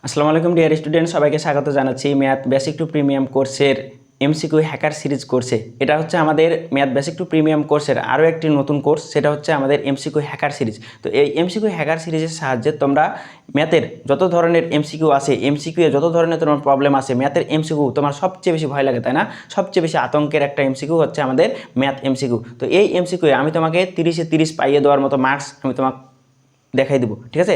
আসসালামু আলাইকুম dear student, সবাইকে স্বাগত জানাচ্ছি ম্যাথ বেসিক টু প্রিমিয়াম কোর্সের এমসিকিউ হ্যাকার সিরিজ কোর্সে। এটা হচ্ছে আমাদের ম্যাথ বেসিক টু প্রিমিয়াম কোর্সের আরও একটি নতুন কোর্স, সেটা হচ্ছে আমাদের এমসিকিউ হ্যাকার সিরিজ। তো এই এমসিকিউ হ্যাকার সিরিজের সাহায্যে তোমরা ম্যাথের যত ধরনের এমসিকিউ আছে, এমসিকিউ যত ধরনের তোমার প্রবলেম আছে, ম্যাথের এমসিকিউ তোমার সবচেয়ে বেশি ভয় লাগে, তাই না? সবচেয়ে বেশি আতঙ্কের একটা এমসিকিউ হচ্ছে আমাদের ম্যাথ এমসিকিউ। তো এই এমসিকিউ আমি তোমাকে 30-এ 30 পাইয়ে দেওয়ার মতো মার্কস আমি তোমাকে দেখাই দেবো, ঠিক আছে?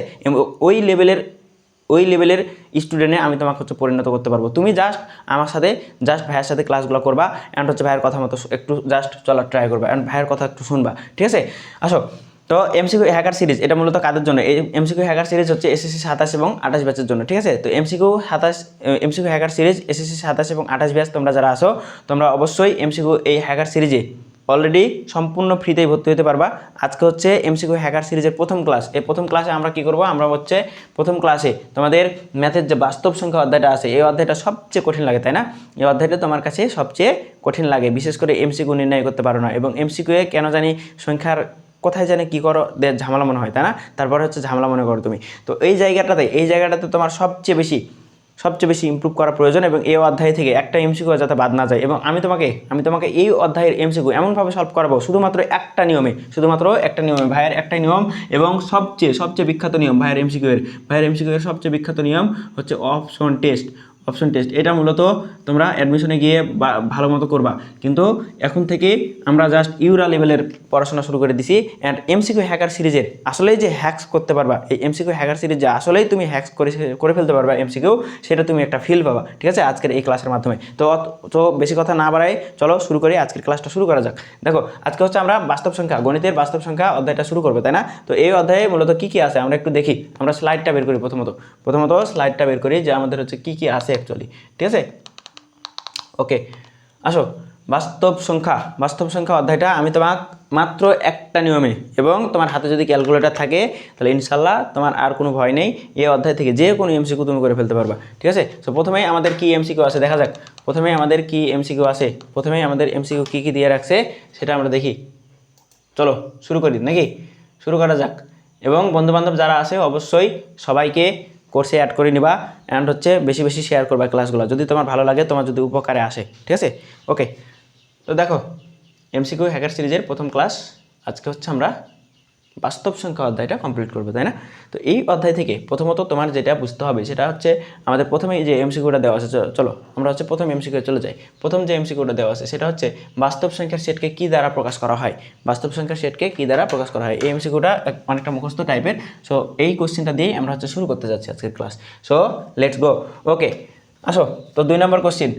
ওই লেভেলের স্টুডেন্টে আমি তোমাকে হচ্ছে পরিণত করতে পারবো। তুমি জাস্ট আমার সাথে ভাইয়ের সাথে ক্লাসগুলো করবা অ্যান্ড হচ্ছে ভাইয়ের কথা মতো একটু জাস্ট চলার ট্রাই করবা অ্যান্ড ভাইয়ের কথা একটু শুনবা, ঠিক আছে? আসো, তো এমসিকিউ হ্যাকার সিরিজ এটা মূলত কাদের জন্য? এই এমসিকিউ হ্যাকার সিরিজ হচ্ছে এসএসসি 27 এবং 28 ব্যাচের জন্য, ঠিক আছে? তো এমসিকিউ হ্যাকার সিরিজ এসএসসি 27 এবং 28 ব্যাচ তোমরা যারা আসো, তোমরা অবশ্যই এমসিকিউ এই হ্যাকার সিরিজে অলরেডি সম্পূর্ণ ফ্রিতেই ভর্তি হতে পারবা। আজকে হচ্ছে এমসিকিউ হ্যাকার সিরিজের প্রথম ক্লাস। এই প্রথম ক্লাসে আমরা কি করব? আমরা হচ্ছে প্রথম ক্লাসে তোমাদের ম্যাথের যে বাস্তব সংখ্যা অধ্যায়টা আছে, এই অধ্যায়টা সবচেয়ে কঠিন লাগে, তাই না? এই অধ্যায়টা তোমার কাছে সবচেয়ে কঠিন লাগে, বিশেষ করে এমসিকিউ নির্ণয় করতে পারো না, এবং এমসিকিউ কেন জানি সংখ্যার কোথায় জানে কী করো ঝামেলা মনে হয়, তাই না? তারপরে হচ্ছে ঝামেলা মনে করো তুমি। তো এই জায়গাটাতে তোমার সবচেয়ে বেশি ইমপ্রুভ করা প্রয়োজন, এবং এই অধ্যায় থেকে একটা এমসিকিউ যাতে বাদ না যায়। এবং আমি তোমাকে এই অধ্যায়ের এমসিকিউ এমনভাবে সলভ করাবো শুধুমাত্র একটা নিয়মে, ভাইয়ের একটাই নিয়ম, এবং সবচেয়ে বিখ্যাত নিয়ম ভাইয়ের এমসিকিউ এর সবচেয়ে বিখ্যাত নিয়ম হচ্ছে অপশন টেস্ট। এটা মূলত তোমরা অ্যাডমিশনে গিয়ে ভালো মতো করবা, কিন্তু এখন থেকে আমরা জাস্ট ইউরা লেভেলের পড়াশোনা শুরু করে দিছি। অ্যান্ড এমসিকিউ হ্যাকার সিরিজের আসলেই যে হ্যাক্স করতে পারবা, এই এমসিকিউ হ্যাকার সিরিজ যে আসলেই তুমি হ্যাক্স করে ফেলতে পারবা এমসিকিউ, সেটা তুমি একটা ফিল পাবা, ঠিক আছে, আজকের এই ক্লাসের মাধ্যমে। তো বেশি কথা না বাড়াই, চলো শুরু করি, আজকের ক্লাসটা শুরু করা যাক। দেখো, আজকে হচ্ছে আমরা গণিতের বাস্তব সংখ্যা অধ্যায়টা শুরু করবো, তাই না? তো এই অধ্যায়ে মূলত কী আছে আমরা একটু দেখি। আমরা স্লাইডটা বের করি প্রথমত স্লাইডটা বের করি যে আমাদের হচ্ছে কী আছে অ্যাকচুয়ালি, ঠিক আছে? ওকে, আসো, বাস্তব সংখ্যা অধ্যায়টা আমি তোমাকে মাত্র একটা নিয়মে, এবং তোমার হাতে যদি ক্যালকুলেটর থাকে তাহলে ইনশাল্লাহ তোমার আর কোনো ভয় নেই, এই অধ্যায় থেকে যে কোনো এমসিকিউ তুমি করে ফেলতে পারবা, ঠিক আছে? তো প্রথমেই আমাদের কি এমসিকিউ আছে দেখা যাক। প্রথমেই আমাদের এমসিকিউ কী দিয়ে রাখছে সেটা আমরা দেখি। চলো শুরু করি নাকি? শুরু করা যাক। এবং বন্ধুবান্ধব যারা আছে অবশ্যই সবাইকে কোর্সে অ্যাড করে নিবা, অ্যান্ড হচ্ছে বেশি বেশি শেয়ার করবা ক্লাসগুলো, যদি তোমার ভালো লাগে, তোমার যদি উপকারে আসে, ঠিক আছে? ওকে, তো দেখো, এমসিকিউ হ্যাকার সিরিজের প্রথম ক্লাস আজকে হচ্ছে আমরা বাস্তব সংখ্যা অধ্যায়টা কমপ্লিট করবে, তাই না? তো এই অধ্যায় থেকে প্রথমত তোমার যেটা বুঝতে হবে সেটা হচ্ছে আমাদের প্রথমেই যে এমসিকিউটা দেওয়া আছে, চলো আমরা হচ্ছে প্রথম এমসিকিউ চলে যাই। প্রথম যে এমসিকিউটা দেওয়া আছে সেটা হচ্ছে বাস্তব সংখ্যার সেটকে কী দ্বারা প্রকাশ করা হয়। এই এমসিকিউটা অনেকটা মুখস্থ টাইপের। সো এই কোশ্চেনটা দিয়েই আমরা হচ্ছে শুরু করতে যাচ্ছি আজকের class. So let's go. Okay, আসো, তো 2 নম্বর কোশ্চেন,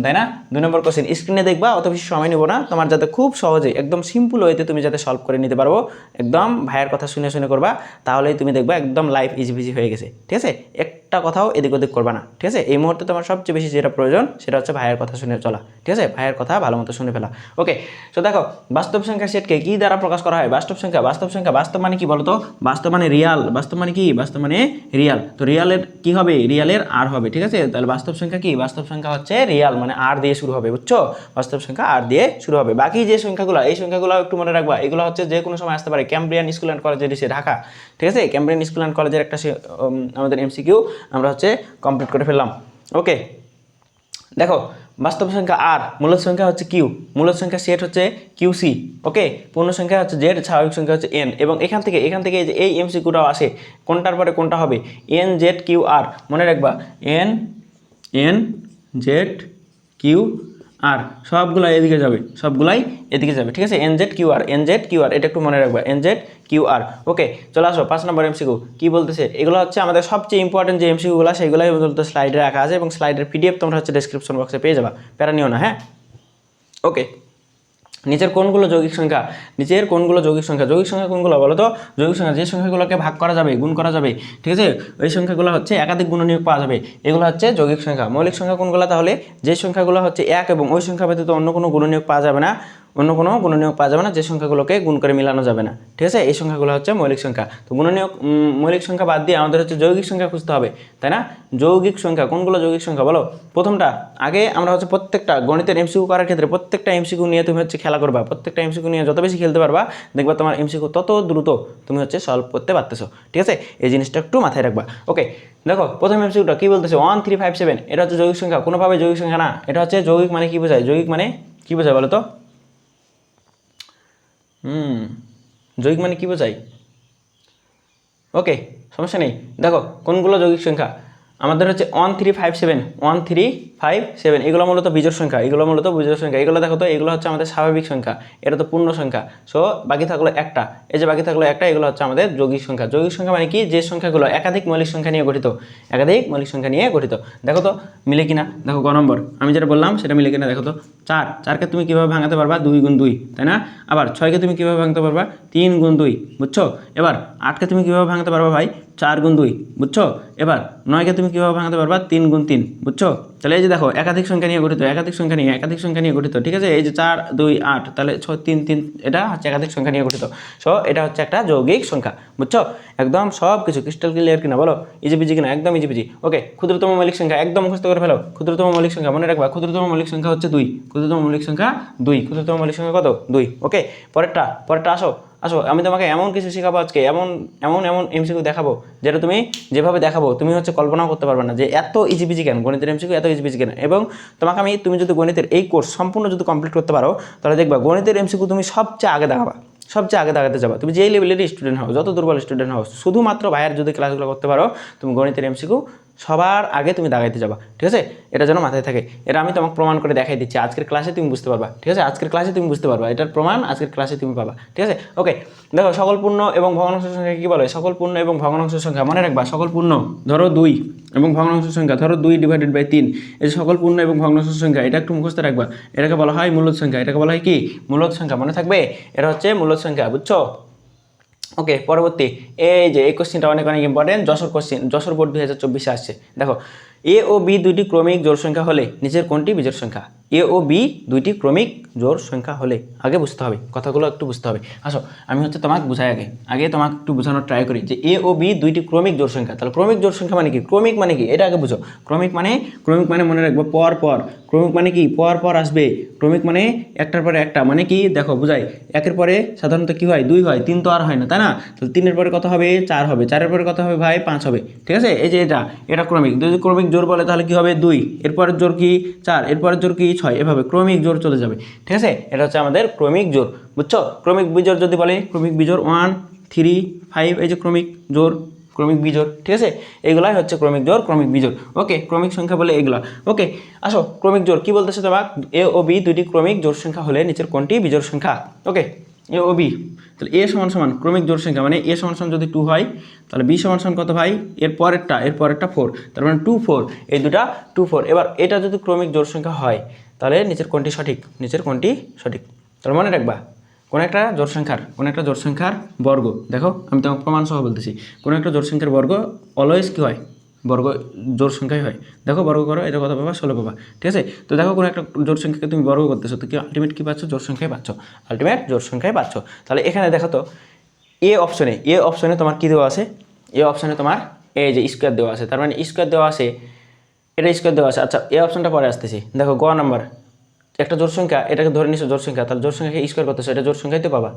তাই না? 2 নম্বর কোশ্চেন স্ক্রিনে দেখবা, অত বেশি সময় নেবো না, তোমার যাতে খুব সহজে একদম সিম্পল ওয়েতে তুমি যাতে সলভ করে নিতে পারবো, একদম ভাইয়ের কথা শুনে করবা, তাহলেই তুমি দেখবা একদম লাইফ ইজি হয়ে গেছে, ঠিক আছে? একটা কথাও এদিক ওদিক করবা না, ঠিক আছে? এই মুহূর্তে তোমার সবচেয়ে বেশি যেটা প্রয়োজন সেটা হচ্ছে ভাইয়ের কথা শুনে চলা, ঠিক আছে? ভাইয়ের কথা ভালো মতো শুনে ফেলা। ওকে, তো দেখো, বাস্তব সংখ্যার সেটকে কী দ্বারা প্রকাশ করা হয়? বাস্তব মানে কি বলতো? বাস্তব মানে রিয়াল। বাস্তব মানে কি? বাস্তব মানে রিয়াল। তো রিয়ালের কি হবে? রিয়ালের আর হবে, ঠিক আছে? তাহলে বাস্তব সংখ্যা কি? বাস্তব সংখ্যা হচ্ছে রিয়াল, মানে আর দিয়ে শুরু হবে, বুঝছো? বাস্তব সংখ্যা আর দিয়ে শুরু হবে। বাকি যে সংখ্যাগুলো, এই সংখ্যাগুলো একটু মনে রাখবা, এগুলো হচ্ছে যে কোনো সময় আসতে পারে। ক্যামব্রিয়ান স্কুল অ্যান্ড কলেজের এসে ঢাকা, ঠিক আছে? ক্যামব্রিয়ান স্কুল অ্যান্ড কলেজের একটা আমাদের এমসিকিউ আমরা হচ্ছে কমপ্লিট করে ফেললাম। ওকে, দেখো, বাস্তব সংখ্যা আর, মূলত সংখ্যা হচ্ছে কিউ, মূলত সংখ্যা সেট হচ্ছে কিউসি। ওকে, পূর্ণ সংখ্যা হচ্ছে জেড, স্বাভাবিক সংখ্যা হচ্ছে এন। এবং এখান থেকে যে এই এমসিকিউটাও আসে, কোনটার পরে কোনটা হবে? এন জেড কিউ আর, মনে রাখবা, এন জেড কিউ আর সবগুলাই এদিকে যাবে, ঠিক আছে? এন জেড কিউ আর, এটা একটু মনে রাখবা, এন জেড কিউ আর। ওকে, চলে আসো 5 নম্বর এমসিকিউ কি বলতেছে। এগুলো হচ্ছে আমাদের সবচেয়ে ইম্পর্টেন্ট যে এমসিকিউগুলো, সেইগুলাই বলতে স্লাইডে রাখা আছে, এবং স্লাইডের পিডিএফ তোমরা হচ্ছে ডেসক্রিপশন বক্সে পেয়ে যাবা, প্যারা নিও না, হ্যাঁ? ওকে, নিচের কোনগুলো যৌগিক সংখ্যা? যৌগিক সংখ্যা কোনগুলো বলো তো? যৌগিক সংখ্যা যে সংখ্যাগুলোকে ভাগ করা যাবে, গুণ করা যাবে, ঠিক আছে? ওই সংখ্যাগুলো হচ্ছে একাধিক গুণনীয়ক পাওয়া যাবে, এগুলো হচ্ছে যৌগিক সংখ্যা। মৌলিক সংখ্যা কোনগুলো তাহলে? যে সংখ্যাগুলো হচ্ছে এক এবং ওই সংখ্যা ব্যতীত অন্য কোনো গুণনীয়ক পাওয়া যাবে না, অন্য কোনো গুণনীয়ক পাওয়া যাবে না, যে সংখ্যাগুলোকে গুণ করে মিলানো যাবে না। ঠিক আছে, এই সংখ্যাগুলো হচ্ছে মৌলিক সংখ্যা। তো গুণনীয়ক মৌলিক সংখ্যা বাদ দিয়ে আমাদের হচ্ছে যৌগিক সংখ্যা খুঁজতে হবে, তাই না? যৌগিক সংখ্যা কোনগুলো যৌগিক সংখ্যা বলো? প্রথমটা আগে আমরা হচ্ছে প্রত্যেকটা গণিতের এমসিকিউ করার ক্ষেত্রে প্রত্যেকটা এমসিকিউ নিয়ে তুমি হচ্ছে খেলা করবা, প্রত্যেকটা এমসিকিউ নিয়ে যত বেশি খেলতে পারবা দেখবা তোমার এমসিকিউ তত দ্রুত তুমি হচ্ছে সলভ করতে পারতেছো। ঠিক আছে, এই জিনিসটা একটু মাথায় রাখবা। ওকে, দেখো প্রথম এমসিকিউটা কি বলতেছে 1357, এটা হচ্ছে যৌগিক সংখ্যা? কোনোভাবে যৌগিক সংখ্যা না। এটা হচ্ছে যৌগিক মানে কি বোঝায়? যৌগিক মানে কি বোঝায় বলো তো? যৌগিক মানে কি বোঝায়? ওকে, সমস্যা নেই। দেখো কোনগুলো যৌগিক সংখ্যা আমাদের হচ্ছে 1357 এগুলো মূলত বিজোড় সংখ্যা, এগুলো মূলত বিজোড় সংখ্যা। এগুলো দেখো তো, এগুলো হচ্ছে আমাদের স্বাভাবিক সংখ্যা, এটা তো পূর্ণ সংখ্যা। সো বাকি থাকলো একটা, এই যে বাকি থাকলো একটা, এগুলো হচ্ছে আমাদের যৌগিক সংখ্যা। যৌগিক সংখ্যা মানে কি? যে সংখ্যাগুলো একাধিক মৌলিক সংখ্যা নিয়ে গঠিত, একাধিক মৌলিক সংখ্যা নিয়ে গঠিত। দেখো তো মিলে কিনা, দেখো গ নম্বর আমি যেটা বললাম সেটা মিলে কিনা দেখো তো। 4কে তুমি কীভাবে ভাঙাতে পারবা? 2 গুণ 2, তাই না? আবার 6কে তুমি কীভাবে ভাঙতে পারবা? 3 গুণ 2, বুঝছো? এবার 8কে তুমি কীভাবে ভাঙতে পারবা ভাই? 4 গুণ 2, বুঝছো? এবার 9কে তুমি কীভাবে ভাঙাতে পারবা? 3 গুণ 3, বুঝছো? তাহলে এই যে দেখো একাধিক সংখ্যা নিয়ে গঠিত, একাধিক সংখ্যা নিয়ে গঠিত। ঠিক আছে, এই যে 4 2 8, তাহলে 6 3 3, এটা হচ্ছে একাধিক সংখ্যা নিয়ে গঠিত। সো এটা হচ্ছে একটা যৌগিক সংখ্যা, বুঝছো? একদম সব কিছু ক্রিস্টাল ক্লিয়ার কিনা বলো? ইজি বিজি কিনা? একদম ইজি বিজি। ওকে, ক্ষুদ্রতম মৌলিক সংখ্যা একদম মুখস্থ করে ফেলো। ক্ষুদ্রতম মৌলিক সংখ্যা মনে রাখবা, ক্ষুদ্রতম মৌলিক সংখ্যা হচ্ছে 2। ক্ষুদ্রতম মৌলিক সংখ্যা 2। ক্ষুদ্রতম মৌলিক সংখ্যা কত? 2। ওকে, পরেরটা আসো আমি তোমাকে এমন কিছু শেখাবো আজকে, এমন এমসিকিউ দেখাবো যেটা তুমি যেভাবে দেখাবো তুমি হচ্ছে কল্পনাও করতে পারবে না যে এত ইজি বিজি কেন, গণিতের এমসিকিউ এত ইজি বিজি কেন। এবং তোমাকে তুমি যদি গণিতের এই কোর্স সম্পূর্ণ যদি কমপ্লিট করতে পারো তাহলে দেখবা গণিতের এমসিকিউ তুমি সবচেয়ে আগে দেখাবা, সবচেয়ে আগে দেখাতে যাবা। তুমি যেই লেভেলেরই স্টুডেন্ট হও, যত দুর্বল স্টুডেন্ট হও, শুধুমাত্র ভাইয়ের যদি ক্লাসগুলো করতে পারো তুমি গণিতের এমসিকিউ সবার আগে তুমি দাগাইতে যাবা। ঠিক আছে, এটা যেন মাথায় থাকে। এটা আমি তোমাকে প্রমাণ করে দেখাই দিচ্ছি, আজকের ক্লাসে তুমি বুঝতে পারবা। ঠিক আছে, আজকের ক্লাসে তুমি বুঝতে পারবা, এটার প্রমাণ আজকের ক্লাসে তুমি পাবা। ঠিক আছে, ওকে। দেখো সকল পূর্ণ এবং ভগ্নাংশ সংখ্যা কি বলে? সকল পূর্ণ এবং ভগ্নাংশ সংখ্যা মনে রাখবা, সকল পূর্ণ ধরো 2 এবং ভগ্নাংশ সংখ্যা ধরো 2/3। এই যে সকল পূর্ণ এবং ভগ্নাংশ সংখ্যা, এটা একটু মুখস্থ রাখবা। এটাকে বলা হয় মূলদ সংখ্যা, এটাকে বলা হয় কি? মূলদ সংখ্যা, মনে থাকবে? এটা হচ্ছে মূলদ সংখ্যা, বুঝছো? ওকে, পরবর্তী এই যে এই কোশ্চেনটা অনেক important, Jessore question, Jessore board 2024 আসছে। দেখো এ ও বি দুইটি ক্রমিক জোড় সংখ্যা হলে নিচের কোনটি বিজোড় সংখ্যা? এ ও বি দুইটি ক্রমিক জোড় সংখ্যা হলে, আগে বুঝতে হবে কথাগুলো, একটু বুঝতে হবে। আসো আমি হচ্ছে তোমাকে বুঝাই, আগে তোমাকে একটু বোঝানোর ট্রাই করি যে এ ও বি দুইটি ক্রমিক জোড় সংখ্যা। তাহলে ক্রমিক জোড় সংখ্যা মানে কি? ক্রমিক মানে কি এটা আগে বুঝো। ক্রমিক মানে মনে রাখবো পর পর। ক্রমিক মানে কি? পর পর আসবে। ক্রমিক মানে একটার পরে একটা, মানে কি দেখো বুঝাই, একের পরে সাধারণত কি হয়? 2 হয়, 3 তো আর হয় না, তাই না? তাহলে 3-এর পরে কত হবে? 4 হবে। 4-এর পরে কত হবে ভাই? 5 হবে। ঠিক আছে, এই যে এটা ক্রমিক। যদি ক্রমিক জোড় বলে তাহলে কি হবে? 2, এরপরের জোড় কি? 4, এরপরের জোড় কি? 6, এভাবে ক্রমিক জোড় চলে যাবে। ঠিক আছে, এটা হচ্ছে আমাদের ক্রমিক জোড়, বুঝছো? ক্রমিক বিজোড় যদি বলে, ক্রমিক বিজোড় 1 3 5, এই যে ক্রমিক জোড়, ক্রমিক বিজোড়। ঠিক আছে, এগুলাই হচ্ছে ক্রমিক জোড়, ক্রমিক বিজোড়। ওকে, ক্রমিক সংখ্যা বলে এগুলা। ওকে, আসো ক্রমিক জোড় কি বলতেছে তোমার? এ ও বি দুইটি ক্রমিক জোড় সংখ্যা হলে নিচের কোনটি বিজোড় সংখ্যা? ওকে, এ ও বি, তাহলে এ সমান সমান ক্রমিক জোড় সংখ্যা মানে এ সমান সমান যদি 2 হয় তাহলে বি সমান সমান কত ভাই? এর পরেরটা 4, তার মানে 2 4, এই দুটা 2 4। এবার এটা যদি ক্রমিক জোড় সংখ্যা হয় তাহলে নিচের কোনটি সঠিক? নিচের কোনটি সঠিক? তাহলে মনে রাখবা কোনো একটা জোড় সংখ্যার বর্গ, দেখো আমি তোমাকে প্রমাণ সহ বলতেছি, কোনো একটা জোড় সংখ্যার বর্গ অলওয়েজ কী হয়? বর্গ জোড় সংখ্যাই হয়। দেখো বর্গ করো, এটা কত পাবা? 16 পাবা। ঠিক আছে, তো দেখো কোনো একটা জোড় সংখ্যাকে তুমি বর্গ করতেছো, তো কি আলটিমেট কী পাচ্ছ? জোড় সংখ্যাই পাচ্ছ। তাহলে এখানে দেখো তো এ অপশনে তোমার কী দেওয়া আছে? এ অপশনে তোমার এই যে স্কোয়ার দেওয়া আছে, তার মানে স্কোয়ার দেওয়া আছে, এটা স্কোয়ার দেওয়া আছে। আচ্ছা, এ অপশনটা পরে আসতেছি। দেখো গ নাম্বার, একটা জোড় সংখ্যা, এটাকে ধরে নিছো জোড় সংখ্যা, তাহলে জোড় সংখ্যাকে স্কোয়ার করতেছো, এটা জোড় সংখ্যাই তো পাবা।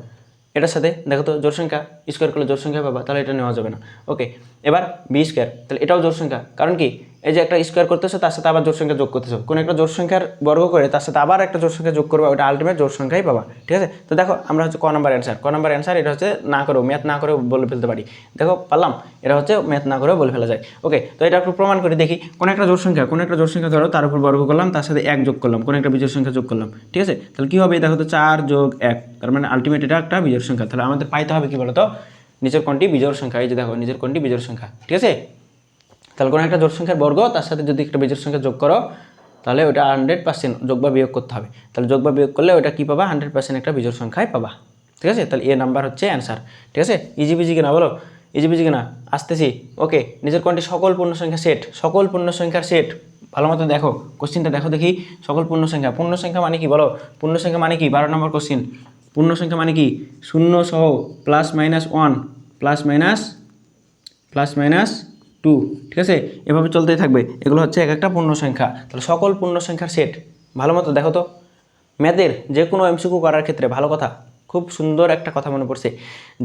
এটার সাথে দেখো তো জোড় সংখ্যা স্কোয়ার করলে জোড় সংখ্যা পাবা, তাহলে এটা নেওয়া যাবে না। ওকে, এবার বি স্কোয়ার, তাহলে এটাও জোড় সংখ্যা, কারণ কি এই যে একটা স্কোয়ার করতেছো তার সাথে আবার জোড় সংখ্যা যোগ করতেছো, কোনো একটা জোড় সংখ্যার বর্গ করে তার সাথে আবার একটা জোড় সংখ্যা যোগ করবে, ওটা আলটিমেট জোড় সংখ্যাই পাবা। ঠিক আছে, তো দেখো আমরা হচ্ছে ক নাম্বার অ্যান্সার, এটা হচ্ছে না করেও ম্যাথ না করেও বলে ফেলতে পারি। দেখো পারলাম, এটা হচ্ছে ম্যাথ না করেও বলে ফেলা যায়। ওকে, তো এটা একটু প্রমাণ করে দেখি। কোনো একটা জোড় সংখ্যা ধরো, তার উপর বর্গ করলাম, তার সাথে 1 যোগ করলাম, কোনো একটা বিজোড় সংখ্যা যোগ করলাম। ঠিক আছে, তাহলে কী হবে? দেখো তো 4 যোগ 1, তার মানে আলটিমেট এটা একটা বিজোড় সংখ্যা। তাহলে আমাদের পাইতে হবে কি বলতো? নিচের কোনটি বিজোড় সংখ্যা। এই যে দেখো নিচের কোনটি বিজোড় সংখ্যা। ঠিক আছে, তাহলে কোনো একটা জোড় সংখ্যার বর্গ তার সাথে যদি একটা বিজোড় সংখ্যা যোগ করো তাহলে ওটা 100% যোগ বা বিয়োগ করতে হবে। তাহলে যোগ বা বিয়োগ করলে ওটা কী পাবা? 100% একটা বিজোড় সংখ্যায় পাবা। ঠিক আছে, তাহলে এ নাম্বার হচ্ছে অ্যান্সার। ঠিক আছে, ইজি বিজি কিনা বলো? ইজি বিজি কিনা? আসতেছি। ওকে, নিচের কোনটি সকল পূর্ণ সংখ্যার সেট? ভালো মতো দেখো কোশ্চিনটা দেখো দেখি। সকল পূর্ণ সংখ্যা, পূর্ণ সংখ্যা মানে কি বলো? পূর্ণ সংখ্যা মানে কি? 12 নম্বর কোশ্চিন। পূর্ণ সংখ্যা মানে কি? শূন্য সহ plus minus one plus minus two, ঠিক আছে? এভাবে চলতেই থাকবে। এগুলো হচ্ছে এক একটা পূর্ণ সংখ্যা। তাহলে সকল পূর্ণ সংখ্যার সেট। ভালো মতো দেখো তো। ম্যাথের যে কোনো এমসিকিউ করার ক্ষেত্রে ভালো কথা, খুব সুন্দর একটা কথা মনে পড়ছে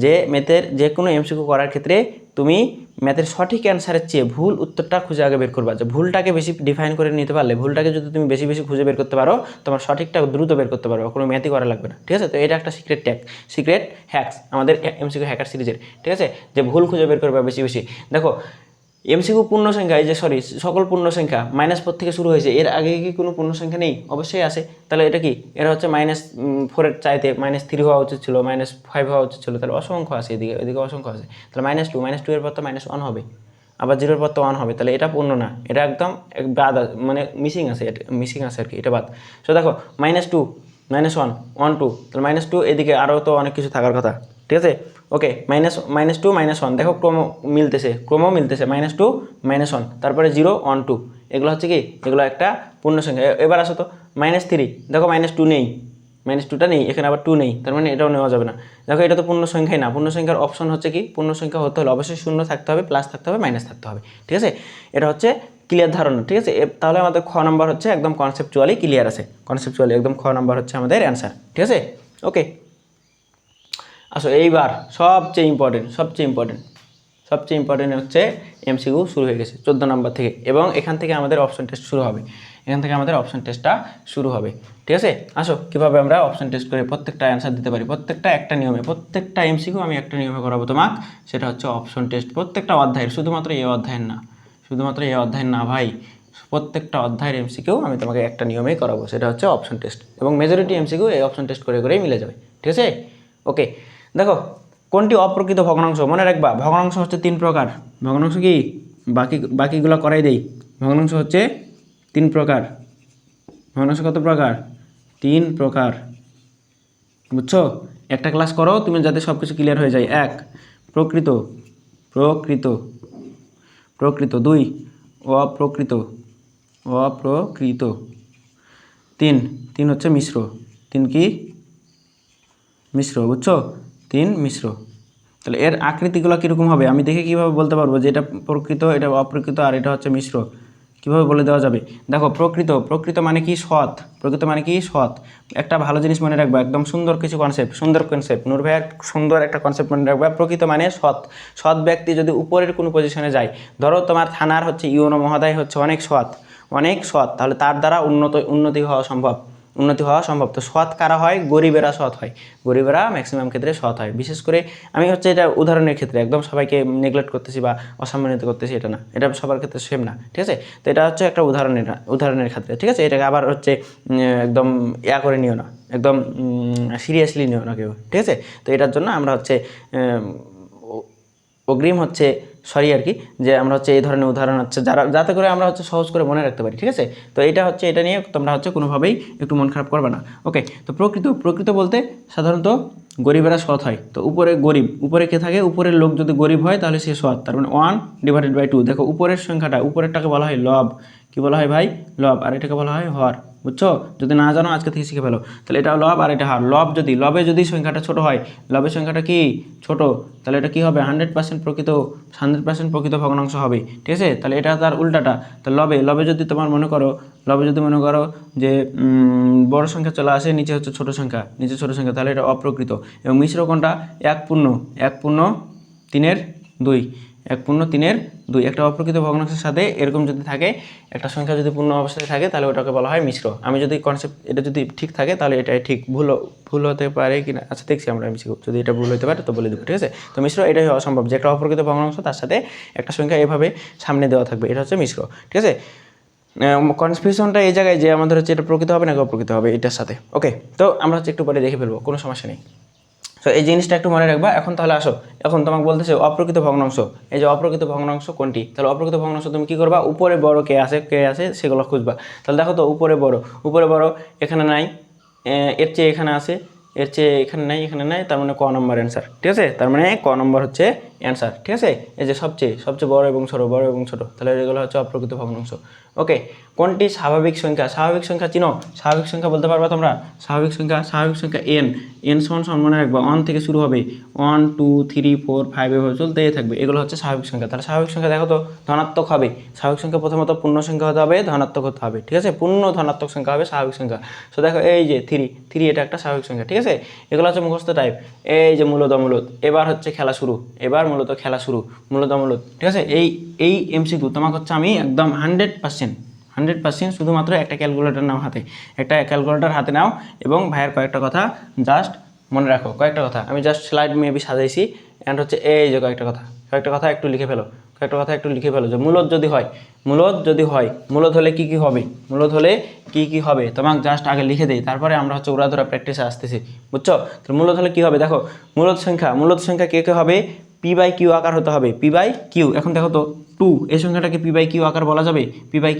যে ম্যাথের যে কোনো এমসিকিউ করার ক্ষেত্রে তুমি ম্যাথের সঠিক অ্যান্সারের চেয়ে ভুল উত্তরটা খুঁজে আগে বের করবা। যে ভুলটাকে বেশি ডিফাইন করে নিতে পারলে, ভুলটাকে যদি তুমি বেশি বেশি খুঁজে বের করতে পারো, তোমার সঠিকটা দ্রুত বের করতে পারো, কোনো ম্যাথই করা লাগবে না, ঠিক আছে? তো এটা একটা সিক্রেট হ্যাক্স আমাদের এমসিকিউ হ্যাকার সিরিজের, ঠিক আছে? যে ভুল খুঁজে বের করবা বেশি বেশি। দেখো এমসিকিউ পূর্ণ সংখ্যা, এই যে সকল পূর্ণ সংখ্যা -4 থেকে শুরু হয়েছে, এর আগে কি কোনো পূর্ণ সংখ্যা নেই? অবশ্যই আছে। তাহলে এটা কি? এটা হচ্ছে -4 চাইতে -3 হওয়া উচিত ছিল, -5 হওয়া উচিত ছিল। তাহলে অসংখ্য আছে, এদিকে অসংখ্য আছে। তাহলে -2 এর পর তো -1 হবে, আবার 0 পর তো 1 হবে। তাহলে এটা পূর্ণ না, এটা একদম বাদ, মানে মিসিং আছে আর কি, এটা বাদ। সো দেখো -2 -1 1 2, তাহলে -2 এদিকে আরও তো অনেক কিছু থাকার কথা, ঠিক আছে? ওকে, -2 -1 দেখো ক্রম মিলতেছে -2 -1, তারপরে 0 1 2, এগুলো হচ্ছে কি? এগুলো একটা পূর্ণ সংখ্যা। এবার আসো তো -3, দেখো -2 নেই, -2টা নেই, এখানে আবার 2 নেই, তার মানে এটাও নেওয়া যাবে না। দেখো এটা তো পূর্ণ সংখ্যাই না। পূর্ণ সংখ্যার অপশন হচ্ছে কি? পূর্ণ সংখ্যা হতে হলে অবশ্যই শূন্য থাকতে হবে, প্লাস থাকতে হবে, মাইনাস থাকতে হবে, ঠিক আছে? এটা হচ্ছে ক্লিয়ার ধারণা, ঠিক আছে? তাহলে আমাদের খ নাম্বার হচ্ছে একদম কনসেপচুয়ালি ক্লিয়ার আছে, কনসেপচুয়ালি একদম খ নাম্বার হচ্ছে আমাদের অ্যান্সার, ঠিক আছে? ওকে, আসো এইবার সবচেয়ে ইম্পর্টেন্ট হচ্ছে এমসিকিউ শুরু হয়ে গেছে 14 নাম্বার থেকে, এবং এখান থেকে আমাদের অপশন টেস্ট শুরু হবে, ঠিক আছে? আসো কীভাবে আমরা অপশন টেস্ট করে প্রত্যেকটা অ্যান্সার দিতে পারি, প্রত্যেকটা একটা নিয়মে, প্রত্যেকটা এমসিকিউ আমি একটা নিয়মে করাবো তোমাক। সেটা হচ্ছে অপশন টেস্ট, প্রত্যেকটা অধ্যায়ের, শুধুমাত্র এই অধ্যায়ের না ভাই, প্রত্যেকটা অধ্যায়ের এমসিকিউ আমি তোমাকে একটা নিয়মেই করাবো, সেটা হচ্ছে অপশন টেস্ট। এবং মেজরিটি এমসিকিউ এই অপশন টেস্ট করেই মিলে যাবে, ঠিক আছে? ওকে, দেখো কোনটি অপ্রকৃত ভগ্নাংশ? মনে রাখবা ভগ্নাংশ হচ্ছে 3 প্রকার। ভগ্নাংশ কি? বাকিগুলো করাই দেই। ভগ্নাংশ হচ্ছে 3 প্রকার। ভগ্নাংশ কত প্রকার? 3 প্রকার, বুঝছো? একটা ক্লাস করো তুমি, যাতে সব কিছু ক্লিয়ার হয়ে যায়। 1 প্রকৃত, 2 অপ্রকৃত, 3 হচ্ছে মিশ্র। 3 কি? মিশ্র, বুঝছো? 3 মিশ্র। তাহলে এর আকৃতিগুলো কীরকম হবে আমি দেখে কীভাবে বলতে পারবো যে এটা প্রকৃত, এটা অপ্রকৃত, আর এটা হচ্ছে মিশ্র? কীভাবে বলে দেওয়া যাবে? দেখো প্রকৃত মানে কি? সৎ। একটা ভালো জিনিস মনে রাখবা, একদম সুন্দর কনসেপ্ট, নূর ভাইয়ের সুন্দর একটা কনসেপ্ট মনে রাখবা। প্রকৃত মানে সৎ ব্যক্তি যদি উপরের কোনো পজিশনে যায়, ধরো তোমার থানার হচ্ছে ইউনো মহোদয় হচ্ছে অনেক সৎ, তাহলে তার দ্বারা উন্নতি হওয়া সম্ভব। তো সৎ কারা হয়? গরিবেরা সৎ হয়, গরিবেরা ম্যাক্সিমাম ক্ষেত্রে সৎ হয়। বিশেষ করে আমি হচ্ছে এটা উদাহরণের ক্ষেত্রে, একদম সবাইকে নেগলেক্ট করতেছি বা অসম্মানিত করতেছি, এটা না, এটা সবার ক্ষেত্রে সেম না, ঠিক আছে? তো এটা হচ্ছে একটা উদাহরণের ক্ষেত্রে, ঠিক আছে? এটাকে আবার হচ্ছে একদম করে নিও না, একদম সিরিয়াসলি নিও না কেউ, ঠিক আছে? তো এটার জন্য আমরা হচ্ছে অগ্রিম হচ্ছে সরি আর কি, যে আমরা হচ্ছে এই ধরনের উদাহরণ হচ্ছে যাতে করে আমরা হচ্ছে সহজ করে মনে রাখতে পারি, ঠিক আছে? তো এটা নিয়ে তোমরা হচ্ছে কোনোভাবেই একটু মন খারাপ করবে না, ওকে? তো প্রকৃত বলতে সাধারণত গরিবেরা সৎ হয়। তো উপরে কে থাকে? উপরের লোক যদি গরিব হয় তাহলে সে সৎ, তার মানে 1/2। দেখো উপরের সংখ্যাটা, উপরেরটাকে বলা হয় লব। কি বলা হয় ভাই? লব। আর এটাকে বলা হয় হর, বুঝছো? যদি না জানো আজকে থেকে শিখে ফেলো। তাহলে এটা লব আর এটা হর। লবে যদি সংখ্যাটা ছোট হয়, লবের সংখ্যাটা কি? ছোট, তাহলে এটা কি হবে? 100% প্রকৃত ভগ্নাংশ হবে, ঠিক আছে? তাহলে এটা তার উল্টাটা। তো লবে যদি তোমার মনে করো যে বড় সংখ্যা চলে আসে, নিচে হচ্ছে ছোট সংখ্যা, তাহলে এটা অপ্রকৃত। এবং মিশ্র কোনটা? 1/3/2, 1/3/2। একটা অপ্রকৃত ভগ্নাংশের সাথে এরকম যদি থাকে, একটা সংখ্যা যদি পূর্ণ অবস্থায় থাকে, তাহলে ওটাকে বলা হয় মিশ্র। আমি যদি এটা যদি ঠিক থাকে তাহলে এটাই ঠিক, ভুল হতে পারে কিনা আচ্ছা দেখছি আমরা মিশ্র, যদি এটা ভুল হতে পারে তো বলে দেবো, ঠিক আছে? তো মিশ্র এটাই হওয়া সম্ভব, যে একটা অপ্রকৃত ভগ্নাংশ তার সাথে একটা সংখ্যা এভাবে সামনে দেওয়া থাকবে, এটা হচ্ছে মিশ্র, ঠিক আছে? কনফিউশনটা এই জায়গায় যে আমাদের হচ্ছে এটা প্রকৃত হবে না অপ্রকৃত হবে এটার সাথে, ওকে? তো আমরা হচ্ছে একটু পরে দেখে ফেলবো, কোনো সমস্যা নেই। তো এই জিনিসটা একটু মনে রাখবা। এখন তাহলে আসো, এখন তোমাকে বলতেছে অপ্রকৃত ভগ্নাংশ। এই যে অপ্রকৃত ভগ্নাংশ কোনটি? তাহলে অপ্রকৃত ভগ্নাংশ তুমি কি করবা? উপরে বড় কে আছে সেগুলো খুঁজবা। তাহলে দেখো তো উপরে বড় এখানে নাই, এর চেয়ে এখানে আছে, এর চেয়ে এখানে নাই, তার মানে ক নম্বর অ্যান্সার, ঠিক আছে? তার মানে ক নম্বর হচ্ছে অ্যান্সার, ঠিক আছে? এই যে সবচেয়ে বড় এবং ছোট, তাহলে এগুলো হচ্ছে অপ্রকৃত ভগ্নাংশ, ওকে, কোনটি স্বাভাবিক সংখ্যা? স্বাভাবিক সংখ্যা চিনো? স্বাভাবিক সংখ্যা বলতে পারবা তোমরা? স্বাভাবিক সংখ্যা এন সমান সমান মনে রাখবা 1 থেকে শুরু হবে, 1 2 3 4 5 এভাবে চলতেই থাকবে, এগুলো হচ্ছে স্বাভাবিক সংখ্যা। তাহলে স্বাভাবিক সংখ্যা দেখো তো ধনাত্মক হবে। স্বাভাবিক সংখ্যা প্রথমত পূর্ণ সংখ্যা হতে হবে, ধনাত্মক হতে হবে, ঠিক আছে? পূর্ণ ধনাত্মক সংখ্যা হবে স্বাভাবিক সংখ্যা। সো দেখো এই যে 3 এটা একটা স্বাভাবিক সংখ্যা, ঠিক আছে? এগুলো হচ্ছে মুখস্থ টাইপ। এই যে মূলত অমূলত, এবার হচ্ছে খেলা শুরু, এবার মূলত খেলা শুরু, মূলত অমূলত, ঠিক আছে? এই এমসিকিউ তোমাকে হচ্ছে আমি একদম 100% শুধুমাত্র একটা ক্যালকুলেটর নাও হাতে, একটা ক্যালকুলেটর হাতে নাও এবং ভাইয়ের কয়েকটা কথা জাস্ট মনে রাখো। কয়েকটা কথা আমি জাস্ট স্লাইড মেবি সাজাইছি, অ্যান্ড হচ্ছে এই যে কয়েকটা কথা একটু লিখে ফেলো যে মূলত যদি হয়, মূলত হলে কি হবে, মূলত হলে কি হবে তোমাকে জাস্ট আগে লিখে দেই, তারপরে আমরা হচ্ছে উড়াধুরা প্র্যাকটিসে আসতেছি, বুঝছো? তো মূলত হলে কি হবে দেখো, মূলত সংখ্যা কে হবে, পি বাই কিউ আকার হতে হবে, পি বাই কিউ। এখন দেখো তো 2 এই সংখ্যাটাকে পি বাই কিউ আকার বলা যাবে? পি বাই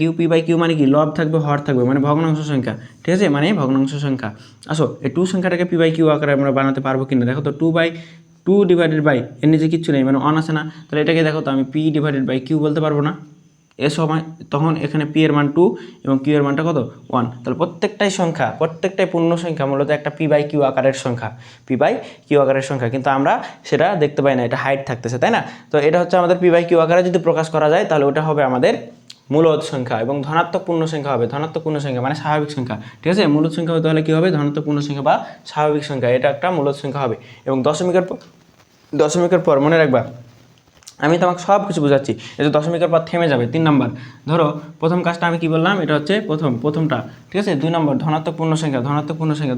কিউ মানে কি, লব থাকবে হর থাকবে, মানে ভগ্নাংশ সংখ্যা, ঠিক আছে? মানে ভগ্নাংশ সংখ্যা। আসো এই 2 সংখ্যাটাকে পি বাই কিউ আকারে আমরা বানাতে পারবো কিনা দেখো তো। 2 ডিভাইডেড বাই এর নিচে কিচ্ছু নেই, মানে 1 আছে না, তাহলে এটাকে দেখো তো আমি পি ডিভাইডেড বাই কিউ বলতে পারবো না? এ সময় তখন এখানে পি এর মান 2 এবং কিউ এর মানটা কত 1, তাহলে প্রত্যেকটাই পূর্ণ সংখ্যা মূলত একটা পি বাই কিউ আকারের সংখ্যা, কিন্তু আমরা সেটা দেখতে পাই না, এটা হাইড থাকতেছে, তাই না? তো এটা হচ্ছে আমাদের পি বাই কিউ আকারে যদি প্রকাশ করা যায় তাহলে ওটা হবে আমাদের মূলদ সংখ্যা এবং ধনাত্মক পূর্ণ সংখ্যা হবে। ধনাত্মক পূর্ণ সংখ্যা মানে স্বাভাবিক সংখ্যা, ঠিক আছে? মূলদ সংখ্যা হতে হলে কী হবে, ধনাত্মক পূর্ণ সংখ্যা বা স্বাভাবিক সংখ্যা, এটা একটা মূলদ সংখ্যা হবে। এবং দশমিকের পর মনে রাখবা, আমি তোমাকে সব কিছু বোঝাচ্ছি, এই যে দশমিকের পর থেমে যাবে। 3 নম্বর ধরো, প্রথম কাজটা আমি কি বললাম, এটা হচ্ছে প্রথমটা, ঠিক আছে? 2 নম্বর ধনাত্মক পূর্ণ সংখ্যা,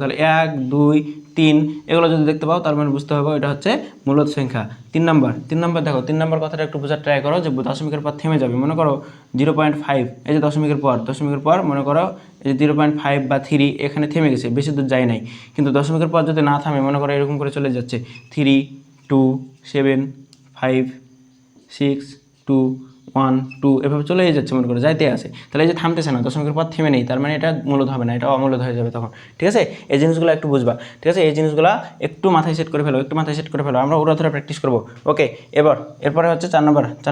তাহলে 1 2 3 এগুলো যদি দেখতে পাও তার মানে বুঝতে হবে এটা হচ্ছে মূলদ সংখ্যা। 3 নম্বর দেখো, 3 নম্বর কথাটা একটু বোঝার ট্রাই করো যে দশমিকের পর থেমে যাবে, মনে করো 0.5, এই যে দশমিকের পর মনে করো এই যে 0.5 বা 3 এখানে থেমে গেছে, বেশি দূর যায় নাই, কিন্তু দশমিকের পর যদি না থামে মনে করো এরকম করে চলে যাচ্ছে 3 2 7 5 6 2 1 2 এভাবে চলে যাচ্ছে, মনে করে যাইতে আসে, তাহলে এই যে থামতেছে না, দশমিকের পর থেমে নেই, তার মানে এটা মূলদ হবে না, এটা অমূলদ হয়ে যাবে তখন, ঠিক আছে? এই জিনিসগুলো একটু বুঝবা, ঠিক আছে? এই জিনিসগুলো একটু মাথায় সেট করে ফেলো, আমরা ওরা ধরে প্র্যাকটিস করবো। ওকে, এরপরে হচ্ছে 4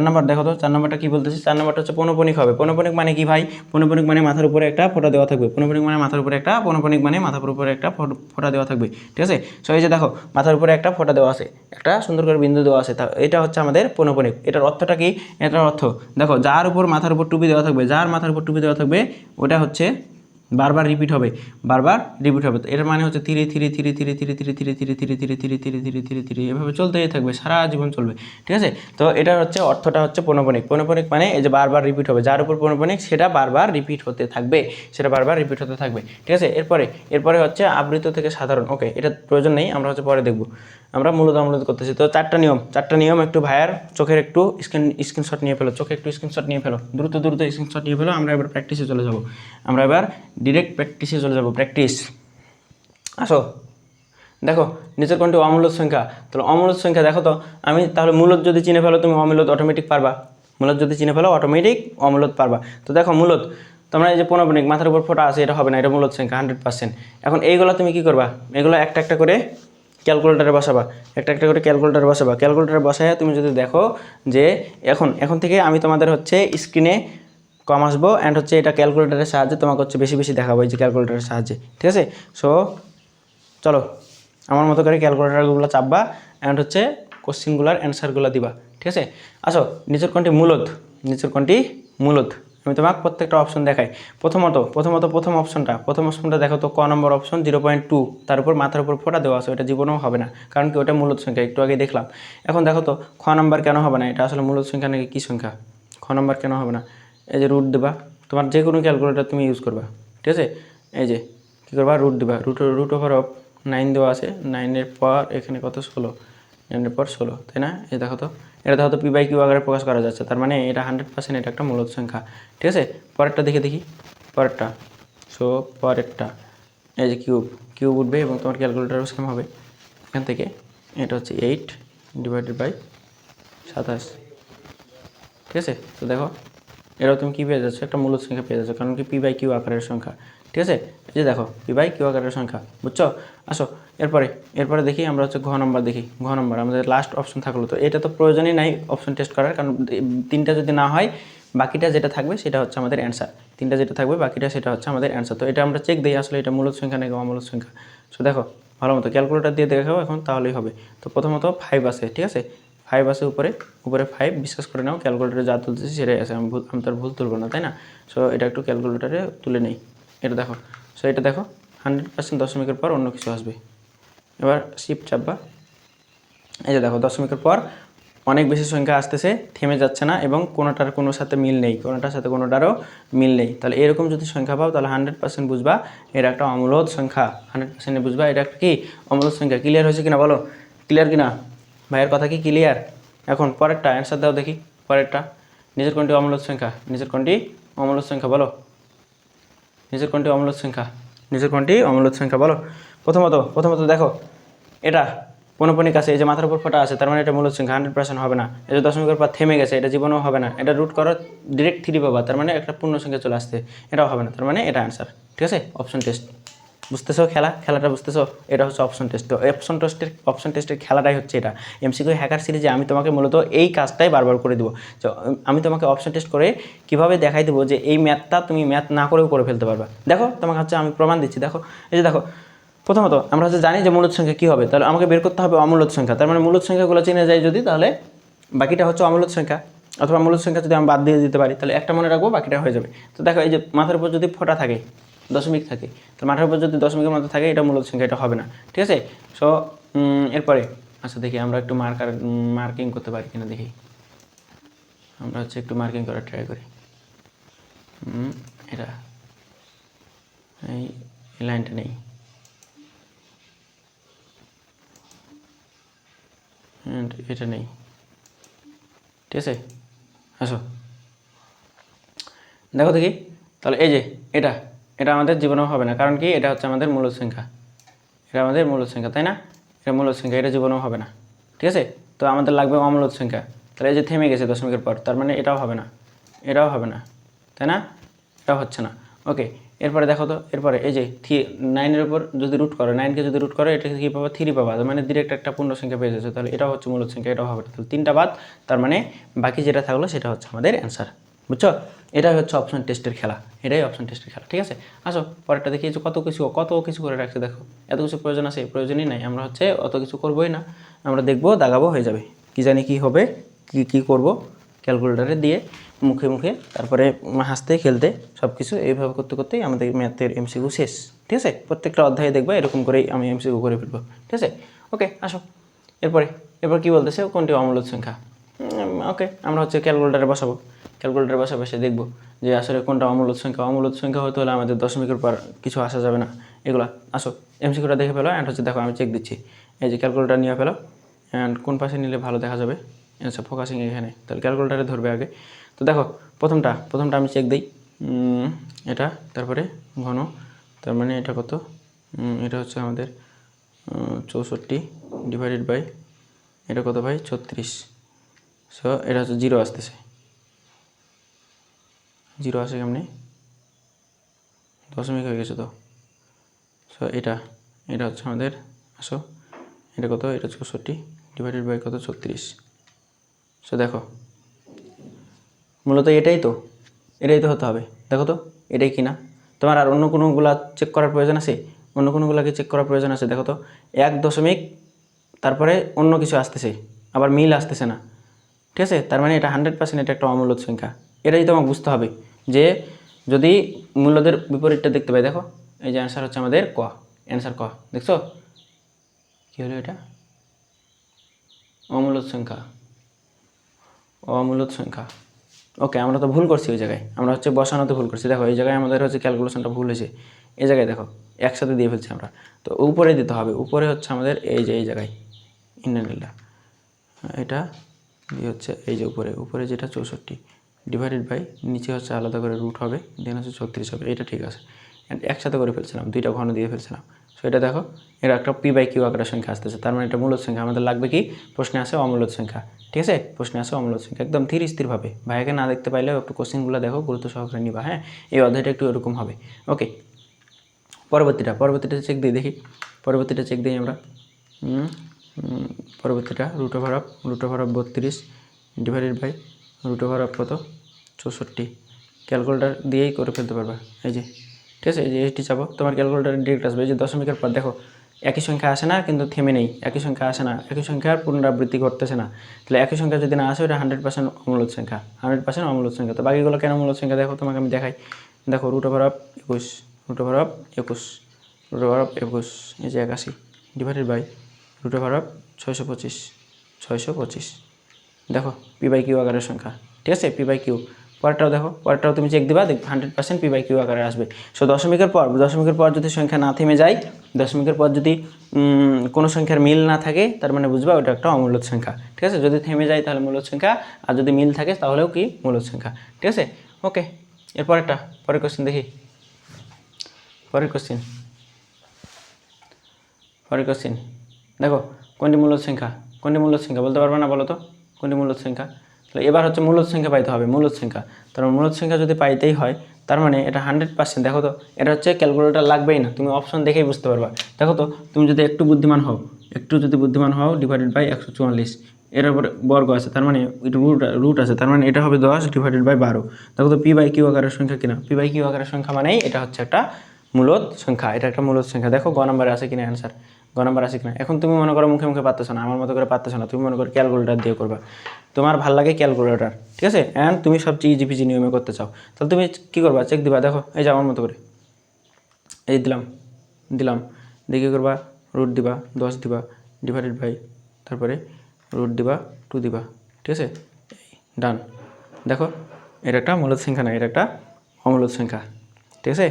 নম্বর দেখো তো 4 নম্বরটা কী বলতেছি। 4 নম্বরটা হচ্ছে পৌনঃপুনিক হবে। পৌনঃপুনিক মানে কি ভাই? পৌনঃপুনিক মানে মাথার উপরে একটা ফোঁটা দেওয়া থাকবে, পৌনঃপুনিক মানে মাথার উপরে একটা ফোঁটা দেওয়া থাকবে, ঠিক আছে? সো এই যে দেখো মাথার উপরে একটা ফোঁটা দেওয়া আছে, একটা সুন্দর করে বিন্দু দেওয়া আছে, এটা হচ্ছে আমাদের পৌনঃপুনিক। এটার অর্থটা কি? এটার অর্থ দেখো, যার উপর মাথার উপর টুপি দেওয়া থাকবে ওটা হচ্ছে বারবার রিপিট হবে, তো এর মানে হচ্ছে ধীরে ধীরে ধীরে ধীরে ধীরে ধীরে ধীরে ধীরে ধীরে ধীরে ধীরে ধীরে ধীরে ধীরে ধীরে এভাবে চলতেই থাকবে, সারা জীবন চলবে, ঠিক আছে? তো এটার হচ্ছে অর্থটা হচ্ছে পৌনঃপুনিক মানে এই যে বারবার রিপিট হবে, যার উপর পৌনঃপুনিক সেটা বারবার রিপিট হতে থাকবে, ঠিক আছে? এরপরে হচ্ছে আবৃত থেকে সাধারণ। ওকে, এটা প্রয়োজন নেই, আমরা হচ্ছে পরে দেখব। আমরা মূলত অমূলত করতেছি। তো 4টা নিয়ম একটু ভাইয়ার চোখের একটু স্ক্রিনশট নিয়ে ফেলো, দ্রুত স্ক্রিনশট নিয়ে ফেলো। আমরা এবার প্র্যাকটিসে চলে যাব, ডিরেক্ট প্র্যাকটিসে চলে যাব। আসো দেখো নিচের কোনটি অমূলদ সংখ্যা, তাহলে অমূলদ সংখ্যা দেখো তো আমি, তাহলে মূলদ যদি চিনে ফেলো তুমি অমূলদ অটোমেটিক পারবা, অমূলদ পারবা। তো দেখো মূলদ, তোমরা এই যে পৌনঃপুনিক মাথার উপর ফোঁটা আছে, এটা হবে না, এটা মূলদ সংখ্যা 100%। এখন এইগুলো তুমি কি করবা, এগুলো একটা করে ক্যালকুলেটারে বসাবা, ক্যালকুলেটারে বসায় তুমি যদি দেখো যে এখন থেকে আমি তোমাদের হচ্ছে স্ক্রিনে কম আসবো, অ্যান্ড হচ্ছে এটা ক্যালকুলেটারের সাহায্যে তোমাকে হচ্ছে বেশি দেখাবো, এই যে ক্যালকুলেটারের সাহায্যে, ঠিক আছে? সো চলো আমার মতো করে ক্যালকুলেটারগুলো চাপবা, অ্যান্ড হচ্ছে কোশ্চিনগুলোর অ্যান্সারগুলো দিবা, ঠিক আছে? আসো নিচের কোনটি মূলদ, আমি তোমাকে প্রত্যেকটা অপশন দেখাই। প্রথমত প্রথম অপশনটা দেখো তো, ক নম্বর অপশন 0.2, তার উপর মাথার উপর ফোঁটা দেওয়া আছে, ওটা জীবনেও হবে না, কারণ কি ওটা মূলদ সংখ্যা, একটু আগে দেখলাম। এখন দেখো তো খ নম্বর কেন হবে না, এটা আসলে মূলদ সংখ্যা নাকি কী সংখ্যা? খ নম্বর কেন হবে না? এই যে রুট দেবা, তোমার যে কোনো ক্যালকুলেটার তুমি ইউজ করবা, ঠিক আছে? এই যে কী করবা, রুট দেবা, রুট ওভার অফ 9 দেওয়া আছে, 9-এর পর এখানে কত 16, 9-এর পর 16, তাই না? এই দেখো তো এটা দেখো তো পি বাই কিউ আকারে প্রকাশ করা যাচ্ছে, তার মানে এটা 100% এটা একটা মূলদ সংখ্যা, ঠিক আছে? পরেরটা দেখি পরেরটা। সো পরেরটা এই যে কিউব উঠবে এবং তোমার ক্যালকুলেটারও সেম হবে, এখান থেকে এটা হচ্ছে 8 ডিভাইডেড বাই 27, ঠিক আছে? তো দেখো এটাও তুমি কী পেয়ে যাচ্ছ, একটা মূলদ সংখ্যা পেয়ে যাচ্ছ, কারণ কি পি বাই কিউ আকারের সংখ্যা, ঠিক আছে? এই যে দেখো পি বাই কিউ আকারের সংখ্যা, বুঝছো? আসো এরপরে দেখি আমরা হচ্ছে ঘ নম্বর আমাদের লাস্ট অপশন থাকলো। তো এটা তো প্রয়োজনই নাই অপশন টেস্ট করার, কারণ 3টা যদি না হয় বাকিটা যেটা থাকবে সেটা হচ্ছে আমাদের অ্যান্সার। 3টা যেটা থাকবে বাকিটা সেটা হচ্ছে আমাদের অ্যান্সার। তো এটা আমরা চেক দিই আসলে এটা মূলদ সংখ্যা নাকি অমূলদ সংখ্যা। সো দেখো ভালো মতো ক্যালকুলেটর দিয়ে দেখাও এখন, তাহলেই হবে। তো প্রথমত 5 আছে, ঠিক আছে, 5 আছে উপরে 5, বিশ্বাস করে নাও ক্যালকুলেটারে যা তুলতেছি সেটাই আছে, আমি তো আর ভুল তুলব না, তাই না? সো এটা একটু ক্যালকুলেটারে তুলে নেই। এটা দেখো, সো এটা দেখো 100% দশমিকের পর অন্য কিছু আসবে। এবার শিফট চাপবা, এই যে দেখো দশমিকের পর অনেক বেশি সংখ্যা আসতেছে, থেমে যাচ্ছে না এবং কোনোটার কোনো সাথে মিল নেই, কোনোটার সাথে কোনোটারও মিল নেই। তাহলে এরকম যদি সংখ্যা পাও তাহলে 100% বুঝবা এটা একটা অমূলদ সংখ্যা, 100% বুঝবা এটা একটা কি অমূলদ সংখ্যা। ক্লিয়ার হয়েছে কিনা বলো, ক্লিয়ার কিনা ভাইয়ের কথা কি ক্লিয়ার? এখন পরেরটা অ্যান্সার দাও দেখি, পরেরটা নিজের কোনটি অমূলদ সংখ্যা, নিজের কোনটি অমূলদ সংখ্যা বলো, নিজের কোনটি অমূলদ সংখ্যা, নিজের কোনটি অমূলদ সংখ্যা বলো। প্রথমত দেখো এটা পৌনঃপুনিক আছে, এই যে মাথার উপর ফোঁটা আছে, তার মানে এটা মূলদ সংখ্যা 100% হবে না। এই যে দশমিকের পর থেমে গেছে, এটা জীবনেও হবে না। এটা রুট করো ডিরেক্ট 3 পাবা, তার মানে একটা পূর্ণ সংখ্যা চলে আসছে, এটাও হবে না, তার মানে এটা অ্যান্সার। ঠিক আছে, অপশন টেস্ট বুঝতেছো, খেলাটা বুঝতেছো, এটা হচ্ছে অপশন টেস্ট। তো অপশন টেস্টের খেলাটাই হচ্ছে এটা। এমসিকিউ হ্যাকার সিরিজে আমি তোমাকে মূলত এই কাজটাই বারবার করে দেবো। তো আমি তোমাকে অপশন টেস্ট করে কীভাবে দেখাই দেবো যে এই ম্যাথটা তুমি ম্যাথ না করেও করে ফেলতে পারবা। দেখো তোমাকে হচ্ছে আমি প্রমাণ দিচ্ছি, দেখো এই যে দেখো প্রথমত আমরা হচ্ছে জানি যে মূলদ সংখ্যা কী হবে, তাহলে আমাকে বের করতে হবে অমূলদ সংখ্যা। তার মানে মূলদ সংখ্যাগুলো চিনে যায় যদি, তাহলে বাকিটা হচ্ছে অমূলদ সংখ্যা, অথবা মূলদ সংখ্যা যদি আমি বাদ দিয়ে দিতে পারি তাহলে একটা মনে রাখবো, বাকিটা হয়ে যাবে। তো দেখো এই যে মাথার উপর যদি ফোঁটা থাকে, দশমিক থাকে, তো মাথার উপর যদি দশমিকের মধ্যে থাকে এটা মূলদ সংখ্যা, এটা হবে না। ঠিক আছে, সো এরপরে আচ্ছা দেখি আমরা একটু মার্কিং করতে পারি কিনা দেখি, আমরা হচ্ছে একটু মার্কিং করার ট্রাই করি। এটা এই লাইনটা নেই, এটা নেই, ঠিক আছে। আসো দেখো দেখি, তাহলে এই যে এটা এটা আমাদের জীবনেও হবে না, কারণ কি এটা হচ্ছে আমাদের মূলদ সংখ্যা, এটা আমাদের মূলদ সংখ্যা, তাই না? এটা মূলদ সংখ্যা, এটা জীবনেও হবে না। ঠিক আছে, তো আমাদের লাগবে অমূলদ সংখ্যা। তাহলে এই যে থেমে গেছে দশমিকের পর, তার মানে এটাও হবে না, এটাও হবে না, তাই না? এটাও হচ্ছে না। ওকে, এরপরে দেখো তো, এরপরে এই যে 9-এর উপর যদি রুট করো, 9কে যদি রুট করো, এটা কী পাবা 3 পাবা, মানে ডিরেক্ট একটা পূর্ণ সংখ্যা পেয়ে যাচ্ছে, তাহলে এটাও হচ্ছে মূলদ সংখ্যা, এটাও হবে না। তাহলে 3টা বাদ, তার মানে বাকি যেটা থাকলো সেটা হচ্ছে আমাদের অ্যান্সার। বুঝছো, এটাই হচ্ছে অপশন টেস্টের খেলা, এটাই অপশন টেস্টের খেলা। ঠিক আছে, আসো পরেরটা দেখি, যে কত কিছু করে রাখছে দেখো। এত কিছু প্রয়োজন আছে? প্রয়োজনই নাই, আমরা হচ্ছে অত কিছু করবোই না, আমরা দেখবো দাগাবো হয়ে যাবে, কি জানি কি হবে, কি করব ক্যালকুলেটারে দিয়ে মুখে মুখে, তারপরে হাসতে খেলতে সব কিছু এইভাবে করতে করতেই আমাদের ম্যাথের এমসিকিউ শেষ। ঠিক আছে, প্রত্যেকটা অধ্যায়ে দেখবো এরকম করেই আমি এমসিকিউ করে ফেলবো। ঠিক আছে, ওকে আসো এরপর কি বলতেছে, কোনটি অমূলদ সংখ্যা। ওকে, আমরা হচ্ছে ক্যালকুলেটারে বসাবো, ক্যালকুলেটারে বসে দেখবো যে আসলে কোনটা অমূলদ সংখ্যা। অমূলদ সংখ্যা হতে হলে আমাদের দশমিকের পর কিছু আসা যাবে না, এগুলা। আসো এমসিকিউটা দেখে ফেলো, অ্যান্ড হচ্ছে দেখো আমি চেক দিচ্ছি, এই যে ক্যালকুলেটার নিয়ে ফেলো, অ্যান্ড কোন পাশে নিলে ভালো দেখা যাবে, আচ্ছা ফোকাসিং এখানে, তাহলে ক্যালকুলেটারে ধরবে আগে। তো দেখো প্রথমটা আমি চেক দিই, এটা, তারপরে ঘন, তার মানে এটা কত, এটা হচ্ছে আমাদের 64 ডিভাইডেড বাই এটা কত ভাই 36। সো এটা হচ্ছে 0 আসতেছে, 0 আসে কেমনি, দশমিক হয়ে গেছে তো। সো এটা হচ্ছে আমাদের, আসো এটা কত, এটা 64 ডিভাইডেড বাই কত 36। সো দেখো মূলত এটাই তো হতে হবে, দেখো তো এটাই কি না। তোমার আর অন্য কোনোগুলা চেক করার প্রয়োজন আছে? অন্য কোনোগুলাকে চেক করার প্রয়োজন আছে? দেখো তো 1 দশমিক তারপরে অন্য কিছু আসতেছে, আবার মিল আসতেছে না। ঠিক আছে, তার মানে এটা 100% এটা একটা অমূলদ সংখ্যা। এটাই তোমাকে বুঝতে হবে যে যদি মূল্যদের বিপরীতটা দেখতে পাই, দেখো এই যে অ্যান্সার হচ্ছে আমাদের ক, অ্যান্সার ক, দেখছো কী হলো, এটা অমূলদ সংখ্যা, অমূলদ সংখ্যা। ওকে, আমরা তো ভুল করছি ওই জায়গায়, আমরা হচ্ছে বসানোতে ভুল করছি। দেখো এই জায়গায় আমাদের হচ্ছে ক্যালকুলেশনটা ভুল হয়েছে, এই জায়গায় দেখো একসাথে দিয়ে ফেলছি আমরা, তো উপরে দিতে হবে, উপরে হচ্ছে আমাদের এই যে এই জায়গায় ইন্নালিল্লাহ, এটা দিয়ে হচ্ছে এই যে উপরে যেটা 64 ডিভাইডেড বাই নিচে হচ্ছে আলাদা করে রুট হবে, দেন হচ্ছে 36 হবে, এটা ঠিক আছে। অ্যান্ড একসাথে করে ফেলছিলাম, দুইটা ঘন দিয়ে ফেলছিলাম। সো এটা দেখো এর একটা P/Q আকারের সংখ্যা আসতেছে, তার মানে এটা মূলদ সংখ্যা। আমাদের লাগবে কি, প্রশ্নে আসে অমূলদ সংখ্যা। ঠিক আছে, প্রশ্নে আসে অমূলদ সংখ্যা, একদম ধীর স্থিরভাবে, ভাইয়াকে না দেখতে পাইলেও একটু কোশ্চেনগুলো দেখো, গুরুত্ব সহকারে নিবা। হ্যাঁ, এই অধ্যায়টা একটু এরকম হবে। ওকে, পরবর্তীটা চেক দিই দেখি, পরবর্তীটা চেক দিই আমরা। পরবর্তীটা root over of 32 divided by root over of কত 64 ক্যালকুলেটার দিয়েই করে ফেলতে পারবা। এই যে ঠিক আছে, এই যে এটি চাপো, তোমার ক্যালকুলেটারে ডিরেক্ট আসবে। এই যে দশমিকের পর দেখো একই সংখ্যা আসে না, কিন্তু থেমে নেই, একই সংখ্যা আসে না, একই সংখ্যার পুনরাবৃত্তি করতেছে না। তাহলে একই সংখ্যা যদি না আসে ওটা 100% অমূলদ সংখ্যা, 100% অমূলদ সংখ্যা। তো বাকিগুলো কেন অমূলদ সংখ্যা দেখো, তোমাকে আমি দেখাই। দেখো √21, √21, √21, এই যে 81 ডিভাইডেড বাই √625, 625। দেখো p/q আকারের সংখ্যা, ঠিক আছে, p/q। পরেরটাও দেখো, পরেরটাও তুমি চেক দিবা, দেখবে 100% p/q আকারে আসবে। সো দশমিকের পর যদি সংখ্যা না থেমে যায়, দশমিকের পর যদি কোনো সংখ্যার মিল না থাকে, তার মানে বুঝবা ওটা একটা অমূলদ সংখ্যা, ঠিক আছে। যদি থেমে যায় তাহলে মূলদ সংখ্যা, আর যদি মিল থাকে তাহলেও কি মূলদ সংখ্যা, ঠিক আছে। ওকে, এরপরেরটা, পরের কোশ্চেন দেখি। পরের কোশ্চেন দেখো, কোনটি মূলদ সংখ্যা, কোনটি মূলদ সংখ্যা বলতে পারবে না বলো তো, কোনটি মূলদ সংখ্যা? তাহলে এবার হচ্ছে মূলদ সংখ্যা পাইতে হবে, মূলদ সংখ্যা। তার মূলদ সংখ্যা যদি পাইতেই হয়, তার মানে এটা 100%। দেখো তো, এটা হচ্ছে ক্যালকুলেটর লাগবেই না, তুমি অপশন দেখেই বুঝতে পারবা। দেখো তো, তুমি যদি একটু বুদ্ধিমান হও, ডিভাইডেড বাই 144, এর উপরে বর্গ আছে, তার মানে রুট আছে, তার মানে এটা হবে 10 ডিভাইডেড বাই 12। দেখো তো p/q আকারের সংখ্যা কিনা, p/q আকারের সংখ্যা মানেই এটা হচ্ছে একটা মূলদ সংখ্যা, এটা একটা মূলদ সংখ্যা। দেখো গ নাম্বারে আছে কিনা অ্যান্সার, গ নাম্বার আছে কিনা। এখন তুমি মনে করো মুখে মুখে পারতেছো না, আমার মতো করে পারতেছো না, তুমি মনে করো ক্যালকুলেটার দিয়ে করবা, তোমার ভাল লাগে ক্যালকুলেটার, ঠিক আছে, অ্যান্ড তুমি সবচেয়ে ইজি পিজি নিয়মে করতে চাও, তাহলে তুমি কী করবা, চেক দিবা। দেখো এই যে আমার মতো করে এই দিলাম দিয়ে কী করবা, রুট দিবা 10 দিবা ডিভাইডেড বাই, তারপরে রুট দিবা 2 দিবা, ঠিক আছে, ডান। দেখো এটা একটা মূলদ সংখ্যা না, এটা একটা অমূলদ সংখ্যা, ঠিক আছে,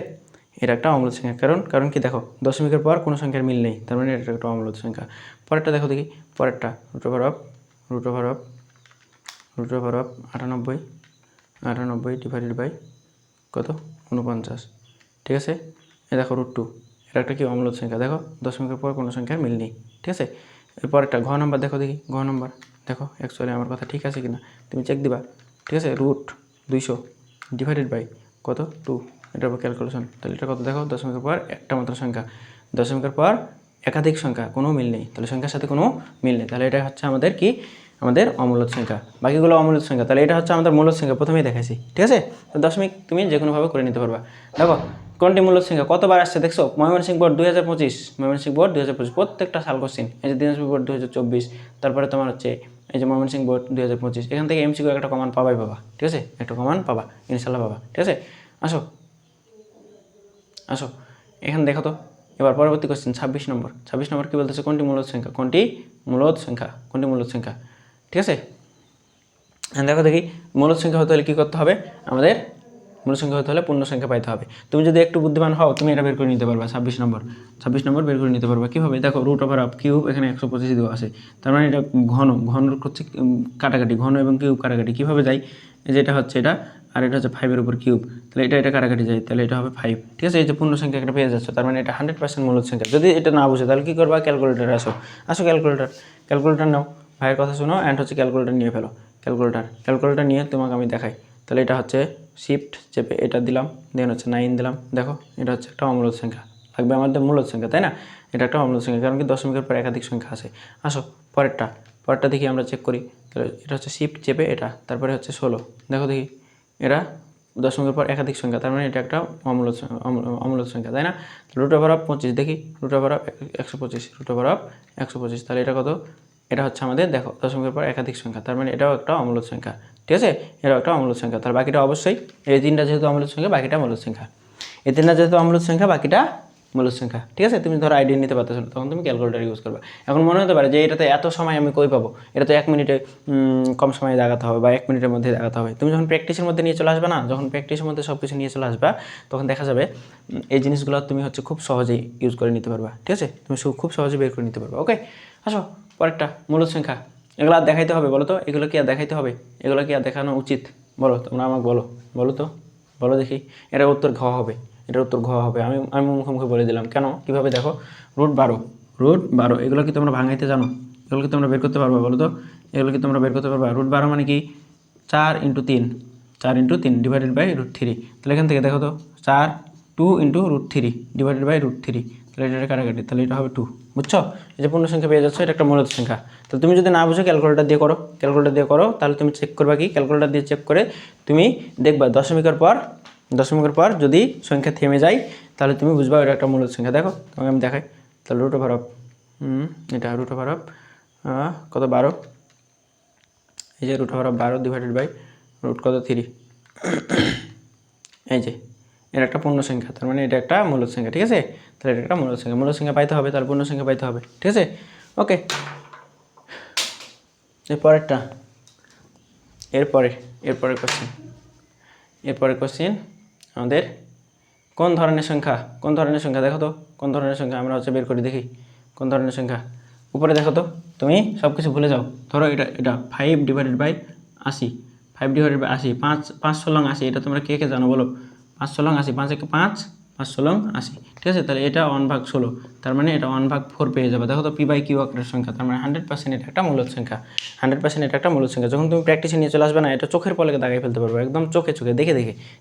এটা একটা অমূলদ সংখ্যা। কারণ কি, দেখো দশমিকের পর কোনো সংখ্যার মিল নেই, তার মানে এটা একটা অমূলদ সংখ্যা। পরেরটা দেখো দেখি, পরেরটা √98 ডিভাইডেড বাই কত, 49, ঠিক আছে। এ দেখো √2, এটা একটা কি অমূলদ সংখ্যা। দেখো দশমিকের পর কোনো সংখ্যার মিল নেই, ঠিক আছে। এরপর একটা ঘ নাম্বার দেখো দেখি, ঘ নাম্বার দেখো অ্যাকচুয়ালি আমার কথা ঠিক আছে কিনা, তুমি চেক দিবা, ঠিক আছে। √200 ডিভাইডেড বাই কত, 2, এটার উপর ক্যালকুলেশন। তাহলে এটা কত, দেখো দশমিকের পর একটা মাত্র সংখ্যা, দশমিকের পর একাধিক সংখ্যা, কোনো মিল নেই, তাহলে সংখ্যার সাথে কোনো মিল নেই, তাহলে এটা হচ্ছে আমাদের কি, আমাদের অমূলদ সংখ্যা। বাকিগুলো অমূলদ সংখ্যা, তাহলে এটা হচ্ছে আমাদের মূলদ সংখ্যা, প্রথমেই দেখাইছি, ঠিক আছে। তো দশমিক তুমি যে কোনোভাবে করে নিতে পারবা। দেখো কোনটি মূলদ সংখ্যা কতবার আসছে দেখছো, ময়মনসিংহ বোর্ড 2025, ময়মনসিংহ বোর্ড 2025, প্রত্যেকটা সাল কোশ্চেন। এই যে দিনাজপুর বোর্ড 2024, তারপরে তোমার হচ্ছে এই যে ময়মনসিংহ বোর্ড 2025, এখান থেকে MCQ একটা কমান পাবাই পাবা, ঠিক আছে, একটা কমান পাবা ইনশাল্লাহ পাবা, ঠিক আছে। আসো এখানে দেখো তো, এবার পরবর্তী কোশ্চেন 26 নম্বর কি বলতেছে, কোনটি মূলদ সংখ্যা, ঠিক আছে। দেখো দেখি, মূলদ সংখ্যা হতে হলে কী করতে হবে, আমাদের মূল সংখ্যা হতে হলে পূর্ণ সংখ্যা পাইতে হবে। তুমি যদি একটু বুদ্ধিমান হও, তুমি এটা বের করে নিতে পারবা। 26 নম্বর বের করে নিতে পারবা কীভাবে, দেখো √কিউব, এখানে 125 দেওয়া আছে, তার মানে এটা ঘন হচ্ছে কাটাকাটি, ঘন এবং কিউব কাটাকাটি কীভাবে যায়, যেটা হচ্ছে এটা, আর এটা হচ্ছে 5-এর উপর কিউব, তাহলে এটা কাটাকাটি যায়, তাহলে এটা হবে 5, ঠিক আছে। এই যে পূর্ণ সংখ্যা একটা পেয়ে যাচ্ছে, তার মানে এটা 100% মূলদ সংখ্যা। যদি এটা না বুঝে তাহলে কী করবা, ক্যালকুলেটারে আসো ক্যালকুলেটার নাও, ভাইয়ের কথা শোনো, অ্যান্ড হচ্ছে ক্যালকুলেটার নিয়ে ফেলো। ক্যালকুলেটার নিয়ে তোমাকে আমি দেখাই। তাহলে এটা হচ্ছে শিফট চেপে এটা দিলাম, দেন হচ্ছে 9 দিলাম। দেখো এটা হচ্ছে একটা অমূলদ সংখ্যা, লাগবে আমাদের মূলদ সংখ্যা, তাই না। এটা একটা অমূলদ সংখ্যা, কারণ কি দশমিকের পর একাধিক সংখ্যা আছে। আসো পরেরটা দেখি, আমরা চেক করি। তাহলে এটা হচ্ছে শিফট চেপে এটা, তারপরে হচ্ছে 16। দেখো দেখি, এরা দশমিকের পর একাধিক সংখ্যা, তার মানে এটা একটা অমূলদ সংখ্যা, তাই না। √25 দেখি, √125, √125, তাহলে এটা কত, এটা হচ্ছে আমাদের, দেখো দশমিকের পর একাধিক সংখ্যা, তার মানে এটাও একটা অমূলদ সংখ্যা, ঠিক আছে, এটাও একটা অমূলদ সংখ্যা। তাহলে বাকিটা অবশ্যই, এই তিনটা যেহেতু অমূলদ সংখ্যা, বাকিটা মূলদ সংখ্যা, বাকিটা মূলদ সংখ্যা, ঠিক আছে। তুমি ধরো আইডিয়া নিতে পারতেছো না, তখন তুমি ক্যালকুলেটার ইউজ করবে। এখন মনে হতে পারে যে এটাতে এত সময় আমি কই পাবো, এটা তো 1 মিনিটে কম সময়ে দেখাতে হবে, বা 1 মিনিটের মধ্যে দেখাতে হবে। তুমি যখন প্র্যাকটিসের মধ্যে নিয়ে চলে আসবে না, যখন প্র্যাকটিসের মধ্যে সব কিছু নিয়ে চলে আসবা, তখন দেখা যাবে এই জিনিসগুলো তুমি হচ্ছে খুব সহজেই ইউজ করে নিতে পারবা, ঠিক আছে, তুমি খুব সহজে বের করে নিতে পারবা। ওকে, আসো পরেরটা, মূলদ সংখ্যা। এগুলো আর দেখাইতে হবে বলো তো, এগুলো কি আর দেখাইতে হবে, এগুলো কি আর দেখানো উচিত, বলো তোমরা আমাকে বলো দেখি। এটার উত্তর ঘ হবে, আমি মুখে বলে দিলাম। কেন, কীভাবে, দেখো √12, এগুলো কি তোমরা ভাঙাইতে জানো, এগুলো কি তোমরা বের করতে পারবা বলো তো, এগুলো কি তোমরা বের করতে পারবা। √12 মানে কি, 4 × 3 ডিভাইডেড বাই √3। তাহলে এখান থেকে দেখো তো, 2 × √3 ডিভাইডেড বাই √3, তাহলে এটা কাটাকাটি, তাহলে এটা হবে 2, বুঝছো? এই যে পূর্ণ সংখ্যা পেয়ে যাচ্ছ, এটা একটা মূলত সংখ্যা। তো তুমি যদি না বুঝো ক্যালকুলেটর দিয়ে করো, তাহলে তুমি চেক করবা কি, ক্যালকুলেটর দিয়ে চেক করে তুমি দেখবা দশমিকের পর যদি সংখ্যা থেমে যায় তাহলে তুমি বুঝবা এটা একটা মূলত সংখ্যা। দেখো তোমাকে আমি দেখাই, তাহলে রুট ওভার অফ এটা রুট ওভার অফ কত 12, এই যে root over of 12 divided by root কত 3, এই যে এটা একটা পূর্ণ সংখ্যা, তার মানে এটা একটা মূলত সংখ্যা। ঠিক আছে, তাহলে এটা একটা মূলত সংখ্যা পাইতে হবে, তাহলে পূর্ণ সংখ্যা পাইতে হবে। ঠিক আছে, ওকে। এরপরের কোশ্চেন আমাদের কোন ধরনের সংখ্যা দেখো তো, কোন ধরনের সংখ্যা আমরা বের করি, দেখি কোন ধরনের সংখ্যা। উপরে দেখো তো, তুমি সব কিছু ভুলে যাও, ধরো এটা 5 ডিভাইডেড বাই 80, 5 ডিভাইডেড বাই 80, 5 ষোলং 80, এটা তোমরা কে জানো বলো? 5 ষোলং 80, 5 একে 5, 5 ষোলং 80। ঠিক আছে, তাহলে এটা 1/16, তার মানে এটা 1/4 পেয়ে যাবে। দেখো তো p/q আকারের সংখ্যা, তার মানে 100% এটা একটা মূলত সংখ্যা, 100% এটা একটা মূলত সংখ্যা। যখন তুমি প্র্যাকটিসে নিয়ে চলে আসবে না, এটা চোখের পলকে দাগাই ফেলতে পারবে, একদম চোখে দেখে।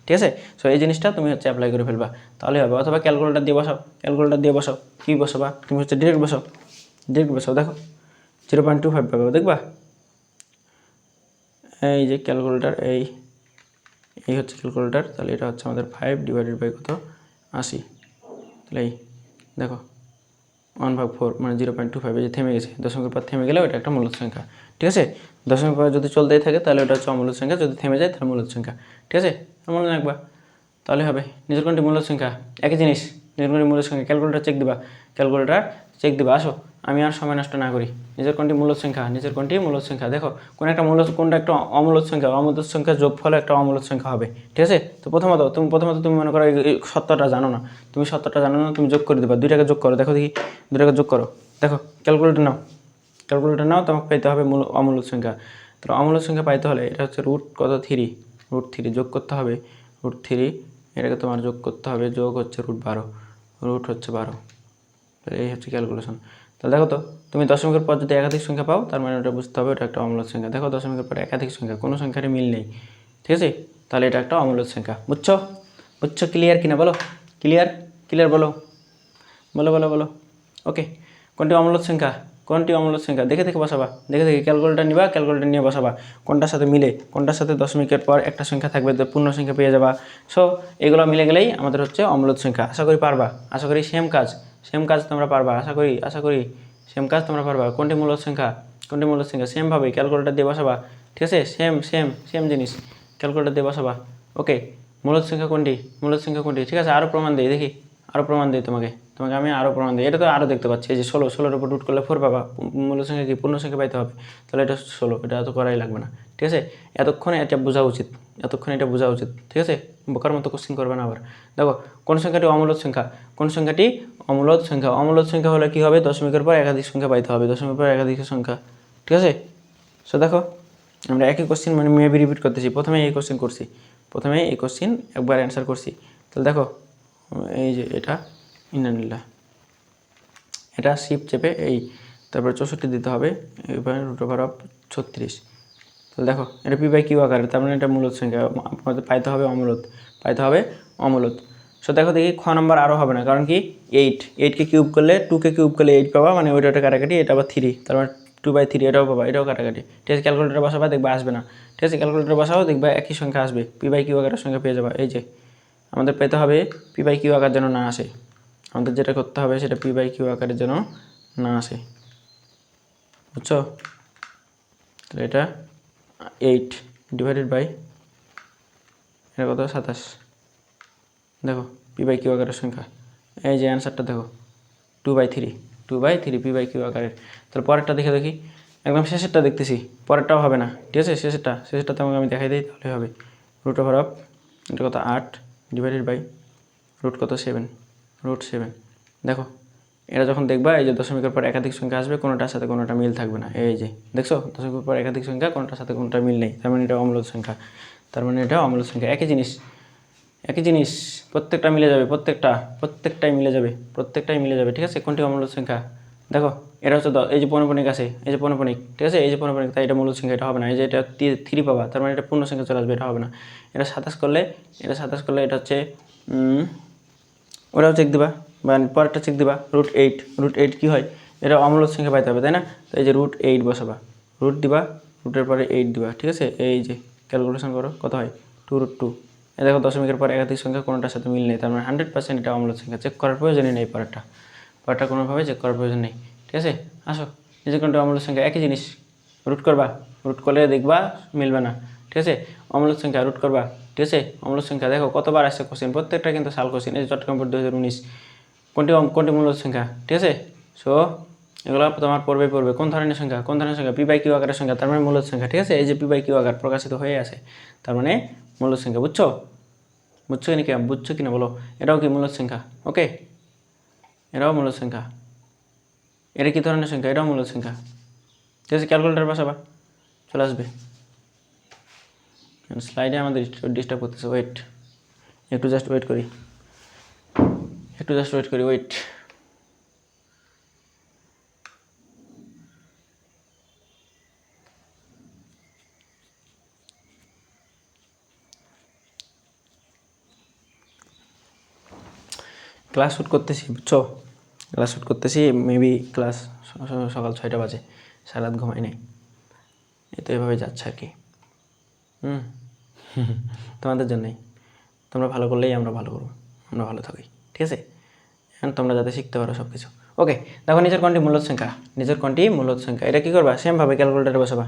ঠিক আছে, সো এই জিনিসটা তুমি অ্যাপ্লাই করে ফেলবা, তাহলে হবে। অথবা ক্যালকুলেটর দিয়ে বসাও, কী বসাবা তুমি ডিরেক্ট বসাও, দেখো 0.25 পাবে, দেখবা এই যে ক্যালকুলেটর, এই হচ্ছে ক্যালকুলেটর, তাহলে এটা হচ্ছে আমাদের 5 ডিভাইডেড বাই কত 80, তাহলে এই দেখো 1/4 মানে 0.25, এই যে থেমে গেছে, দশমিকের পর থেমে গেলেও এটা একটা মূলত সংখ্যা। ঠিক আছে, দশমিকের পর যদি চলতেই থাকে তাহলে ওটা হচ্ছে অমূলত সংখ্যা, যদি থেমে যায় তাহলে মূলত সংখ্যা। ঠিক আছে, মনে রাখবা, তাহলে হবে নিজের কোনটি মূলত সংখ্যা, একই জিনিস, নিজের কোনটি মূলত সংখ্যা। ক্যালকুলেটর চেক দিবা, আসো আমি আর সময় নষ্ট না করি। নিজের কোনটি মূলত সংখ্যা, দেখো কোনটা একটা অমূলত সংখ্যা যোগফলে একটা অমূলত সংখ্যা হবে। ঠিক আছে, তো প্রথমত তুমি মনে করো এই সত্যটা জানো না, তুমি যোগ করে দেবা, 2টাকে যোগ করো, দেখো দেখি 2টাকে যোগ করো, দেখো ক্যালকুলেটর নাও, তোমাকে পাইতে হবে অমূলত সংখ্যা। তো অমূলত সংখ্যা পাইতে হলে এটা হচ্ছে রুট কত 3, যোগ করতে হবে রুট 3, এটাকে তোমার যোগ করতে হবে, যোগ হচ্ছে রুট হচ্ছে 12, তাহলে এই হচ্ছে ক্যালকুলেশন। তাহলে দেখো তো, তুমি দশমিকের পর যদি একাধিক সংখ্যা পাও, তার মানে ওটা বুঝতে হবে ওটা একটা অমূলত সংখ্যা। দেখো দশমিকের পর একাধিক সংখ্যা, কোনো সংখ্যারই মিল নেই। ঠিক আছে, তাহলে এটা একটা অমূলত সংখ্যা। বুঝছো? ক্লিয়ার কিনা বলো? ক্লিয়ার বলো। ওকে, কোনটি অমূলত সংখ্যা দেখে বসাবা, ক্যালকুলেটর নিয়ে বসাবা, কোনটার সাথে মিলে, কোনটার সাথে দশমিকের পর একটা সংখ্যা থাকবে, পূর্ণ সংখ্যা পেয়ে যাবা। সো এগুলো মিলে গেলেই আমাদের হচ্ছে অমূলত সংখ্যা। আশা করি পারবা, সেম কাজ তোমরা পারবা, আশা করি সেম কাজ তোমরা পারবা। কোনটি মূলত সংখ্যা সেমভাবে ক্যালকুলেটর দিয়ে বসাবা। ঠিক আছে, সেম জিনিস ক্যালকুলেটর দিয়ে বসাবা। ওকে, মূলত সংখ্যা কোনটি? ঠিক আছে, আরও প্রমাণ দিই, দেখি আরও প্রমাণ দিই তোমাকে আমি আরও প্রমাণ দিই। এটা তো আরও দেখতে পাচ্ছি, এই যে 16 উপর রুট করলে 4 পাবা, মূল সংখ্যা কি পূর্ণ সংখ্যা পাইতে হবে, তাহলে এটা 16, এটা তো করাই লাগবে না। ঠিক আছে, এতক্ষণে এটা বোঝা উচিত। ঠিক আছে, বোকার মতো কোশ্চেন করবে না আবার। দেখো কোন সংখ্যাটি অমূলত সংখ্যা, অমূলত সংখ্যা হলে কি হবে, দশমিকের পর একাধিক সংখ্যা পাইতে হবে, ঠিক আছে। সো দেখো আমরা একই কোশ্চেন মানে মেবি রিপিট করতেছি, প্রথমে এই কোশ্চেন একবার অ্যান্সার করছি। তাহলে দেখো এই যে এটা ইনানিল্লা, এটা শিফট চেপে তারপর 64 দিতে হবে, এবার রুট ওভার অফ 36। তাহলে দেখো এটা p/q আকারে, তার মানে এটা মূলত সংখ্যা, আমাদের পাইতে হবে অমূলত। সো দেখো দেখি খ নম্বর আরও হবে না, কারণ কি 8কে কিউব করলে 2কে কিউব করলে 8 পাবা, মানে ওইটা কাটাকাটি, এটা আবার 3, তার মানে 2/3 এটাও পাবা, এটাও কাটাকাটি। ঠিক আছে, ক্যালকুলেটরে বসাবা, দেখবা আসবে না। ঠিক আছে, ক্যালকুলেটরে বসাও, দেখবা একই সংখ্যা আসবে, p/q আকারের সংখ্যা পেয়ে যাবা। এই যে আমাদের পেতে হবে p/q আকার যেন না আসে, আমাদের যেটা করতে হবে সেটা p/q আকারের যেন না আসে, বুঝছো? তাহলে এটা 8 ডিভাইডেড বাই এটা কত 27, দেখো p/q আকারের সংখ্যা, এই যে অ্যান্সারটা দেখো 2/3 p/q আকারের। তাহলে পরেরটা দেখি, একদম শেষেরটা দেখতেছি, পরেরটাও হবে না। ঠিক আছে, শেষেরটা তোমাকে আমি দেখাই দিই, তাহলে হবে রুট ওভার অফ এটা কত 8 ডিভাইডেড বাই রুট কত 7, দেখো এটা যখন দেখবা, এই যে দশমিকের পর একাধিক সংখ্যা আসবে, কোনোটার সাথে কোনোটা মিল থাকবে না। এই যে দেখছো দশমিকের পর একাধিক সংখ্যা, কোনোটার সাথে কোনোটা মিল নেই, তার মানে এটা অমূলত সংখ্যা, একই জিনিস প্রত্যেকটা মিলে যাবে, প্রত্যেকটাই মিলে যাবে। ঠিক আছে, কোনটি অমূলত সংখ্যা? দেখো এটা হচ্ছে এই যে পৌনঃপুনিক আছে, ঠিক আছে, এই যে পৌনঃপুনিক, তাই এটা মূলত সংখ্যা, এটা হবে না। এই যে এটা 3 পাবা, তার মানে এটা পূর্ণ সংখ্যা চলে আসবে, এটা হবে না। এটা 27 করলে এটা হচ্ছে ওটাও চেক দিবা, বা পরেরটা চেক দিবা √8 √8 কী হয়, এটা অমূলদ সংখ্যা পাইতে হবে তাই না। তো এই যে √8 বসাবা, রুট দিবা, রুটের পরে 8 দিবা, ঠিক আছে। এই যে ক্যালকুলেশন করো কত হয় 2√2। এই দেখো দশমিকের পর একাধিক সংখ্যা কোনোটার সাথে মিল নেই, তার মানে 100% এটা অমূলদ সংখ্যা। চেক করার প্রয়োজনই নেই, পরেরটা কোনোভাবে চেক করার প্রয়োজন নেই, ঠিক আছে। আসো নিজের কোনটা অমূলদ সংখ্যা, একই জিনিস রুট করবা, রুট করলে দেখবা মিলবে না, ঠিক আছে। অমূলদ সংখ্যা রুট করবা, ঠিক আছে। অমূলদ সংখ্যা দেখো কতবার আসছে কোশ্চেন, প্রত্যেকটা কিন্তু সাল কোশ্চেন। এই যে চট্টগ্রাম বোর্ড 2019 কোনটি মূলদ সংখ্যা, ঠিক আছে। সো এগুলো তোমার পড়বে কোন ধরনের সংখ্যা, p/q আকারের সংখ্যা, তার মানে মূলদ সংখ্যা, ঠিক আছে। এই যে p/q আকার প্রকাশিত হয়ে আছে, তার মানে মূলদ সংখ্যা। বুঝছো কিনা বলো। এটাও কি মূলদ সংখ্যা, ওকে, এটাও মূলদ সংখ্যা। এটা কি ধরনের সংখ্যা, এটাও মূলদ সংখ্যা, ঠিক আছে। ক্যালকুলেটার বসাবা, চলে আসবে। স্লাইডে আমাদের ডিস্টার্ব করতেছে, একটু জাস্ট ওয়েট করি, ওয়েট। ক্লাস শ্যুট করতেছি, বুঝছো, ক্লাস শ্যুট করতেছি। মেবি ক্লাস সকাল 6টা বাজে, সারা রাত ঘুমাই নেই, এ তো এভাবে যাচ্ছে আর কি। তোমাদের জন্যই, তোমরা ভালো করলেই আমরা ভালো করবো, আমরা ভালো থাকি, ঠিক আছে। এখন তোমরা যাতে শিখতে পারো সব কিছু, ওকে। দেখো নিজের কোনটি মূলদ সংখ্যা, এটা কী করবা, সেমভাবে ক্যালকুলেটারে বসাবা।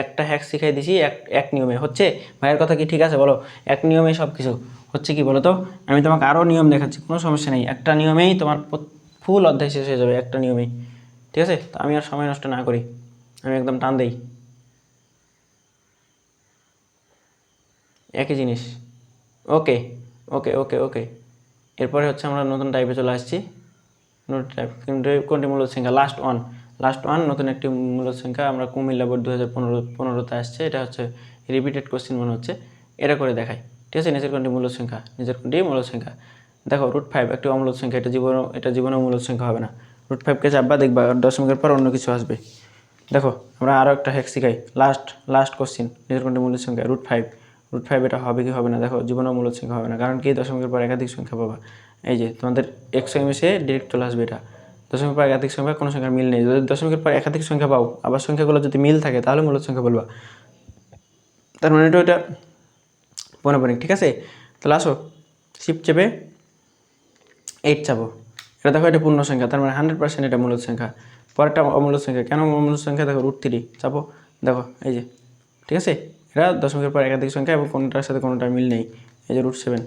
একটা হ্যাক শিখাই দিছি, এক নিয়মে হচ্ছে। ভাইয়ের কথা কি ঠিক আছে বলো, এক নিয়মেই সব কিছু হচ্ছে কি বলো তো। আমি তোমাকে আরও নিয়ম দেখাচ্ছি, কোনো সমস্যা নেই। একটা নিয়মেই তোমার ফুল অধ্যায় শেষ হয়ে যাবে, একটা নিয়মেই, ঠিক আছে। তো আমি আর সময় নষ্ট না করি, আমি একদম টান দেই, একই জিনিস, ওকে। এরপরে হচ্ছে আমরা নতুন টাইপে চলে আসছি, নতুন টাইপ কোনটি মূলদ সংখ্যা, লাস্ট ওয়ান নতুন একটি মূলদ সংখ্যা। আমরা কুমিল্লা বোর্ড 2015-15 আসছে, এটা হচ্ছে রিপিটেড কোশ্চেন মনে হচ্ছে, এটা করে দেখাই, ঠিক আছে। নিজের কোনটি মূলদ সংখ্যা, দেখো √5 একটি অমূলদ সংখ্যা, এটা জীবনেও মূলদ সংখ্যা হবে না। √5কে চাপবা, দেখবা দশমিকের পর অন্য কিছু আসবে। দেখো আমরা আরও একটা হ্যাক শিখাই, লাস্ট কোশ্চেন, নিজের কোনটি মূলদ সংখ্যা, √5 এটা হবে কি হবে না, দেখো জীবনেও মূলদ সংখ্যা হবে না, কারণ কি দশমিকের পর একাধিক সংখ্যা পাবা। এই যে তোমাদের এক্স ডিরেক্ট চলে আসবে, এটা দশমিকের পর একাধিক সংখ্যা, কোনো সংখ্যার মিল নেই। যদি দশমিকের পর একাধিক সংখ্যা পাও, আবার সংখ্যাগুলো যদি মিল থাকে, তাহলে মূলদ সংখ্যা বলবা, তার মানে এটা পৌনঃপুনিক, ঠিক আছে। তাহলে আসো শিফট চেপে 8 চাপো, এটা দেখো এটা পূর্ণ সংখ্যা, তার মানে 100% এটা মূলদ সংখ্যা। পরেরটা অমূলদ সংখ্যা, কেন অমূলদ সংখ্যা, দেখো √3 চাপো, দেখো এই যে, ঠিক আছে। এটা দশমিকের পর একাধিক সংখ্যা এবং কোনটার সাথে কোনটার মিল নেই। এই যে √7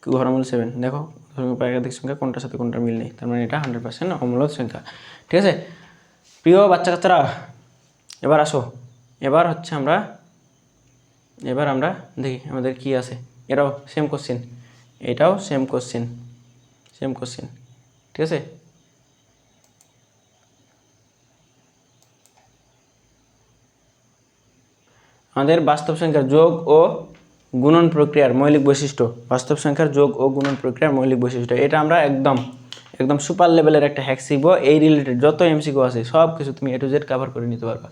ঘনমূল 7, দেখো দশমিকের পর একাধিক সংখ্যা, কোনটার সাথে কোনটার মিল নেই, তার মানে এটা 100% অমূলদ সংখ্যা, ঠিক আছে। প্রিয় বাচ্চা কাচ্চারা, এবার আসো, এবার আমরা দেখি আমাদের কি আছে। এটাও সেম কোশ্চেন, ঠিক আছে। আমাদের বাস্তব সংখ্যার যোগ ও গুণন প্রক্রিয়ার মৌলিক বৈশিষ্ট্য, এটা আমরা একদম সুপার লেভেলের একটা হ্যাক শিখবো। এই রিলেটেড যত এমসিকিউ আছে সব কিছু তুমি A to Z কভার করে নিতে পারবা,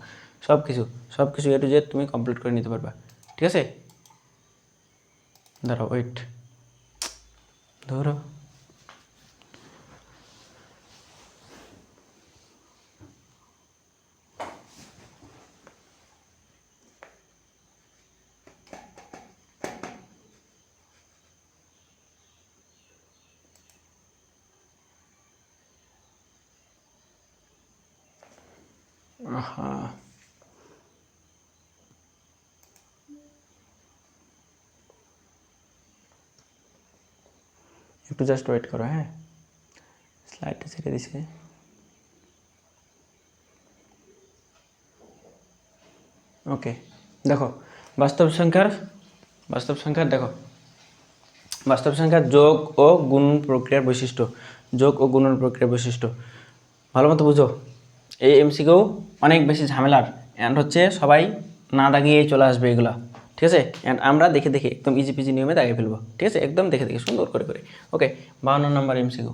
সব কিছু A to Z তুমি কমপ্লিট করে নিতে পারবা, ঠিক আছে। দাঁড়াও ওয়েট, ধরো একটু জাস্ট ওয়েট করো, হ্যাঁ, স্লাইডটা ছেড়ে দিছে। ওকে, দেখো বাস্তব সংখ্যার যোগ ও গুণন প্রক্রিয়ার বৈশিষ্ট্য, ভালো মতো বুঝো। এই এমসিকিউ অনেক বেশি ঝামেলার, অ্যান্ড হচ্ছে সবাই না দাগিয়েই চলে আসবে এগুলা, ঠিক আছে। অ্যান্ড আমরা দেখে একদম ইজি পিজি নিয়মে দাগিয়ে ফেলবো, ঠিক আছে, একদম দেখে সুন্দর করে। ওকে, 52 নম্বর এমসিকিউ,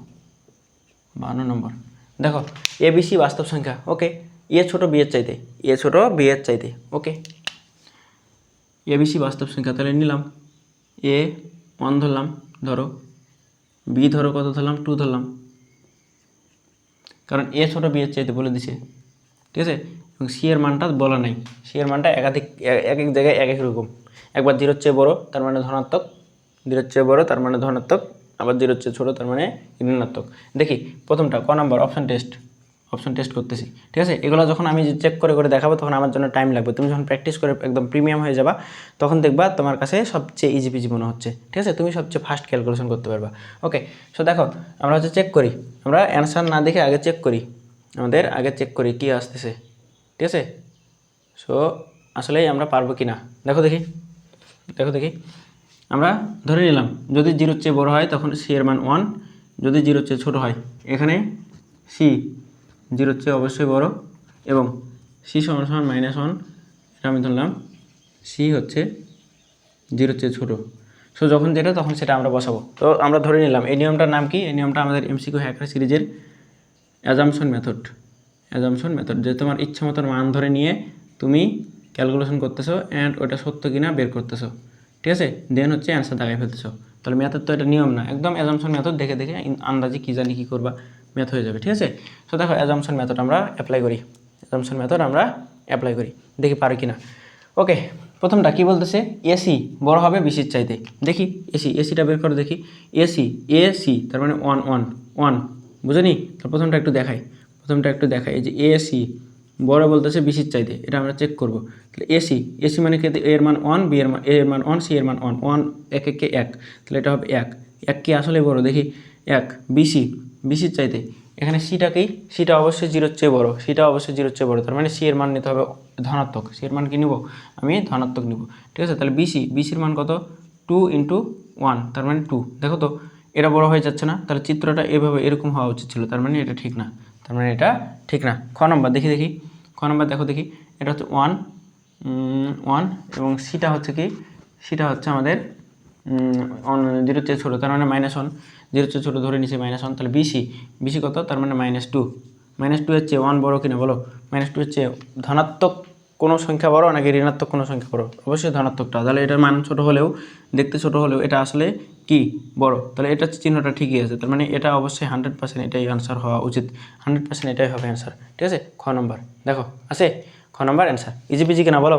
52 নম্বর। দেখো ABC বাস্তব সংখ্যা, ওকে, এ ছোট বি এর চাইতে, ওকে। ABC বাস্তব সংখ্যা, তাহলে নিলাম A 1 ধরলাম, ধরো B ধরো কত ধরলাম 2 ধরলাম, কারণ এ ছোটো বি এর চাইতে বলে দিছে, ঠিক আছে। এবং সি এর মানটা বলা নাই, সি এর মানটা এক এক জায়গায় এক এক রকম, একবার 0-র চেয়ে বড়ো তার মানে ধনাত্মক, 0-র চেয়ে বড়ো তার মানে ধনাত্মক, আবার 0-র চেয়ে ছোটো তার মানে ঋণাত্মক। দেখি প্রথমটা ক নাম্বার, অপশন টেস্ট করতেছি, ঠিক আছে। এগুলো যখন আমি চেক করে করে দেখাবো তখন আমার জন্য টাইম লাগবে, তুমি যখন প্র্যাকটিস করে একদম প্রিমিয়াম হয়ে যাবা তখন দেখবা তোমার কাছে সবচেয়ে ইজি পিজি মনে হচ্ছে, ঠিক আছে, তুমি সবচেয়ে ফাস্ট ক্যালকুলেশন করতে পারবা। ওকে, সো দেখো আমরা হচ্ছে চেক করি, আমরা অ্যান্সার না দেখে আগে চেক করি, আমাদের আগে চেক করি কী আসতেছে, ঠিক আছে। সো আসলেই আমরা পারবো কি না দেখো দেখি আমরা ধরে নিলাম যদি 0-র চেয়ে বড়ো হয় তখন সি এর মান 1, যদি 0-র চেয়ে ছোটো হয় এখানে সি 0-র চেয়ে অবশ্যই বড় এবং সি সমান সমান -1, এটা আমি ধরলাম সি হচ্ছে 0-র চেয়ে ছোটো। সো যখন যেটা তখন সেটা আমরা বসাবো। তো আমরা ধরে নিলাম এই নিয়মটার নাম কি, এই নিয়মটা আমাদের এমসিকিউ হ্যাকার সিরিজের অ্যাজাম্পশন মেথড, যে তোমার ইচ্ছা মতো মান ধরে নিয়ে তুমি ক্যালকুলেশন করতেছো অ্যান্ড ওটা সত্য কিনা বের করতেছো, ঠিক আছে, দেন হচ্ছে অ্যান্সার দাগাই ফেলতেছো। তাহলে ম্যাথের তো এটা নিয়ম না, একদম অ্যাজাম্পশন মেথড দেখে দেখে আন্দাজে কী জানি কী করবা ম্যাথ হয়ে যাবে, ঠিক আছে। সো দেখো অ্যাজাম্পশন মেথড আমরা অ্যাপ্লাই করি, দেখি পারি কিনা। ওকে, প্রথমটা কি বলতেছে, এসি বড় হবে বিসির চাইতে, দেখি এসিটা বের করে দেখি, এসি তার মানে 1 বুঝনি। তো প্রথমটা একটু দেখাই, এই যে এসি বড় বলতেছে বিসির চাইতে, এটা আমরা চেক করব। তাহলে এসি মানে কি, এর মান 1, বি এর মান এর মান 1, সি এর মান 1 1 1 1, তাহলে এটা হবে 1 কি আসলে বড়, দেখি 1 বিসির চাইতে, এখানে সিটা অবশ্যই 0-র চেয়ে বড়, তার মানে সি এর মান নিতে হবে ধনাত্মক, সি এর মান কি নিব, আমি ধনাত্মক নিব, ঠিক আছে। তাহলে বিসির মান কত, 2 × 1 তার মানে 2, দেখো তো এটা বড় হয়ে যাচ্ছে না, তাহলে চিত্রটা এরকম হওয়া উচিত ছিল, তার মানে এটা ঠিক না, খ নম্বর দেখি খ নম্বর দেখো দেখি, এটা হচ্ছে 1 এবং সিটা হচ্ছে আমাদের 0-র চেয়ে ছোটো, তার মানে -1, 0-র চেয়ে ছোটো ধরে নিচ্ছি -1, তাহলে বিসি কত, তার মানে -2 এর চেয়ে 1 বড় কিনা বলো, -2 এর চেয়ে ধনাত্মক কোনো সংখ্যা বড় নাকি ঋণাত্মক কোনো সংখ্যা বড়, অবশ্যই ধনাত্মকটা, তাহলে এটার মান ছোটো হলেও দেখতে ছোটো হলেও এটা আসলে কি বড়, তাহলে এটা চিহ্নটা ঠিকই আছে, তার মানে এটা অবশ্যই 100% এটাই আনসার হওয়া উচিত, 100% এটাই হবে অ্যান্সার, ঠিক আছে। খ নম্বর দেখো আছে, খ নম্বর অ্যান্সার, ইজিপিজি কিনা বলো।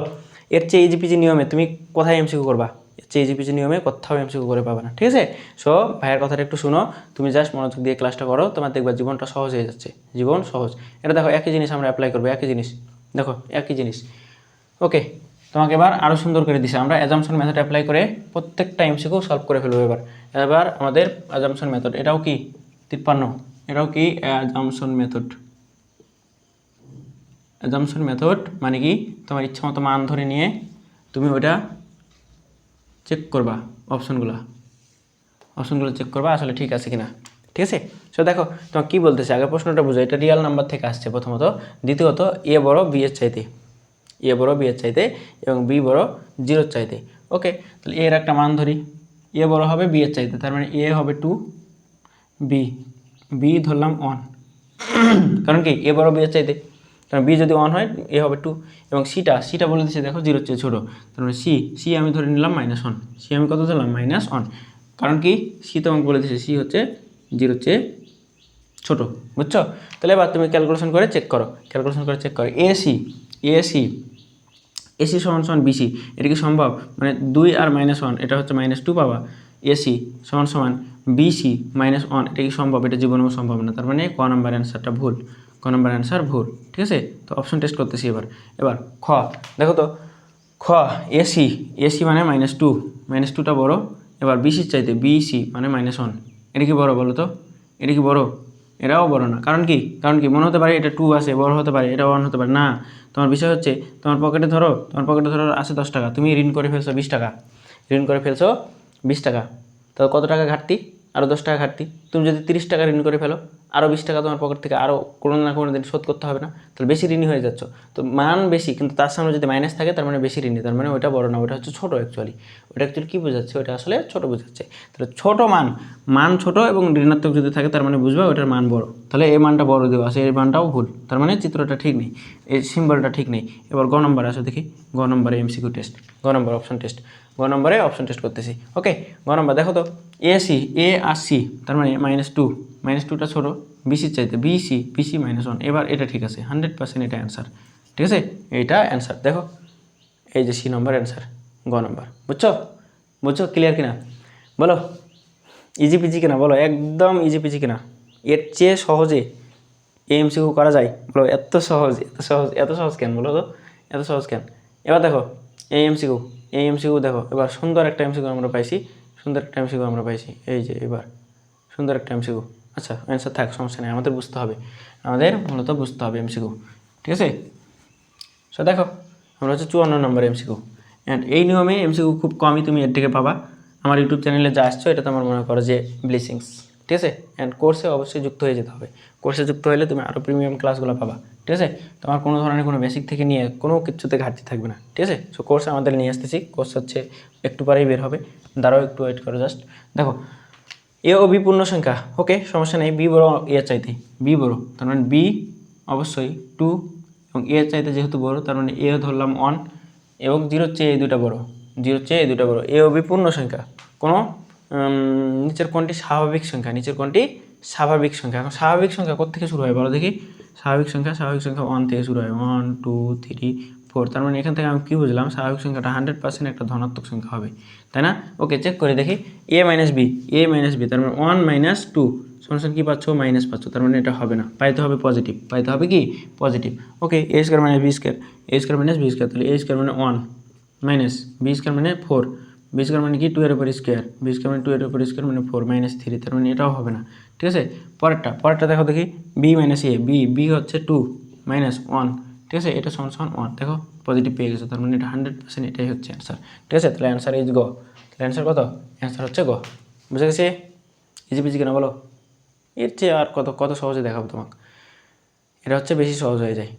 এর চেয়ে ইজিপিজি নিয়মে তুমি কোথায় এমসিকিউ করবা, এর চেয়ে ইজিপিজি নিয়মে কোথাও এমসিকিউ করে পাবে না, ঠিক আছে। সো ভাইয়ের কথাটা একটু শুনো, তুমি জাস্ট মনোযোগ দিয়ে ক্লাসটা করো, তোমার দেখবা জীবনটা সহজ হয়ে যাচ্ছে, জীবন সহজ। এটা দেখো একই জিনিস আমরা অ্যাপ্লাই করবো, একই জিনিস। ওকে, তোমাকে এবার আরও সুন্দর করে দিছে, আমরা অ্যাজাম্পশন মেথড অ্যাপ্লাই করে প্রত্যেকটা এমসিকিউ সলভ করে ফেলবো। এবার আমাদের অ্যাজাম্পশন মেথড, এটাও কি 53, এটাও কি অ্যাজাম্পশন মেথড মানে কি, তোমার ইচ্ছা মতো মান ধরে নিয়ে তুমি ওইটা চেক করবা, অপশনগুলো চেক করবা আসলে ঠিক আছে কিনা, ঠিক আছে। সো দেখো তোমার কী বলতেছে, আগে প্রশ্নটা বুঝো, এটা রিয়াল নাম্বার থেকে আসছে প্রথমত, দ্বিতীয়ত এ বড় বি এর চাইতে, এবং বি বড় 0-র চাইতে। ওকে, তাহলে এর একটা মান ধরি, এ বড় হবে বি এর চাইতে, তার মানে এ হবে 2, বি ধরলাম 1, কারণ কি এ বড় বি এর চাইতে, কারণ বি যদি 1 হয় এ হবে 2, এবং সিটা বলে দিচ্ছে দেখো 0-র চেয়ে ছোটো, তার মানে সি আমি ধরে নিলাম -1, সি আমি কত ধরলাম -1, কারণ কি সি তো আমাকে বলে দিচ্ছে সি হচ্ছে 0-র চেয়ে ছোটো, বুঝছো। তাহলে এবার তুমি ক্যালকুলেশন করে চেক করো, এসি সমান বিসি, এটা কি সম্ভব, মানে 2 আর -1 এটা হচ্ছে -2 পাবা, এসি সমান বিসি -1 এটা কি সম্ভব, এটা জীবনেও সম্ভব না, তার মানে ক নম্বর অ্যান্সারটা ভুল, ঠিক আছে। তো অপশন টেস্ট করতেছি এবার খ দেখো তো, খ এসি মানে -2টা বড়, এবার বিসির চাইতে বিসি মানে -1, এটা কি বড় বলো তো, এটা কি বড়, এটাও বড় না, কারণ কি মনে হতে পারে এটা 2 আছে, বড় হতে পারে, এটা 1 হতে পারে না। তোমার বিষয় হচ্ছে তোমার পকেটে ধরো আছে 10 টাকা, তুমি ঋণ করে ফেলছো 20 টাকা, তাহলে কত টাকা ঘাটতি, আরও 10 টাকা ঘাটতি। তুমি যদি 30 টাকা ঋণ করে ফেলো, আরও 20 টাকা তোমার পকেট থেকে আরও কোনো না কোনো দিন শোধ করতে হবে না, তাহলে বেশি ঋণী হয়ে যাচ্ছ। তো মান বেশি কিন্তু তার সামনে যদি মাইনাস থাকে তার মানে বেশি ঋণী, তার মানে ওটা বড় না, ওটা হচ্ছে ছোটো অ্যাকচুয়ালি, কী বোঝাচ্ছে, ওটা আসলে ছোটো বোঝাচ্ছে। তাহলে ছোটো মান ছোটো এবং ঋণাত্মক যদি থাকে তার মানে বুঝবা ওটার মান বড়, তাহলে এই মানটা বড় দেওয়া আছে, এই মানটাও ভুল, তার মানে চিত্রটা ঠিক নেই, এই সিম্বলটা ঠিক নেই। এবার গ নম্বর আসো দেখি, গ নম্বরে এমসিকিউ টেস্ট, অপশন টেস্ট করতেছি। ওকে, গ নম্বর দেখো তো, এ আর সি তার মানে -2টা ছোটো, বিসির চাইতে বিসি -1। এবার এটা ঠিক আছে, 100% এটা অ্যান্সার। ঠিক আছে, এইটা অ্যান্সার। দেখো এই যে সি নম্বর অ্যান্সার, গ নম্বর। বুঝছো বুঝছো, ক্লিয়ার কিনা বলো? ইজি পিজি কিনা বলো? একদম ইজি পিজি কিনা? এর চেয়ে সহজে এমসিকিউ করা যায় বলো? এত সহজ, এত সহজ, এত সহজ কেন বলো তো? এত সহজ কেন? এবার দেখো এই এমসিকিউ দেখো, এবার সুন্দর একটা এমসিকিউ আমরা পাইছি, এই যে এবার সুন্দর একটা এমসিকিউ। আচ্ছা অ্যান্সার থাক, সমস্যা নেই, আমাদের বুঝতে হবে, আমাদের মূলত বুঝতে হবে এমসিকিউ। ঠিক আছে, সো দেখো আমরা হচ্ছে 54 নম্বর এমসিকিউ। অ্যান্ড এই নিয়মে এমসিকিউ খুব কমই তুমি এর থেকে পাবা। আমার ইউটিউব চ্যানেলে যা আসছো এটা তোমার মনে করো যে ব্লেসিংস। ঠিক আছে, অ্যান্ড কোর্সে অবশ্যই যুক্ত হয়ে যেতে হবে। কোর্সে যুক্ত হলে তুমি আরও প্রিমিয়াম ক্লাসগুলো পাবা। ঠিক আছে, তোমার কোনো ধরনের কোনো বেসিক থেকে নিয়ে কোনো কিছুতে ঘাটতি থাকবে না। ঠিক আছে, সো কোর্স আমাদের নিয়ে আসতেছি, কোর্স হচ্ছে একটু পরেই বের হবে, দাঁড়াও একটু ওয়েট করো জাস্ট। দেখো এ ও বি পূর্ণ সংখ্যা, ওকে সমস্যা নেই, বি বড় এ চাইতে, বি বড় তার মানে বি অবশ্যই 2, এবং এ চাইতে যেহেতু বড় তার মানে এ ধরলাম 1, এবং 0 চেয়ে এই দুটা বড়, এ ও বি পূর্ণ সংখ্যা। কোনো নিচের কোনটি স্বাভাবিক সংখ্যা, এখন স্বাভাবিক সংখ্যা কোত্থেকে শুরু হয় বলো দেখি? স্বাভাবিক সংখ্যা 1 থেকে শুরু হয়, 1 2 3 4। তার মানে এখান থেকে আমি কী বুঝলাম? স্বাভাবিক সংখ্যাটা 100% একটা ধনাত্মক সংখ্যা হবে, তাই না? ওকে চেক করে দেখি, এ মাইনাস বি তার মানে 1 - 2 সমান কী পাচ্ছ? মাইনাস পাচ্ছ, তার মানে এটা হবে না, পাইতে হবে পজিটিভ, কি পজিটিভ। ওকে এ স্কোয়ার মাইনাস বি স্কোয়ার, তাহলে এ স্কোয়ার মানে 1 মাইনাস বি স্কোয়ার মানে 4, বি স্কোয়ার মানে কি 2 এর উপর স্কোয়ার, বি স্কোয়ার মানে 2 এর উপর স্কোয়ার মানে 4 - 3, তার মানে এটাও হবে না। ঠিক আছে, পরেরটা দেখো দেখি, বি মাইনাস এ, বি হচ্ছে 2 - 1, ঠিক আছে, এটা সমান 1, দেখো পজিটিভ পেয়ে গেছে, তার মানে এটা 100% এটাই হচ্ছে অ্যান্সার। ঠিক আছে, তাহলে অ্যান্সার ইজ গ। তাহলে অ্যান্সার কত? অ্যান্সার হচ্ছে গ। বুঝে গেছে? ইজি পিজি কিনা বলো? এর চেয়ে আর কত সহজে দেখাবো তোমাকে, এটা হচ্ছে বেশি সহজ হয়ে যায়।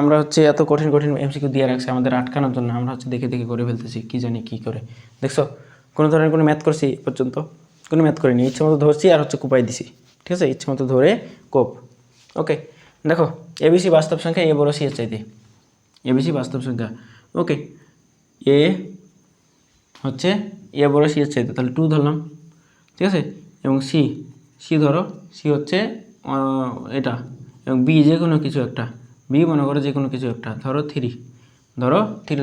আমরা এত কঠিন এমসিকিউ দিয়ে রাখছি আমাদের আটকানোর জন্য, আমরা দেখে করে ফেলতেছি, কী জানি কী করে। দেখছো কোনো ধরনের কোনো ম্যাথ করছি পর্যন্ত? কোনো ম্যাথ করিনি, ইচ্ছে মতো ধরছি আর কোপাই দিছি। ঠিক আছে, ইচ্ছে মতো ধরে কোপ। ওকে দেখো এবিসি বাস্তব সংখ্যা, এ বড় সি এর চাইতে, এবিসি বাস্তব সংখ্যা। ওকে এ হচ্ছে এ বড় সি এর চাইতে, তাহলে 2 ধরলাম। ঠিক আছে, এবং সি ধরো, সি হচ্ছে এটা, এবং বি যে কোনো কিছু একটা, বি মনে করো যে কোনো কিছু একটা, ধরো 3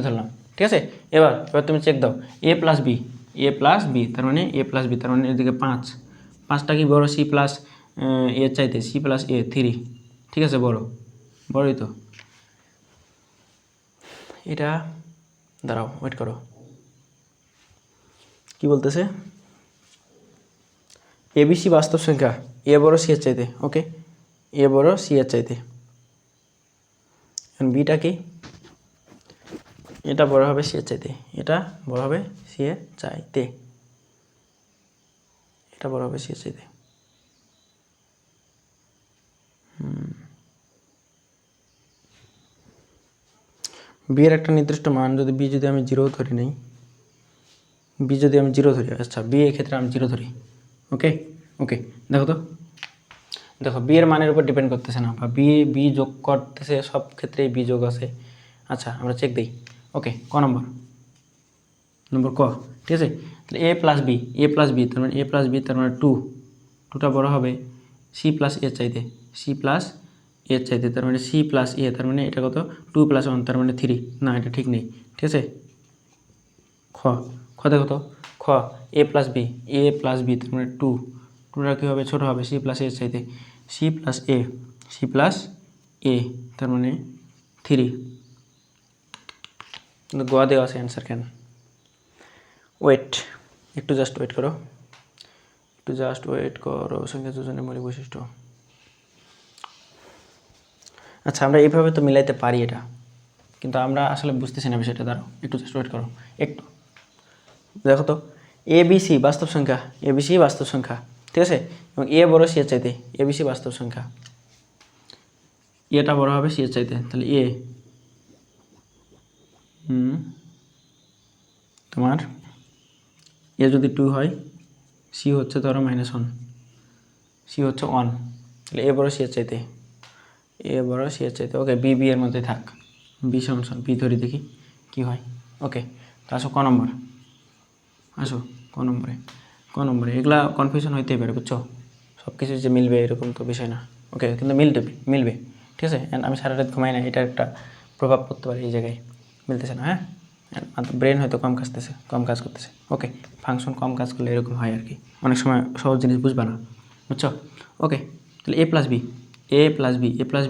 ধরলাম। ঠিক আছে, এবার তুমি চেক দাও, এ প্লাস বি তার মানে এদিকে 5টা কি বড় সি প্লাস এর চাইতে, সি প্লাস এ 3। ঠিক আছে, বড়ই তো এটা। দাঁড়াও ওয়েট করো, কি বলতেছে? এবিসি বাস্তব সংখ্যা, এ বড় সি এর চাইতে। ওকে এ বড় সি এর চাইতে, বিটা কি? এটা বড় হবে সি এর চাইতে, এটা বড় হবে সি এর চাইতে, এটা বড় হবে সি এর চাইতে। বি এর একটা নির্দিষ্ট মান যদি আমি 0 ধরি নেই, আচ্ছা বি এর ক্ষেত্রে আমি 0 ধরি। ওকে দেখো বি এর মানের উপর ডিপেন্ড করতেছে না, বা বি যোগ করতেছে, সব ক্ষেত্রেই বি যোগ আছে। আচ্ছা আমরা চেক দিই। ওকে ক নম্বর ক, ঠিক আছে, তাহলে এ প্লাস বি তার মানে 2টা বড় হবে সি প্লাস এর চাইতে, তার মানে সি প্লাস এ, তার মানে এটা কত? 2 + 1 তার মানে 3। না এটা ঠিক নেই। ঠিক আছে, খ দেখো তো, এ প্লাস বি তার মানে 2টা কী হবে? ছোটো হবে সি প্লাস এর চাইতে, সি প্লাস এ তার মানে 3, কিন্তু গোয়া দেওয়া আছে অ্যান্সার কেন? একটু জাস্ট ওয়েট করো, সংখ্যা যোজনের মৌলিক বৈশিষ্ট্য। আচ্ছা আমরা এইভাবে তো মিলাইতে পারি এটা, কিন্তু আমরা আসলে বুঝতেছি না বিষয়টা। দাঁড়াও একটু জাস্ট ওয়েট করো একটু। দেখো তো এবিসি বাস্তব সংখ্যা, ঠিক আছে, এবং এ বড় সি এর চাইতে, এবিসি বাস্তব সংখ্যা, এটা বড় হবে সি এর চাইতে, তাহলে এ তোমার এ যদি 2 হয়, সি হচ্ছে ধরো -1, সি হচ্ছে 1, তাহলে এ বড় সি এর চাইতে, ওকে বি এর মধ্যে থাক, বি সমান বি ধরি দেখি কি হয়। ওকে তো আসো ক নম্বরে, এগুলা কনফিউশন হইতেই পারে, বুঝছো? সব কিছু যে মিলবে এরকম তো বিষয় না। ওকে, কিন্তু মিলবে ঠিক আছে। অ্যান্ড আমি সারা রাত ঘুমাই না, এটার একটা প্রভাব পড়তে পারে এই জায়গায়, মিলতেছে না। হ্যাঁ, ব্রেন হয়তো কম কাজ করতেছে। ওকে, ফাংশন কম কাজ করলে এরকম হয় আর কি, অনেক সময় সহজ জিনিস বুঝবা না, বুঝছো। ওকে, তাহলে এ প্লাস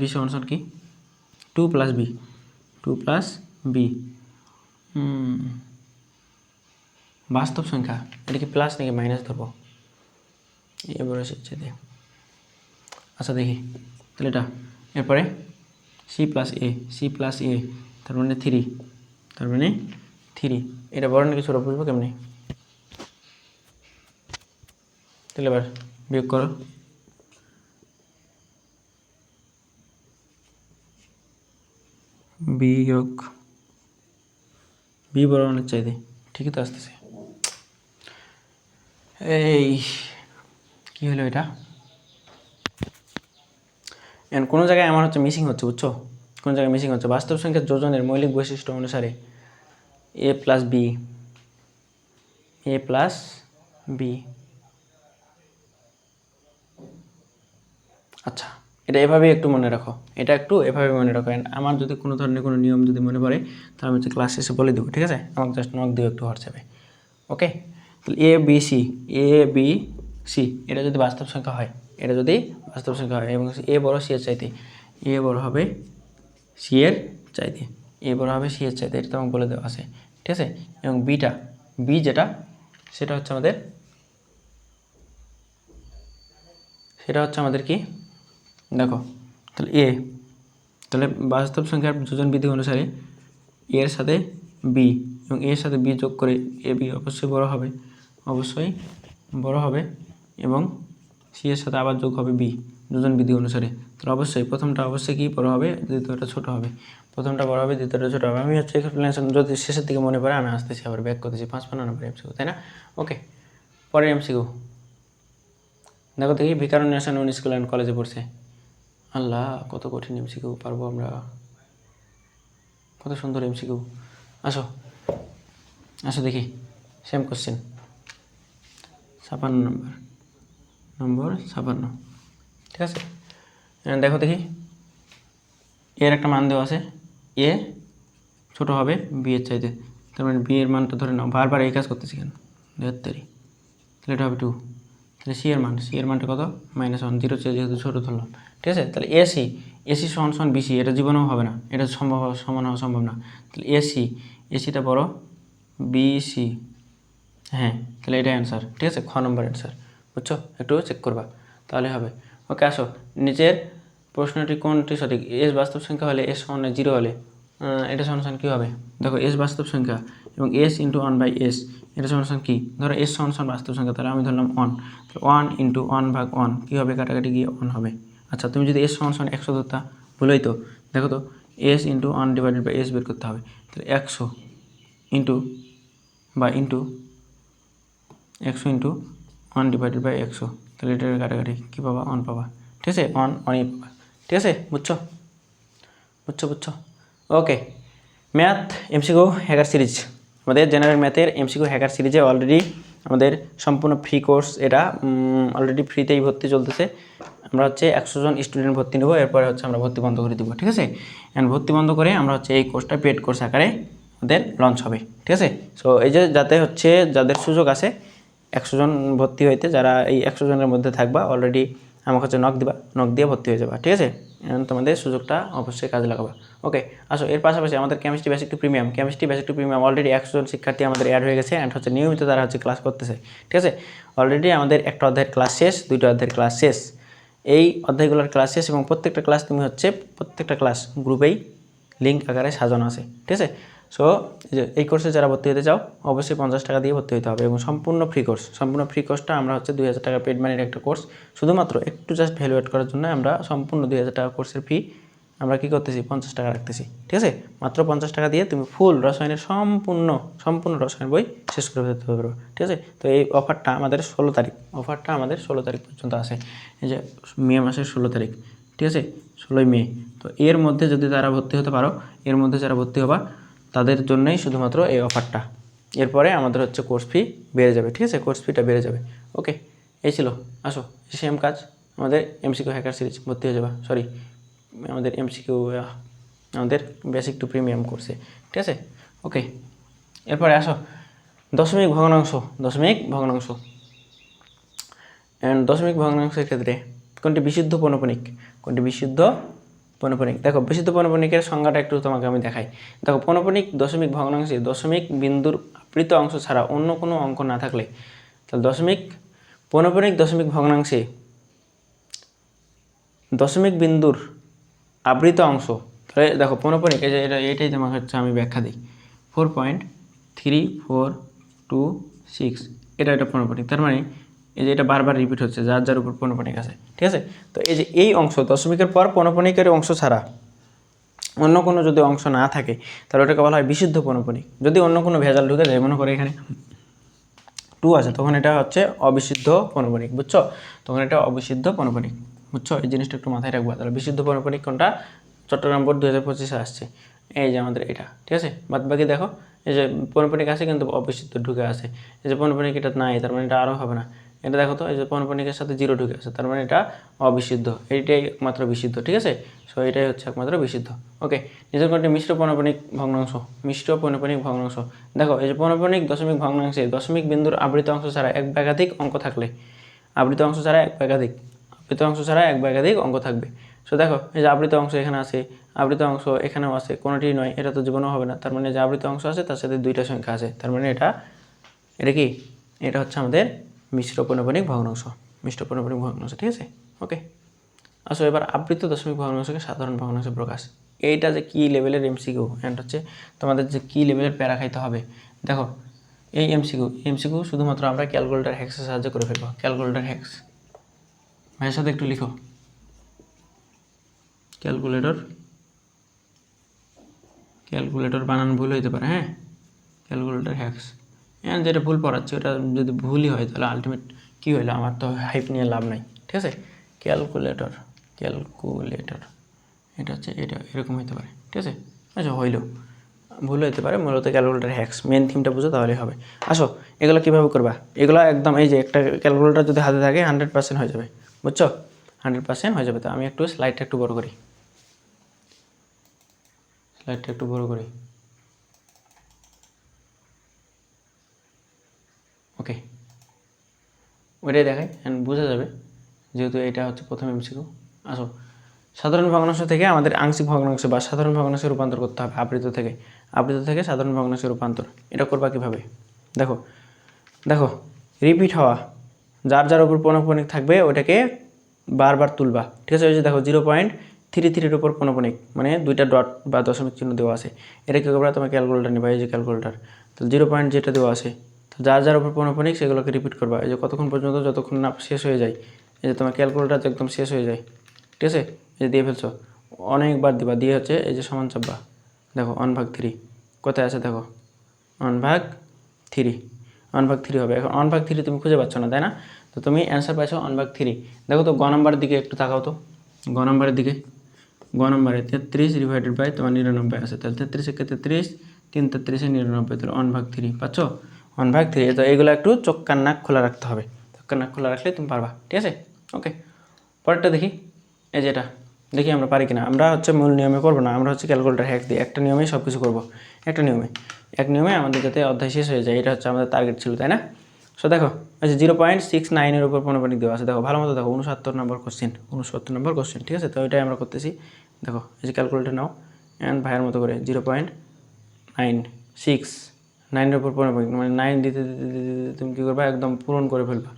বি সমান কি 2 + b বাস্তব সংখ্যা, এটা কি প্লাস নাকি মাইনাস ধরবো, এবার এসেছে দিয়ে। আচ্ছা দেখি তাহলে এটা, এরপরে c+a তার মানে 3, এটা বড় নাকি ছোটো বুঝবো কেমনি, তাহলে এবার বিয়োগ করো। বি বড় অনেক চাইতে, ঠিকই তো আসতেছে। এই কি হলো এটা, কোনো জায়গায় আমার হচ্ছে মিসিং হচ্ছে, বুঝছো, কোন জায়গায় মিসিং হচ্ছে। বাস্তব সংখ্যার যোজনের মৌলিক বৈশিষ্ট্য অনুসারে a প্লাস বি, আচ্ছা এটা এভাবেই একটু মনে রাখো, এভাবে মনে রাখো। আমার যদি কোনো ধরনের কোনো নিয়ম যদি মনে পড়ে তাহলে আমি হচ্ছে ক্লাস শেষে বলে দেবো, ঠিক আছে। আমাকে জাস্ট নক দিও একটু হোয়াটসঅ্যাপে। ওকে, তাহলে এ বি সি এটা যদি বাস্তব সংখ্যা হয়, এবং এ বড় সি এর চাইতে, এ বড় হবে সি এর চাইতে, এটা তো আমাকে বলে দেওয়া আছে, ঠিক আছে। এবং বি যেটা সেটা হচ্ছে আমাদের কি দেখো, তাহলে বাস্তব সংখ্যার যোজন বিধি অনুসারে এর সাথে বি এবং এর সাথে বি যোগ করে এ বি অবশ্যই বড় হবে এবং সি এর সাথে আবার যোগ হবে বি যোজন বিধি অনুসারে। তাহলে অবশ্যই প্রথমটা অবশ্যই কি বড় হবে, দ্বিতীয়টা ছোট হবে। প্রথমটা বড় হবে, দ্বিতীয়টা ছোট হবে। আমি হচ্ছে এক্সপ্লেনেশন যদি শেষের দিকে মনে পড়ে আমি আসতেছি, আবার ব্যাক করতেছি 55 নম্বর এমসিকিউ, তাই না। ওকে, পরের এমসিকিউ দেখো দেখি। ভিকারুননিসা নূন স্কুল অ্যান্ড কলেজে পড়ছে। আল্লাহ কত কঠিন এমসিকিউ, পারবো আমরা, কত সুন্দর এমসিকিউ। আসো দেখি, সেম কোশ্চেন 56 নম্বর 56, ঠিক আছে। দেখো দেখি, এর একটা মান দেওয়া আছে, এ ছোট হবে বি এর চাইতে, তার মানে বি এর মানটা ধরে নাও, বারবার এই কাজ করতেছি কেন, 72, তাহলে এটা হবে 2। তাহলে সি এর মানটা কত, -1, 0 চেয়ে যেহেতু ছোটো ধরলাম, ঠিক আছে। তাহলে এসি সমান বিসি, এটা জীবনেও হবে না, এটা সমান হওয়া সম্ভব না। তাহলে এসিটা বড় বিসি, হ্যাঁ, তাহলে এটা অ্যান্সার, ঠিক আছে, খ নম্বর অ্যান্সার, বুঝছো, একটু চেক করবা তাহলে হবে। ওকে, আসো নিচের প্রশ্নটি কোনটি সঠিক। এস বাস্তব সংখ্যা হলে এস সমান 0 হলে এটা সমান কী হবে, দেখো এস বাস্তব সংখ্যা এবং s × 1/s এটা সমান কি, ধরো এস সমান বাস্তব সংখ্যা, তাহলে আমি ধরলাম 1, তাহলে 1 × 1/1 কী হবে, কাটাকাটি গিয়ে 1 হবে। আচ্ছা তুমি যদি এস সমান 100 ধরতা, ভুলোই তো, দেখো তো s × 1/s বের করতে হবে, তাহলে 100 × 1/100, তাহলে এটার কাটাকাটি কী পাবা, 1 পাবা, ঠিক আছে, 1ই পাবা, ঠিক আছে, বুঝছো। ওকে, ম্যাথ এমসিকিউ হ্যাকার সিরিজ, আমাদের জেনারেল ম্যাথের এমসিকিউ হ্যাকার সিরিজে অলরেডি আমাদের সম্পূর্ণ ফ্রি কোর্স, এটা অলরেডি ফ্রিতেই ভর্তি চলতেছে। আমরা হচ্ছে 100 জন স্টুডেন্ট ভর্তি নেব, এরপরে হচ্ছে আমরা ভর্তি বন্ধ করে দেবো, ঠিক আছে। অ্যান্ড ভর্তি বন্ধ করে আমরা হচ্ছে এই কোর্সটা পেড কোর্স আকারে আমাদের লঞ্চ হবে, ঠিক আছে। সো এই যে যাতে হচ্ছে যাদের সুযোগ আছে 100 জন ভর্তি হইতে, যারা এই 100 জনের মধ্যে থাকবা অলরেডি আমাকে হচ্ছে নক দিয়ে ভর্তি হয়ে যাবা, ঠিক আছে। তোমাদের সুযোগটা অবশ্যই কাজে লাগাবা। ওকে, আসো এর পাশাপাশি আমাদের chemistry basic to premium already 100 জন শিক্ষার্থী আমাদের অ্যাড হয়ে গেছে, অ্যান্ড হচ্ছে নিয়মিত তারা হচ্ছে ক্লাস করতেছে, ঠিক আছে। অলরেডি আমাদের একটা অধ্যায়ের ক্লাস শেষ, 2টা অধ্যায়ের ক্লাস শেষ, এই অধ্যায়গুলোর ক্লাস শেষ, এবং প্রত্যেকটা ক্লাস গ্রুপেই লিঙ্ক আকারে সাজানো আছে, ঠিক আছে। সো এই কোর্সে যারা ভর্তি হতে চাও অবশ্যই 50 টাকা দিয়ে ভর্তি হতে হবে, এবং সম্পূর্ণ ফ্রি কোর্সটা আমরা হচ্ছে 2000 টাকা পেড মানির একটা কোর্স, শুধুমাত্র একটু জাস্ট ভ্যালুয়েট করার জন্য আমরা সম্পূর্ণ 2000 টাকা কোর্সের ফি আমরা কী করতেছি, 50 টাকা রাখতেছি, ঠিক আছে। মাত্র 50 টাকা দিয়ে তুমি ফুল রসায়নের সম্পূর্ণ রসায়ন বই শেষ করে ফেলতে পারবে, ঠিক আছে। তো এই অফারটা আমাদের 16 তারিখ পর্যন্ত আছে, এই যে মে মাসের 16 তারিখ, ঠিক আছে, 16ই মে। তো এর মধ্যে যদি তারা ভর্তি হতে পারো, এর মধ্যে যারা ভর্তি হবা তাদের জন্যই শুধুমাত্র এই অফারটা। এরপরে আমাদের হচ্ছে কোর্স ফি বেড়ে যাবে, ঠিক আছে, কোর্স ফিটা বেড়ে যাবে। ওকে, এই ছিল, আসো সেম কাজ আমাদের এমসিকিউ হ্যাকার সিরিজ ভর্তি হয়ে যাবে, সরি আমাদের এমসিকিউ আমাদের বেসিক টু প্রিমিয়াম কোর্সে, ঠিক আছে। ওকে, এরপরে আসো দশমিক ভগ্নাংশ। দশমিক ভগ্নাংশের ক্ষেত্রে কোনটি বিশুদ্ধ পৌনঃপুনিক, দেখো বিশুদ্ধ পৌনঃপুনিকের সংজ্ঞাটা একটু তোমাকে আমি দেখাই। দেখো পৌনঃপুনিক দশমিক ভগ্নাংশে দশমিক বিন্দুর আবৃত অংশ ছাড়া অন্য কোনো অঙ্ক না থাকলে, তাহলে পৌনঃপুনিক দশমিক ভগ্নাংশে দশমিক বিন্দুর আবৃত অংশ, তাহলে দেখো পৌনঃপুনিক এই যে এটাই তোমাকে হচ্ছে আমি ব্যাখ্যা দিই, 4.3426 এটা পৌনঃপুনিক। তার মানে এই যে এটা বারবার রিপিট হচ্ছে যার উপর পৌনঃপুনিক আছে, ঠিক আছে। তো এই যে এই অংশ দশমিকের পর পৌনঃপুনিকের অংশ ছাড়া অন্য কোনো যদি অংশ না থাকে তাহলে ওটাকে বলা হয় বিশুদ্ধ পৌনঃপুনিক। যদি অন্য কোনো ভেজাল ঢুকে যায়, মনে করে এখানে 2 আছে, তখন এটা হচ্ছে অবিশুদ্ধ পৌনঃপুনিক, বুঝছো? তখন এটা অবিশুদ্ধ পৌনঃপুনিক, বুঝছো? এই জিনিসটা একটু মাথায় রাখবা। তাহলে বিশুদ্ধ পৌনঃপুনিক কোনটা? চট্টগ্রাম বোর্ড 2025-এ আসছে, এই যে আমাদের এটা, ঠিক আছে। বাদ বাকি দেখো এই যে পৌনঃপুনিক আছে কিন্তু অবিশুদ্ধ ঢুকে আছে, এই যে পৌনঃপুনিক এটা নাই, তার মানে এটা আরও হবে না। এটা দেখো তো এই যে পৌনঃপুনিকের সাথে 0 ঢুকে আছে, তার মানে এটা অবিশুদ্ধ, এইটাই একমাত্র বিশুদ্ধ, ঠিক আছে। সো এটাই হচ্ছে একমাত্র বিশুদ্ধ। ওকে, নিজের কোনটি মিশ্র পৌনঃপুনিক ভগ্নাংশ। দেখো এই যে পৌনঃপুনিক দশমিক ভগ্নাংশে দশমিক বিন্দুর আবৃত অংশ ছাড়া এক বা একাধিক অঙ্ক থাকলে, আবৃত অংশ ছাড়া এক বা একাধিক অঙ্ক থাকবে। সো দেখো এই যে আবৃত অংশ এখানে আছে, আবৃত অংশ এখানেও আছে, কোনোটিই নয়, এটা তো জীবনও হবে না। তার মানে যে আবৃত অংশ আছে তার সাথে 2টা সংখ্যা আছে, তার মানে এটা কি? এটা হচ্ছে আমাদের মিশ্র পৌনঃপুনিক ভগ্নাংশ, ঠিক আছে। ওকে, আসো এবার আবৃত দশমিক ভগ্নাংশকে সাধারণ ভগ্নাংশে প্রকাশ। এইটা যে কী লেভেলের এমসিকিউ, অ্যান্ড হচ্ছে তোমাদের যে কী লেভেলের প্যারা খাইতে হবে। দেখো এই এমসিকিউ শুধুমাত্র আমরা ক্যালকুলেটর হ্যাক্সের সাহায্যে করে ফেলবো। ক্যালকুলেটর হ্যাক্স ভাইয়ের সাথে একটু লিখো, ক্যালকুলেটর বানান ভুল হইতে পারে, হ্যাঁ। ক্যালকুলেটর হ্যাক্স, হ্যাঁ, যেটা ভুল পড়াচ্ছে ওটা যদি ভুলই হয় তাহলে আলটিমেট কী হইলো, আমার তো হাইপ নিয়ে লাভ নাই, ঠিক আছে। ক্যালকুলেটর এটা হচ্ছে এটা এরকম হইতে পারে, ঠিক আছে। আচ্ছা হইলো, ভুল হইতে পারে, মূলত ক্যালকুলেটর হ্যাক্স মেন থিমটা বুঝো তাহলেই হবে। আসো এগুলো কীভাবে করবা, এগুলো একদম এই যে একটা ক্যালকুলেটর যদি হাতে থাকে 100% হয়ে যাবে, বুঝছো? 100% হয়ে যাবে। তো আমি একটু স্লাইডটা একটু বড় করি, ওকে, ওইটাই দেখাই অ্যান্ড বোঝা যাবে, যেহেতু এটা হচ্ছে প্রথম এমসিকিউ। আসো সাধারণ ভগ্নাংশ থেকে আমাদের আংশিক ভগ্নাংশ বা সাধারণ ভগ্নাংশে রূপান্তর করতে হবে। আবৃত থেকে সাধারণ ভগ্নাংশে রূপান্তর, এটা করবা কীভাবে? দেখো রিপিট হওয়া যার উপর পৌনঃপুনিক থাকবে ওটাকে বারবার তুলবা, ঠিক আছে। ওই যে দেখো 0.33 উপর পৌনঃপুনিক, মানে 2টা ডট বা দশমিক চিহ্ন দেওয়া আছে, এটা কী করবা? তোমার ক্যালকুলেটর নেবা, এই যে ক্যালকুলেটর, তো 0 পয়েন্ট যেটা দেওয়া আছে, তো যার উপর পৌনঃপুনিক সেগুলোকে রিপিট করবা, এই যে কতক্ষণ পর্যন্ত, যতক্ষণ না শেষ হয়ে যায়। এই যে তোমার ক্যালকুলেটর একদম শেষ হয়ে যায়, ঠিক আছে। এই যে দিয়ে ফেলছো, অনেকবার দিবা, দিয়ে হচ্ছে এই যে সমান চাপবা। দেখো 1/3 কোথায় আছে, দেখো 1/3 হবে। এখন 1/3 তুমি খুঁজে পাচ্ছ না, তাই না? তো তুমি অ্যান্সার পাইছো 1/3। দেখো তো গ নম্বরের দিকে একটু তাকাও তো, গ নম্বরে 33 / তোমার 99 আছে, তাহলে 33 33, 3 33 99, তাহলে 1/3 পাচ্ছ, 1/3। তো এইগুলো একটু চোখ কান নাক খোলা রাখতে হবে, চোখ কান নাক খোলা রাখলে তুমি পারবা, ঠিক আছে। ওকে, পরেরটা দেখি, এই যে এটা দেখি আমরা পারি কিনা। আমরা হচ্ছে মূল নিয়মে করবো না, আমরা হচ্ছে ক্যালকুলেটর হ্যাক দিয়ে একটা নিয়মেই সব কিছু করবো, এক নিয়মে আমাদের যাতে অধ্যায় শেষ হয়ে যায়, এটা হচ্ছে আমাদের টার্গেট ছিল, তাই না? সো দেখো এই যে 0.69 উপর পৌনঃপুনিক দেওয়া আছে, দেখো ভালো মতো দেখো, 69 নম্বর কোশ্চেন, ঠিক আছে। তো এটাই আমরা করতেছি। দেখো এই যে ক্যালকুলেটর নাও অ্যান্ড ভাইয়ের মতো করে 0.969 উপর পৌনঃপুনিক, মানে 9 দিতে তুমি কী করবা, একদম পূরণ করে ফেলবা।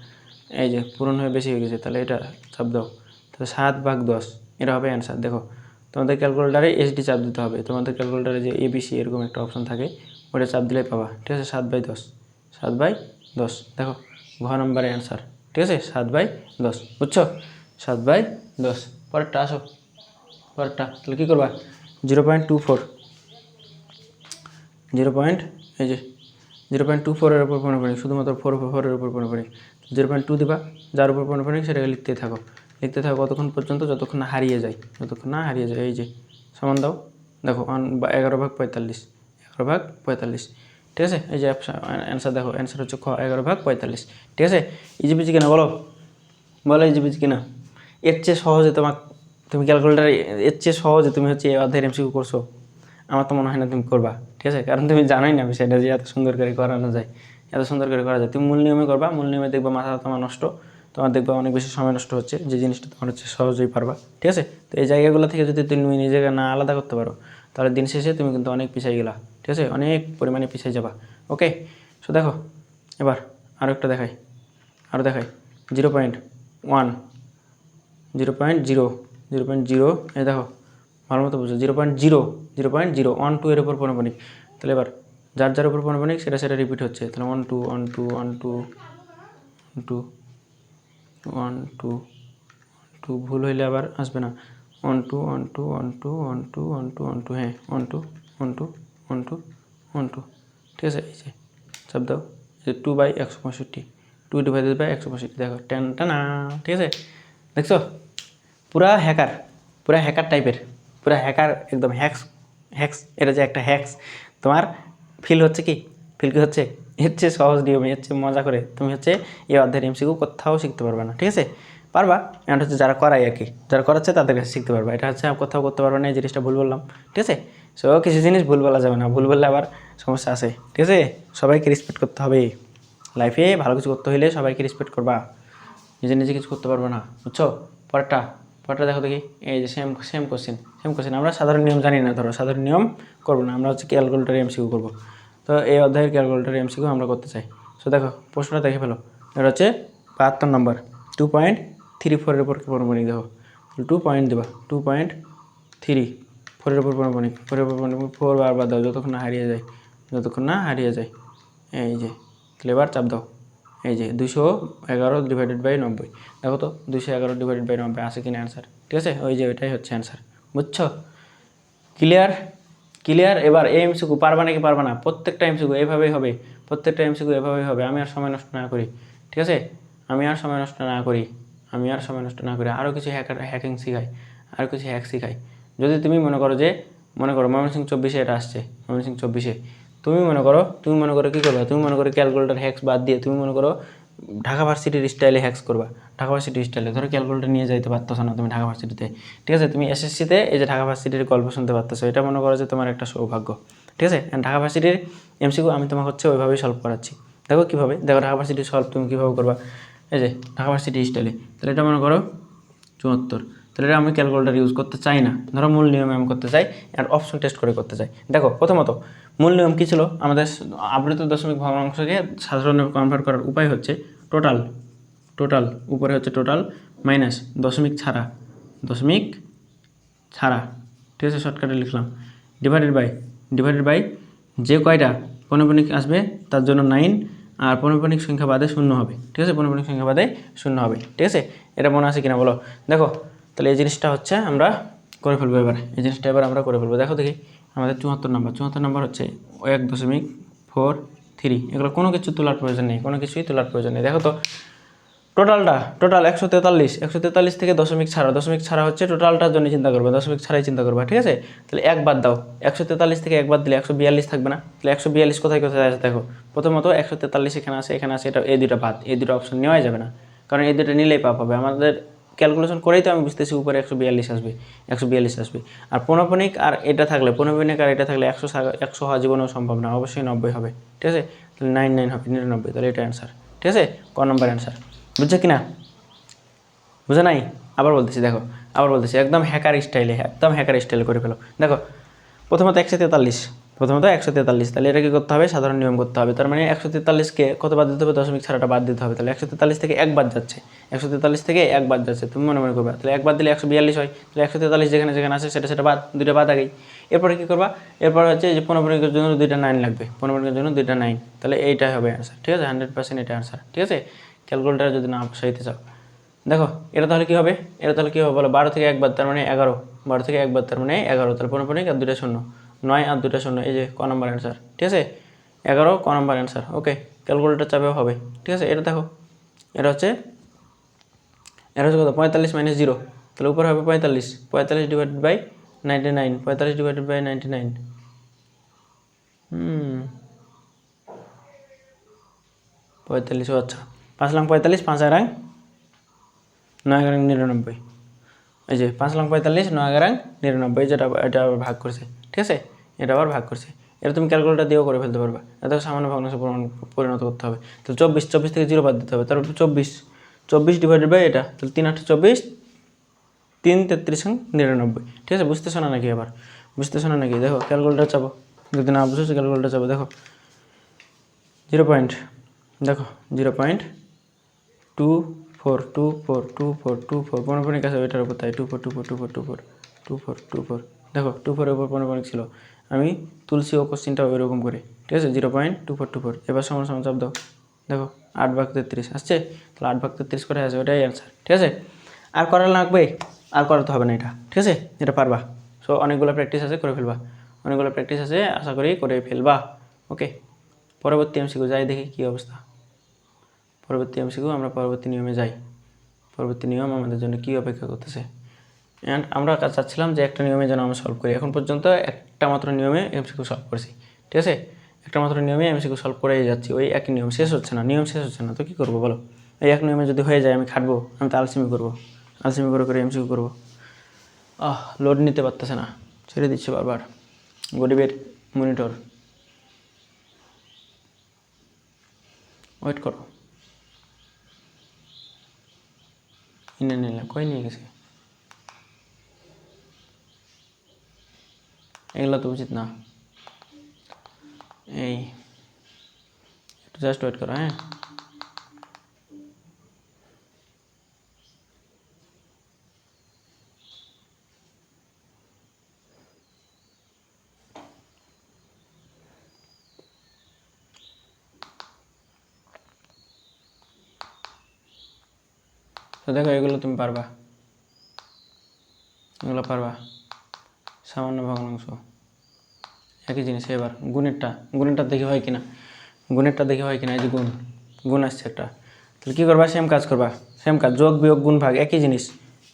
এই যে পূরণ হয়ে বেশি হয়ে গেছে, তাহলে এটা চাপ দাও, তাহলে 7/10 এটা হবে অ্যান্সার। দেখো তোমাদের ক্যালকুলেটারে SD চাপ দিতে হবে, তোমাদের ক্যালকুলেটারে যে ABC এরকম একটা অপশন থাকে, ওটা চাপ দিলেই পাবা, ঠিক আছে। 7/10, দেখো ঘ নম্বরে অ্যান্সার, ঠিক আছে। 7/10, বুঝছো? 7/10। পরেরটা আসো, তাহলে কী করবা, 0.24 এই যে 0.24 উপর পৌনঃপুনিক, শুধুমাত্র 4 উপর পৌনঃপুনিক, 0.2 দিবা, যার উপর পৌনঃপুনিক সেটাকে লিখতে থাকো কতক্ষণ পর্যন্ত, যতক্ষণ না হারিয়ে যায়, এই যে সমান দাও। দেখো 11/45, 11/45, ঠিক আছে। এই যে অ্যান্সার দেখো, অ্যান্সার হচ্ছে খ 11/45, ঠিক আছে। ইজি পিজি কিনা বলো, ইজি পিজি কিনা? এর চেয়ে সহজে তুমি ক্যালকুলেটার এর চেয়ে সহজে তুমি হচ্ছে এই অধ্যায়ের এমসিকিউ করছো, আমার তো মনে হয় না তুমি করবা। ঠিক আছে, কারণ তুমি জানোই না বিষয়টা যে এত সুন্দর করে করানো যায়, এত সুন্দর করে করা যায়। তুমি মূল নিয়মে করবা, মূল নিয়মে দেখবা মাথা তোমার নষ্ট, তোমার দেখবা অনেক বেশি সময় নষ্ট হচ্ছে, যে জিনিসটা তোমার হচ্ছে সহজেই পারবা। ঠিক আছে, তো এই জায়গাগুলো থেকে যদি তুমি নিজেকে না আলাদা করতে পারো, তাহলে দিন শেষে তুমি কিন্তু অনেক পিছিয়ে গেলা। ঠিক আছে, অনেক পরিমাণে পিছিয়ে যাবা। ওকে, সো দেখো এবার আরও একটা দেখাই, আরও দেখাই 0.1, 0.0, 0.0, এই দেখো ভালো মতো বুঝো, 0.0, 0.0, 1 2 এর উপর পৌনঃপুনিক। তাহলে এবার যার যার উপর পৌনঃপুনিক সেটা রিপিট হচ্ছে। তাহলে 1 2 1 2 1 2 2 1 2 2, ভুল হইলে আবার আসবে না। 1 2 1 2 1 2 1 2 1 2 1 2, হ্যাঁ 1 2 1 2 1 2 1 2। ঠিক আছে, এই যে চাপ দাও, 2/165, 2 ডিভাইডেড বাই 165, দেখো টানা। ঠিক আছে, দেখছো পুরা হ্যাকার, পুরা হ্যাকার টাইপের, পুরা হ্যাকার একদম হ্যাক্স, হ্যাক্স, এটা যে একটা হ্যাক্স তোমার ফিল হচ্ছে কি, ফিল কি হচ্ছে, এর চেয়ে সহজ নিয়মে, এর চেয়ে মজা করে তুমি হচ্ছে এই অধ্যায়ের এমসিকিউ কোথাও শিখতে পারবে না। ঠিক আছে, পারবা, এটা হচ্ছে যারা করায় আর কি, যারা করাচ্ছে তাদের কাছে শিখতে পারবা। এটা হচ্ছে কোথাও করতে পারবে না, এই জিনিসটা ভুল বললাম। ঠিক আছে, সো কিছু জিনিস ভুল বলা যাবে না, ভুল বললে আবার সমস্যা আছে। ঠিক আছে, সবাইকে রেসপেক্ট করতে হবে, লাইফে ভালো কিছু করতে হলে সবাইকে রেসপেক্ট করবা, নিজে নিজে কিছু করতে পারবো না, বুঝছো। পরেরটা, পরেরটা দেখো দেখি, এই যে সেম সেম কোশ্চেন। আমরা সাধারণ নিয়ম জানি না, ধরো সাধারণ নিয়ম করবো না, আমরা হচ্ছে ক্যালকুলেটর এমসিকিউ করবো। তো এই অধ্যায়ের ক্যালকুলেটর এমসিকিউ আমরা করতে চাই। সো দেখো প্রশ্নটা দেখে ফেলো, এটা হচ্ছে 72 নম্বর, 2.34 এর উপর পৌনঃপুনিক। দেখো 2 পয়েন্ট দেবা, 2.34 এর উপর পৌনঃপুনিক, 4 এর উপর পৌনঃপুনিক, 4 বারবার দাও যতক্ষণ না হারিয়ে যায়, এই যে। তাহলে এবার চাপ দাও, এই যে 211 ডিভাইডেড বাই 90, দেখো তো 211 ডিভাইডেড বাই 90 আসে কিনা অ্যান্সার। ঠিক আছে, ওই যে ওইটাই হচ্ছে অ্যান্সার, বুঝছো। Clear, clear. এবার এই এমসিকিউ পারবা নাকি পারবা না, প্রত্যেকটা এমসিকিউ এভাবেই হবে, প্রত্যেকটা এমসিকিউ এভাবেই হবে। আমি আর সময় নষ্ট না করি, ঠিক আছে, আমি আর সময় নষ্ট না করি, আরও কিছু হ্যাকিং শিখাই, আরও কিছু হ্যাক শিখাই। যদি তুমি মনে করো ময়মনসিংহ 24-এ এটা আসছে, ময়মনসিংহ 24-এ তুমি মনে করো কী করবে, তুমি মনে করো ক্যালকুলেটর হ্যাক্স বাদ দিয়ে তুমি মনে করো ঢাকা ভার্সিটির স্টাইলে হ্যাক্স করবা। ঢাকা ভার্সিটির স্টাইলে ধরো ক্যালকুলেটর নিয়ে যাইতে পারতেছো না তুমি ঢাকা ভার্সিটিতে, ঠিক আছে, তুমি এসএসসিতে এই যে ঢাকা ভার্সিটির গল্প শুনতে পারতেছো, এটা মনে করো যে তোমার একটা সৌভাগ্য। ঠিক আছে, ঢাকা ভার্সিটির এমসিকিউ আমি তোমাকে হচ্ছে ওইভাবেই সলভ করাচ্ছি। দেখো কীভাবে, দেখো ঢাকা ভার্সিটির সলভ তুমি কীভাবে করবা, এই যে ঢাকা ভার্সিটি স্টাইলে। তাহলে এটা মনে করো 74, তাহলে এটা আমি ক্যালকুলেটর ইউজ করতে চাই না, ধরো মূল নিয়মে আমি করতে চাই আর অপশন টেস্ট করে করতে চাই। দেখো প্রথমত মূল নিয়ম কী ছিল আমাদের, আবৃত দশমিক ভগ্নাংশকে সাধারণে কনভার্ট করার উপায় হচ্ছে টোটাল উপরে হচ্ছে টোটাল মাইনাস দশমিক ছাড়া, ঠিক আছে, শর্টকাটে লিখলাম, ডিভাইডেড বাই যে কয়টা পৌনঃপুনিক আসবে তার জন্য 9, আর পৌনঃপুনিক সংখ্যা বাদে 0 হবে। ঠিক আছে, পৌনঃপুনিক সংখ্যা বাদে 0 হবে। ঠিক আছে, এটা মনে আছে কিনা বলো। দেখো তাহলে এই জিনিসটা হচ্ছে আমরা করে ফেলবো, এবার আমরা করে ফেলবো। দেখো দেখি আমাদের 74 নম্বর হচ্ছে 1.43, এগুলো কোনো কিছু তোলার প্রয়োজন নেই, দেখো তো টোটাল 143 থেকে দশমিক ছাড়া হচ্ছে টোটালটার জন্য চিন্তা করবে, দশমিক ছাড়াই চিন্তা করবা। ঠিক আছে, তাহলে এক বাদ দাও, 143 থেকে এক বাদ দিলে 142 থাকবে না। তাহলে 142 কোথায় আছে দেখো, প্রথমত 143 এখানে আছে, এটা এই দুটো বাদ, এই দুটো অপশন নেওয়াই যাবে না, কারণ এই দুটো নিলেই পাপ হবে। আমাদের ক্যালকুলেশন করেই তো আমি বুঝতেছি উপরে 142 আসবে, আর পৌনঃপুনিক আর এটা থাকলে 100 হওয়া জীবনেও সম্ভব না, অবশ্যই 90 হবে। ঠিক আছে, তাহলে 99 হবে, 99, তাহলে এটা অ্যান্সার। ঠিক আছে, ক নম্বর অ্যান্সার, বুঝছো কিনা, বুঝে নাই, আবার বলতেছি একদম হ্যাকার স্টাইলে করে ফেলো। দেখো প্রথমত 143, তাহলে এটা কি করতে হবে, সাধারণ নিয়ম করতে হবে। তার মানে 143কে কত বাদ দিতে হবে, দশমিক ছাড়াটা বাদ দিতে হবে। তাহলে 143 থেকে এক বাদ যাচ্ছে, তুমি মনে করবে, তাহলে এক বাদ দিলে 142 হয়। তাহলে 143 যেখানে আছে সেটা বাদ, দুইটা বাদ আগেই। এরপরে কী করবা, এরপর হচ্ছে যে পৌনঃপুনিকের জন্য 2টা 9 লাগবে, তাহলে এইটাই হবে অ্যান্সার। ঠিক আছে, 100% এটা অ্যান্সার। ঠিক আছে, ক্যালকুলেটার যদি না বসাইতে চাও। দেখো এটা তাহলে কী হবে, বলো 12 থেকে এক বাদ তার মানে 11, 12 থেকে এক বাদ তার মানে 11, তাহলে পৌনঃপুনিক আর 2টা 0, 9 আর 2টা 0, এই যে ক নম্বর অ্যান্সার। ঠিক আছে, 11 ক নম্বর অ্যান্সার। ওকে, ক্যালকুলেটর চাপেও হবে। ঠিক আছে, এটা দেখো, এটা হচ্ছে কত, 45 - 0, তাহলে উপরে হবে 45 ডিভাইডেড বাই 99, 45 ডিভাইডেড বাই 99, 45, আচ্ছা 5 লাখ 45, 5 আর 9 99, এই যে 5 লং 45 9 11 99, যেটা এটা আবার ভাগ করছে, ঠিক আছে, এটা আবার ভাগ করছে। এটা তুমি ক্যালকুলেটর দিয়েও করে ফেলতে পারবা, এটা সামান্য ভগ্নাংশে পরিণত করতে হবে। তো 24 থেকে 0 বাদ দিতে হবে, তারপর 24 ডিভাইডেড বাই এটা, তাহলে 3 8 24, 3 33 99, ঠিক আছে। বুঝতেছো না নাকি? আবার বুঝতেছো না নাকি? দেখো ক্যালকুলেটর চাপো, যদি না বুঝেছো ক্যালকুলেটর চাপো। দেখো 0 পয়েন্ট, দেখো 0.24242424 পনেরোপনিক আছে ওইটার উপর, তাই 242424242424, দেখো 24 এর উপর পনেরোপনিক ছিল। আমি তুলসী ও কোশ্চিনটা ওইরকম করে, ঠিক আছে। 0.2424, এবার সমান সমান চাপ দাও, দেখো 8/33 আসছে, তাহলে 8/33 করে আছে, ওটাই অ্যান্সার, ঠিক আছে। আর করা লাগবে? আর করাতে হবে না এটা, ঠিক আছে, এটা পারবা। সো অনেকগুলো প্র্যাকটিস আছে, করে ফেলবা, অনেকগুলো প্র্যাকটিস আছে, আশা করি করে ফেলবা। ওকে, পরবর্তী এমসিকিউ যাই, দেখি কী অবস্থা। পরবর্তী এমসিকিউ, আমরা পরবর্তী নিয়মে যাই। পরবর্তী নিয়ম আমাদের জন্য কী অপেক্ষা করতেছে। অ্যান্ড আমরা চাচ্ছিলাম যে একটা নিয়মে যেন আমরা সলভ করি। এখন পর্যন্ত একটা মাত্র নিয়মে এমসিকিউ সলভ করেছি, ঠিক আছে। একটা মাত্র নিয়মে এমসিকিউ সলভ করেই যাচ্ছি, ওই একই নিয়ম, শেষ হচ্ছে না, নিয়ম শেষ হচ্ছে না, তো কী করবো বলো। এই এক নিয়মে যদি হয়ে যায় আমি খাটবো, আমি তো আলসেমি করবো, আলসেমি করে এমসিকিউ করবো। লোড নিতে পারতেছে না, ছেড়ে দিচ্ছে বারবার। গরিবের মনিটর, ওয়েট করো। ইনে নিলাম, কই নিয়ে গেছে? এগুলো তো উচিত না। এই একটু জাস্ট ওয়েট করো, হ্যাঁ। তো দেখো এগুলো তুমি পারবা, এগুলো পারবা, সামান্য ভগ্নাংশ একই জিনিস। এবার গুণেরটা দেখি হয় কিনা, এই যে গুণ আসছে একটা, তাহলে কী করবা? সেম কাজ করবা, সেম কাজ, যোগ বিয়োগ গুণ ভাগ একই জিনিস।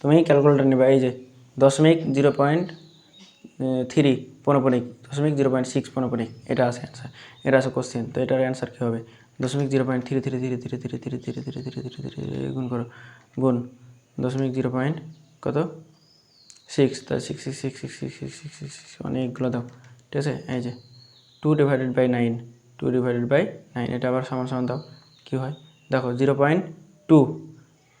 তুমি ক্যালকুলেটর নেবা, এই যে 0.3 পনপনিক, 0.6 পনপনিক, এটা আছে অ্যান্সার, এটা আছে কোশ্চেন। তো এটার অ্যান্সার কী হবে? 0.33 গুণ করো, গুণ 0.6 কত 6, তাই 6 অনেকগুলো দাও, ঠিক আছে। এই যে 2/9, 2/9, এটা আবার সমান সমান দাও, কী হয় দেখো 0.2,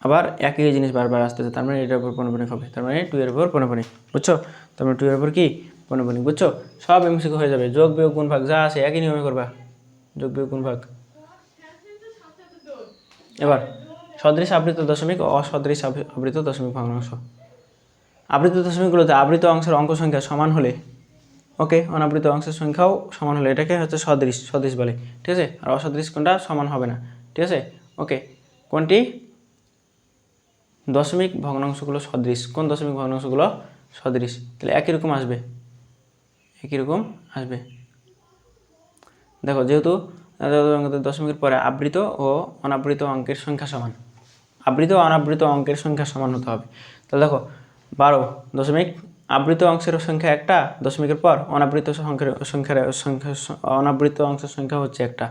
আবার একই জিনিস বারবার আসতেছে, তার মানে এটার উপর পনপনিক হবে, তার মানে 2 এর উপর পনপনিক, বুঝছো? তার মানে 2 এর উপর কি পনপনিক, বুঝছো? সব এমসিকিউ হয়ে যাবে, যোগ বিয়োগ গুণ ভাগ যা আছে একই নিয়মে করবা, যোগ বিয়োগ গুণ ভাগ। এবার সদৃশ আবৃত দশমিক, অসদৃশ আবৃত দশমিক ভগ্নাংশ। আবৃত দশমিকগুলোতে আবৃত অংশের অঙ্ক সংখ্যা সমান হলে, ওকে, অনাবৃত অংশের সংখ্যাও সমান হলে এটাকে হচ্ছে সদৃশ বলে, ঠিক আছে। আর অসদৃশ কোনটা? সমান হবে না, ঠিক আছে। ওকে, কোনটি? দশমিক ভগ্নাংশগুলো সদৃশ। কোন দশমিক ভগ্নাংশগুলো সদৃশ? তাহলে একই রকম আসবে, দেখো যেহেতু দশমিকের পরে আবৃত ও অনাবৃত অঙ্কের সংখ্যা সমান, আবৃত ও অনাবৃত অঙ্কের সংখ্যা সমান হতে হবে। তাহলে দেখো 12 দশমিক, আবৃত অংশের সংখ্যা একটা, দশমিকের পর অনাবৃত অনাবৃত অংশের সংখ্যা হচ্ছে একটা।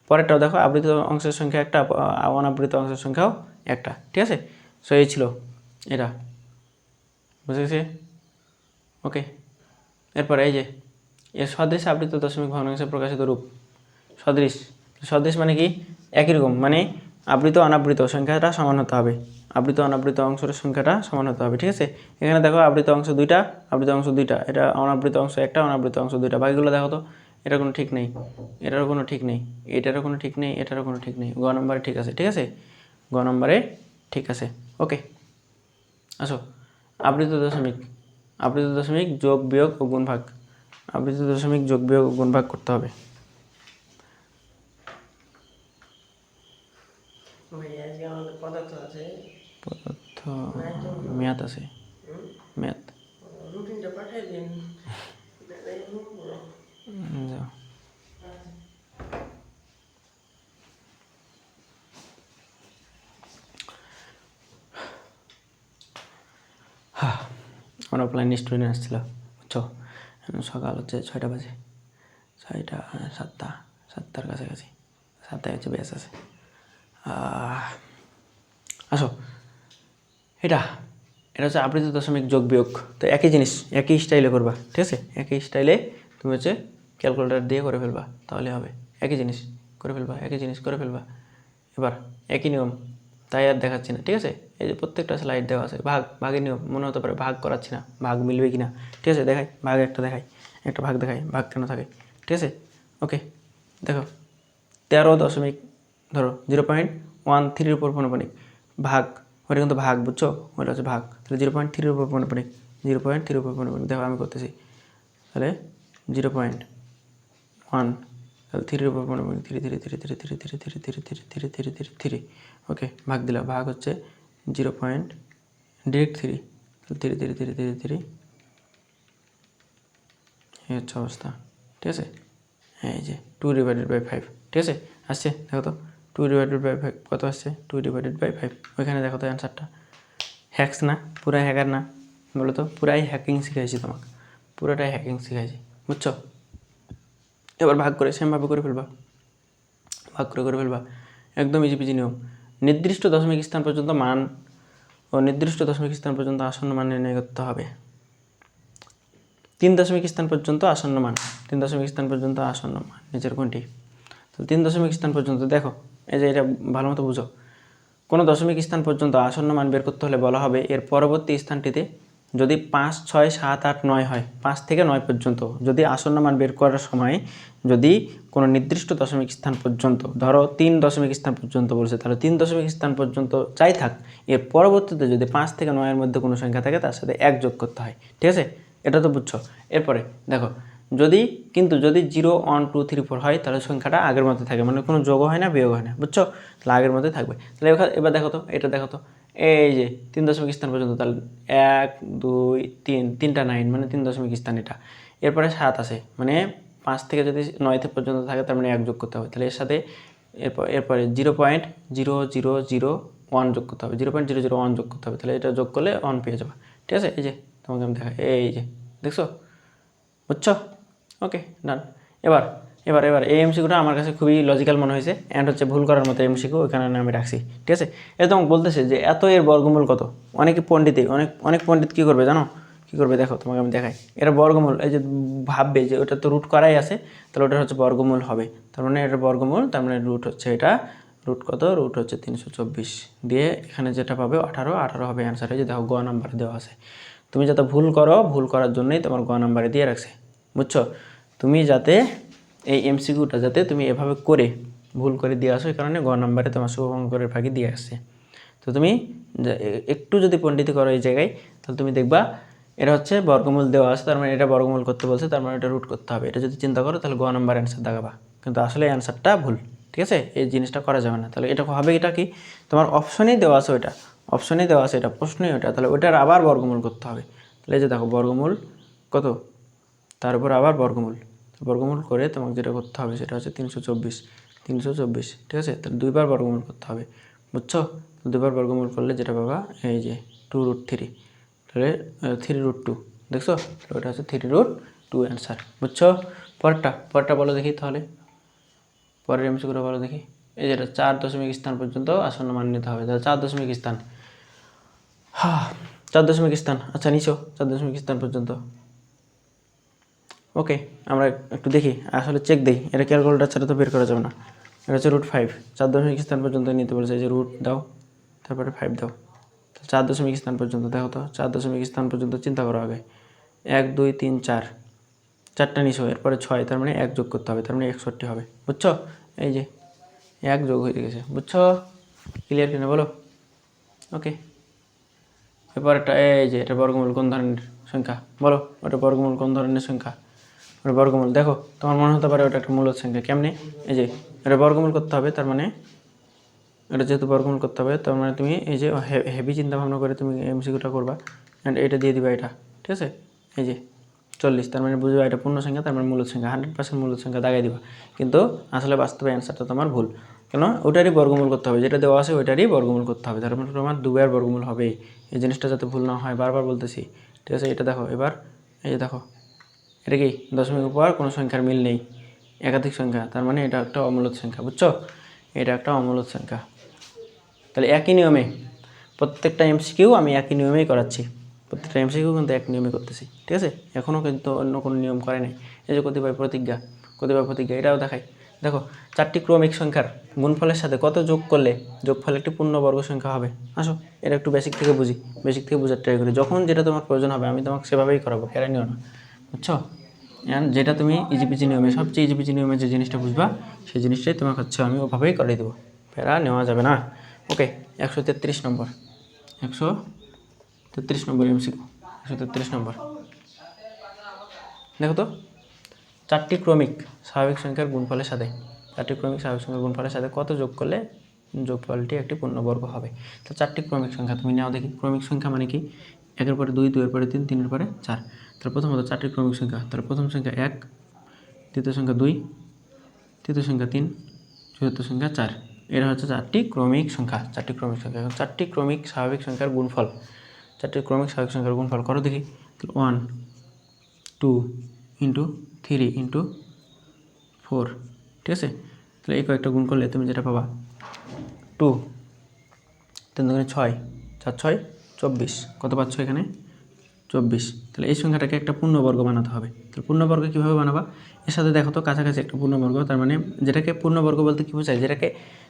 পরেরটাও দেখো, আবৃত অংশের সংখ্যা একটা, অনাবৃত অংশের সংখ্যাও একটা, ঠিক আছে। সো এই ছিল এটা, বুঝে গেছি? ওকে, এরপরে এই যে এর সদৃশ আবৃত দশমিক ভগ্নাংশে প্রকাশিত রূপ। সদৃশ মানে কি? একই রকম, মানে আবৃত অনাবৃত সংখ্যাটা সমান হতে হবে, আবৃত অনাবৃত অংশের সংখ্যাটা সমান হতে হবে, ঠিক আছে। এখানে দেখো আবৃত অংশ দুইটা, এটা অনাবৃত অংশ একটা, অনাবৃত অংশ দুইটা, বাকিগুলো দেখো তো, এটার কোনো ঠিক নেই, এটারও কোনো ঠিক নেই, এটারও কোনো ঠিক নেই, এটারও কোনো ঠিক নেই। গ নম্বরে ঠিক আছে, ঠিক আছে, গ নম্বরে ঠিক আছে। ওকে, আসো আবৃত দশমিক যোগ বিয়োগ ও গুণ ভাগ, আবৃত দশমিক যোগ বিয়োগ ও গুণ ভাগ করতে হবে। পদার্থ ম্যাথ আছে, ম্যাথ রুটিনটা পাঠিয়ে দিন। আমার অফলাইন স্টুডেন্ট আসছিল, বুঝছো, সকাল হচ্ছে 6টা বাজে, 6টা 7টার কাছাকাছি, 7টায় হচ্ছে ব্যাস আছে। আসো এটা এটা হচ্ছে আবৃত দশমিক যোগ বিয়োগ। তো একই জিনিস একই স্টাইলে করবা, ঠিক আছে? একই স্টাইলে তুমি হচ্ছে ক্যালকুলেটর দিয়ে করে ফেলবা, তাহলে হবে। একই জিনিস করে ফেলবা, একই জিনিস করে ফেলবা। এবার একই নিয়ম, তাই আর দেখাচ্ছি না, ঠিক আছে? এই যে প্রত্যেকটা স্লাইড দেওয়া আছে, ভাগের নিয়ম মনে হতে পারে ভাগ করাচ্ছি না, ভাগ মিলবে কি না, ঠিক আছে? দেখাই ভাগ, একটা ভাগ দেখাই, ভাগ কেন থাকে, ঠিক আছে? ওকে, দেখো 13 দশমিক ধরো 0.13 উপর পৌনঃপুনিক ভাগ, ওটা কিন্তু ভাগ, বুঝছো? ওটা হচ্ছে ভাগ, তাহলে 0.3 উপর পৌনঃপুনিক, 0.3 উপর পৌনঃপুনিক। দেখো আমি করতেছি, তাহলে 0.1, তাহলে 3 উপর পৌনঃপুনিক 3, ওকে, ভাগ দিলাম, ভাগ হচ্ছে 0.3, তাহলে 3, এই হচ্ছে অবস্থা, ঠিক আছে? হ্যাঁ, এই যে 2/5, ঠিক আছে? আসছে দেখো তো 2/5 কত আসছে, 2/5। ওইখানে দেখো তো অ্যান্সারটা। হ্যাক্স না, পুরাই হ্যাকার না, বলো তো? পুরাই হ্যাকিং শিখাইছি তোমাকে, পুরোটাই হ্যাকিং শিখাইছি, বুঝছো? এবার ভাগ করে সেমভাবে করে ফেলবা, ভাগ করে ফেলবা, একদম ইজি পিজি নিয়ম। নির্দিষ্ট দশমিক স্থান পর্যন্ত মান ও নির্দিষ্ট দশমিক স্থান পর্যন্ত আসন্ন মান নির্ণয় করতে হবে। 3 দশমিক স্থান পর্যন্ত আসন্ন মান, 3 দশমিক স্থান পর্যন্ত আসন্ন মান নিচের কোনটি? তো 3 দশমিক স্থান পর্যন্ত দেখো, এই যে এটা ভালো মতো বুঝো। কোনো দশমিক স্থান পর্যন্ত আসন্ন মান বের করতে হলে বলা হবে এর পরবর্তী স্থানটিতে যদি 5, 6, 7, 8, 9 হয়, 5 থেকে 9 পর্যন্ত যদি আসন্ন মান বের করার সময় যদি কোনো নির্দিষ্ট দশমিক স্থান পর্যন্ত, ধরো 3 দশমিক স্থান পর্যন্ত বলছে, তাহলে 3 দশমিক স্থান পর্যন্ত যাই থাক, এর পরবর্তীতে যদি 5 থেকে 9 এর মধ্যে কোনো সংখ্যা থাকে তার সাথে 1 যোগ করতে হয়, ঠিক আছে? এটা তো বুঝছো। এরপরে দেখো, যদি 0, 1, 2, 3, 4 হয় তাহলে সংখ্যাটা আগের মধ্যে থাকে, মানে কোনো যোগও হয় না বিয়োগ হয় না, বুঝছো? তাহলে আগের মধ্যে থাকবে। তাহলে এবার দেখো তো, এটা দেখো তো, এই যে 3 দশমিক স্থান পর্যন্ত, তাহলে 1, 2, 3, 3টা 9, মানে 3 দশমিক স্থান এটা। এরপরে 7 আছে, মানে 5 থেকে যদি 9 পর্যন্ত থাকে তার মানে 1 যোগ করতে হবে। তাহলে এর সাথে এরপরে 0.0001 যোগ করতে হবে, 0.001 যোগ করতে হবে। তাহলে এটা যোগ করলে 1 পেয়ে যাবে, ঠিক আছে? এই যে তোমাকে আমি দেখাই, এই যে দেখছো, বুঝছো? ওকে, ডান। এবার এবার এবার এই এমসিকিউটা আমার কাছে খুবই লজিক্যাল মনে হয়েছে, অ্যান্ড হচ্ছে ভুল করার মতো এমসিকিউ, ওইখানে আমি রাখছি, ঠিক আছে? এটা তোমাকে বলতেছে যে এত এর বর্গমূল কত। অনেকে পণ্ডিতে অনেক পণ্ডিত কী করবে জানো? কী করবে দেখো, তোমাকে আমি দেখাই। এটা বর্গমূল, এই যে ভাববে যে ওটা তো রুট করাই আছে, তাহলে ওটা হচ্ছে বর্গমূল হবে, তার মানে এটা বর্গমূল, তার মানে রুট হচ্ছে এটা, রুট কত, রুট হচ্ছে 324 দিয়ে এখানে যেটা পাবে 18 হবে অ্যান্সার। এই যে দেখো গ নাম্বারে দেওয়া আছে। তুমি যাতে ভুল করো, ভুল করার জন্যই তোমার গ নাম্বারে দিয়ে রাখছে, বুঝছো? তুমি যাতে এই এমসিকিউটা যাতে তুমি এভাবে করে ভুল করে দিয়ে আসো, এই কারণে গ নাম্বারে তোমার শুভঙ্করের ভাগে দিয়ে আসছে। তো তুমি একটু যদি পণ্ডিতি করো এই জায়গায়, তাহলে তুমি দেখবা এটা হচ্ছে বর্গমূল দেওয়া আছে, তার মানে এটা বর্গমূল করতে বলছে, তার মানে এটা রুট করতে হবে। এটা যদি চিন্তা করো তাহলে গ নাম্বার অ্যান্সার দেখাবা, কিন্তু আসলে অ্যান্সারটা ভুল, ঠিক আছে? এই জিনিসটা করা যাবে না। তাহলে এটা হবে, এটা কি তোমার অপশনেই দেওয়া আছে, ওইটা অপশনেই দেওয়া আছে, এটা প্রশ্নই ওটা, তাহলে ওইটার আবার বর্গমূল করতে হবে। তাহলে এই যে দেখো বর্গমূল কত, তার উপর আবার বর্গমূল, বর্গমূল করে তোমাকে যেটা করতে হবে সেটা হচ্ছে 324, ঠিক আছে? তাহলে 2বার বর্গমূল করতে হবে, বুঝছো? 2বার বর্গমূল করলে যেটা পাবা এই যে 2√3, তাহলে 3√2, দেখছো? ওটা হচ্ছে 3√2 অ্যান্সার, বুঝছো? পরেরটা বলো দেখি, তাহলে পরের এমসিকিউটা বলো দেখি। এই যেটা 4 দশমিক স্থান পর্যন্ত আসন্ন মান নিতে হবে, তাহলে 4 দশমিক স্থান, 4 দশমিক স্থান, আচ্ছা নিচো 4 দশমিক স্থান পর্যন্ত। ওকে, আমরা একটু দেখি, আসলে চেক দিই, এটা ক্যালকুলেটার ছাড়া তো বের করা যাবে না। এটা হচ্ছে √5, 4 দশমিক স্থান পর্যন্ত নিতে বলছে, এই যে রুট দাও, তারপরে 5 দাও, 4 দশমিক স্থান পর্যন্ত। দেখো তো 4 দশমিক স্থান পর্যন্ত চিন্তা করো আগে, 1, 2, 3, 4, 4টা নিচো, এরপরে 6, তার মানে 1 যোগ করতে হবে, তার মানে 61 হবে, বুঝছো? এই যে 1 যোগ হয়ে গেছে, বুঝছো? ক্লিয়ার কিনা বলো? ওকে, এবার এটা, এই যে এটা বর্গমূল কোন ধরনের সংখ্যা বলো, ওটা বর্গমূল কোন ধরনের সংখ্যা? ওটা বর্গমূল, দেখো তোমার মনে হতে পারে ওটা একটা মূলদ সংখ্যা, কেমনে? এই যে এটা বর্গমূল করতে হবে, তার মানে এটা যেহেতু বর্গমূল করতে হবে, তার মানে তুমি এই যে হেভি চিন্তা ভাবনা করে তুমি এমসিকিউটা করবা, অ্যান্ড এটা দিয়ে দিবা এটা, ঠিক আছে? এই যে 40, তার মানে বুঝবা এটা পূর্ণ সংখ্যা, তার মানে মূলদ সংখ্যা, 100% মূলদ সংখ্যা দাগাই দিবা, কিন্তু আসলে বাস্তবে অ্যান্সারটা তোমার ভুল, কেন? ওটারই বর্গমূল করতে হবে, যেটা দেওয়া আছে ওইটারই বর্গমূল করতে হবে, তার মানে তোমার 2বার বর্গমূল হবে। এই জিনিসটা যাতে ভুল না হয়, বারবার বলতেছি, ঠিক আছে? এটা দেখো এবার, এই যে দেখো এটা কি দশমিক উপর কোনো সংখ্যার মিল নেই, একাধিক সংখ্যা, তার মানে এটা একটা অমূলদ সংখ্যা, বুঝছো? এটা একটা অমূলদ সংখ্যা। তাহলে একই নিয়মে প্রত্যেকটা এমসিকিউ আমি একই নিয়মেই করাচ্ছি, প্রত্যেকটা এমসিকিউ কিন্তু এক নিয়মে করতেছি, ঠিক আছে। এখনও কিন্তু অন্য কোনো নিয়ম করে নাই। এই যে কতিপয় প্রতিজ্ঞা এটাও দেখাই। দেখো 4টি ক্রমিক সংখ্যার গুণফলের সাথে কত যোগ করলে যোগফল একটি পূর্ণবর্গ সংখ্যা হবে। আসো এটা একটু বেসিক থেকে বোঝার ট্রাই করি। যখন যেটা তোমার প্রয়োজন হবে আমি তোমাকে সেভাবেই করাবো, প্যারা নিও না, বুঝছো। অ্যান্ড যেটা তুমি ইজিপিজি নিয়মে, সবচেয়ে ইজিপিজি নিয়মে যে জিনিসটা বুঝবা সেই জিনিসটাই তোমাকে হচ্ছে আমি ওভাবেই করে দেবো, প্যারা নেওয়া যাবে না। ওকে, 133 নম্বর, 133 নম্বর এমসিকিউ, 133 নম্বর। দেখো তো, 4টি ক্রমিক স্বাভাবিক সংখ্যার গুণফলের সাথে কত যোগ করলে যোগফলটি একটি পূর্ণবর্গ হবে। তো 4টি ক্রমিক সংখ্যা তুমি নাও দেখি। ক্রমিক সংখ্যা মানে কি? 1-এর পরে 2, 2-এর পরে 3, 3-এর পরে 4। তাহলে প্রথমত 4টি ক্রমিক সংখ্যা, তাহলে প্রথম সংখ্যা 1, দ্বিতীয় সংখ্যা 2, তৃতীয় সংখ্যা 3, চতুর্থ সংখ্যা 4। এরা হচ্ছে 4টি ক্রমিক সংখ্যা। এখন 4টি ক্রমিক স্বাভাবিক সংখ্যার গুণফল, 4টি ক্রমিক স্বাভাবিক সংখ্যার গুণফল করো দেখি। 1, 2 ইন্টু 3 ইন্টু 4, ঠিক আছে। তাহলে এই কয়েকটা গুণ করলে তুমি যেটা পাবা 2, 3 2 6, 4 6 24। কত পাচ্ছ এখানে? 24। তাহলে এই সংখ্যাটাকে একটা পূর্ণবর্গ বানাতে হবে। তাহলে পূর্ণবর্গ কীভাবে বানাবা? এর সাথে দেখো তো কাছাকাছি একটা পূর্ণবর্গ, তার মানে যেটাকে পূর্ণবর্গ বলতে কী বোঝায়? যেটাকে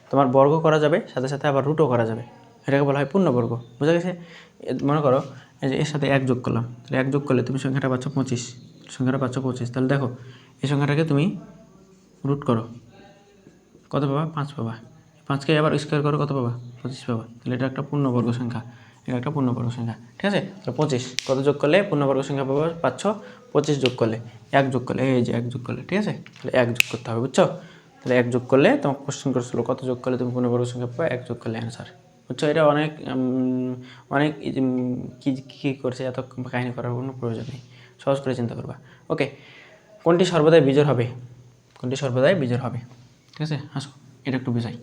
তোমার বর্গ করা যাবে, সাথে সাথে আবার রুটও করা যাবে, এটাকে বলা হয় পূর্ণবর্গ। বোঝা গেছে? মনে করো এই যে এর সাথে 1 যোগ করলাম, তাহলে 1 যোগ করলে তুমি সংখ্যাটা পাচ্ছ 25, তাহলে দেখো এই সংখ্যাটাকে তুমি রুট করো, কত পাবা? 5 পাবা। 5কে আবার স্কোয়ার করো, কত পাবা? 25 পাবা। তাহলে এটা একটা পূর্ণবর্গ সংখ্যা, ঠিক আছে। তাহলে 25 কত যোগ করলে পূর্ণবর্গ সংখ্যা পাবা? পাচ্ছ 25 যোগ করলে, 1 যোগ করলে, এই যে 1 যোগ করলে, ঠিক আছে। তাহলে 1 যোগ করতে হবে, বুঝছো। তাহলে 1 যোগ করলে তোমাকে কোশ্চেন করছিল কত যোগ করলে তুমি পূর্ণবর্গ সংখ্যা পাবা? 1 যোগ করলে অ্যান্সার, বুঝছো। এটা অনেক কী করছে, এত কাহিনী করার কোনো প্রয়োজন নেই, সহজ করে চিন্তা করবা। ওকে, কোনটি সর্বদাই বিজোড় হবে? ঠিক আছে, আসো এটা একটু বুঝাই।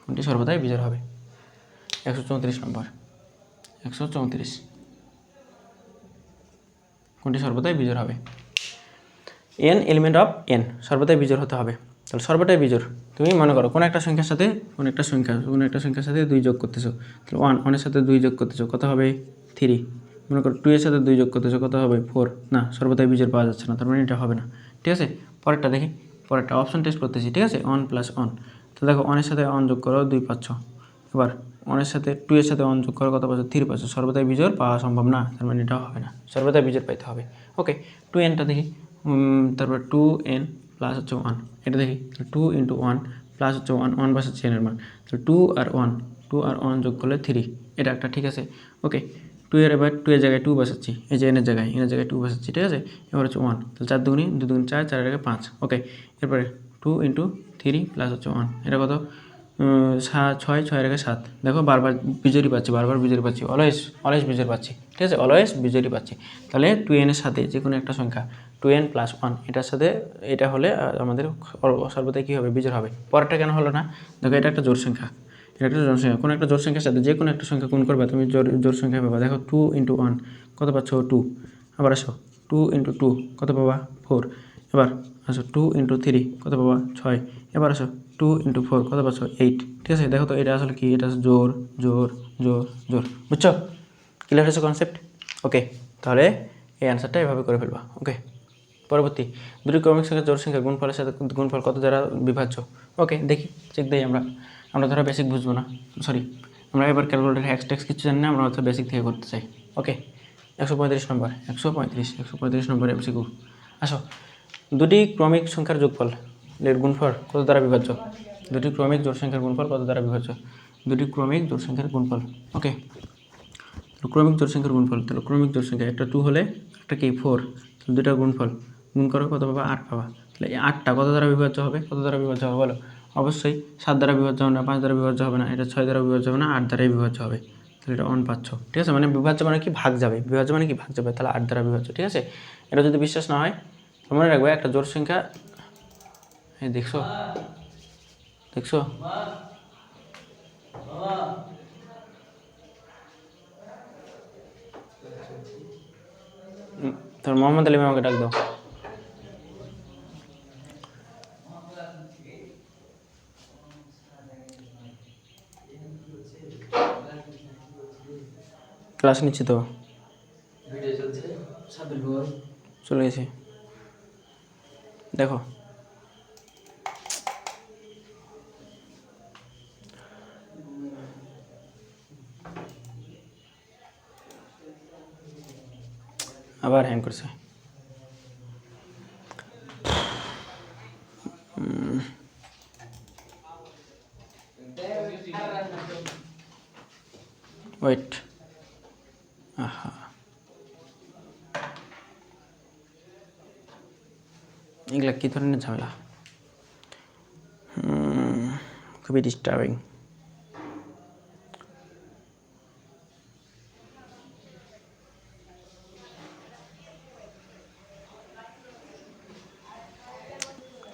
কোনটি সর্বদাই বিজোড় হবে? 134 নম্বর, 134। কোনটি সর্বদাই বিজোড় হবে? n এলিমেন্ট অফ n সর্বদাই বিজোড় হতে হবে। তাহলে সর্বদাই বিজোড়, তুমি মনে করো কোনো একটা সংখ্যার সাথে 2 যোগ করতেছো, তাহলে 1 এর সাথে 2 যোগ করতেছো, কত হবে? 3। মনে করো 2 এর সাথে 2 যোগ করতেছো, কত হবে? 4। না, সর্বদাই বিজোড় পাওয়া যাচ্ছে না, তার মানে এটা হবে না, ঠিক আছে। পরেরটা দেখি, পরেরটা অপশন টেস্ট করতেছি, ঠিক আছে। 1 + 1, তো দেখো 1 এর সাথে 1 যোগ করো, 2 পাচ্ছ। এবার 1 এর সাথে 2 এর সাথে 1 যোগ করো, কত পাচ্ছ? 3 পাচ্ছ। সর্বদাই বিজোড় পাওয়া সম্ভব না, তার মানে এটাও হবে না, সর্বদাই বিজোড় পাইতে হবে। ওকে, 2nটা দেখি, তারপর 2n প্লাস হচ্ছে 1, এটা দেখি। 2 × 1 প্লাস হচ্ছে 1 বসাচ্ছি n এর মান, তো 2 আর 1 যোগ করলে 3, এটা একটা, ঠিক আছে। ওকে, 2 এর জায়গায় 2 বসাচ্ছি, এই যে n এর জায়গায় 2 বসাচ্ছি, ঠিক আছে। এবার হচ্ছে 1, তাহলে 4 2 2 2 4, 4 এর জায়গায় 5। ওকে, এরপরে 2 × 3 প্লাস হচ্ছে 1, এটা কত? 6 এর জায়গায় 7। দেখো বারবার বিজোড়ই পাচ্ছি, অলওয়েজ বিজোড় পাচ্ছি, ঠিক আছে, অলওয়েজ বিজোড়ই পাচ্ছি। তাহলে 2n এর সাথে যে কোনো একটা সংখ্যা 2n + 1, এটার সাথে এটা হলে আমাদের সর্বদাই কী হবে? বিজোড় হবে। পরেরটা কেন হলো না? দেখো এটা একটা জোড় সংখ্যা, কোনো একটা জোড় সংখ্যার সাথে যে কোনো একটা সংখ্যা গুণ করবে, তুমি জোড় সংখ্যা পাবা। দেখো 2 × 1 কত পাচ্ছ? 2। আবার আসো 2 × 2 কত পাবা? 4। এবার আসো 2 × 3 কত পাবা? 6। এবার আসো 2 × 4 কত পাচ্ছ? 8, ঠিক আছে। দেখো তো এটা আসলে কি? এটা জোড়, বুঝছো? ক্লিয়ার হয়েছে কনসেপ্ট? ওকে, তাহলে এই অ্যান্সারটা এভাবে করে ফেলবা। ওকে, পরবর্তী, দুটি ক্রমিক সংখ্যা জোড় সংখ্যা গুণফলের সাথে গুণফল কত দ্বারা বিভাজ্য? ওকে, দেখি, চেক দিই। আমরা ধরো বেসিক বুঝবো না, আমরা এবার ক্যালকুলেটর হ্যাক্স কিছু জানি না, আমরা হচ্ছে বেসিক থেকে করতে চাই। ওকে, 135 নম্বর, 135 নম্বর এমসিকিউ। আসো, দুটি ক্রমিক সংখ্যার যোগফল এর গুণফল কত দ্বারা বিভাজ্য? দুটি ক্রমিক জোড় সংখ্যার গুণফল কত দ্বারা বিভাজ্য? দুটি ক্রমিক জোড় সংখ্যার গুণফল। ওকে, ক্রমিক জোড় সংখ্যার গুণফল, তাহলে ক্রমিক জোড় সংখ্যা একটা 2 হলে একটা কি 4, তাহলে দুটার গুণফল গুণ করো, কত পাবা? 8 পাবা। তাহলে এই 8টা কত দ্বারা বিভাজ্য হবে? বলো? অবশ্যই 7 দ্বারা বিভাজ্য হবে না, 5 দ্বারা বিভাজ্য হবে না, এটা 6 দ্বারা বিভাজ্য হবে না, 8 দ্বারাই বিভাজ্য হবে। তাহলে এটা 1 পাচ্ছ, ঠিক আছে। মানে বিভাজ্য মানে কি? ভাগ যাবে, তাহলে 8 দ্বারা বিভাজ্য, ঠিক আছে। এটা যদি বিশ্বাস না হয় মনে রাখবে, একটা জোড় সংখ্যা, এই দেখছো তোর মোহাম্মদ আলী আমাকে ডাক দাও। ক্লাস নিচ্ছি তো, ভিডিও চলছে সাবির বল। চলে গেছি। দেখো আবার হ্যাং করছে। ওয়েট, আহা এগুলা কী ধরনের ঝামেলা, খুবই ডিস্টার্বিং।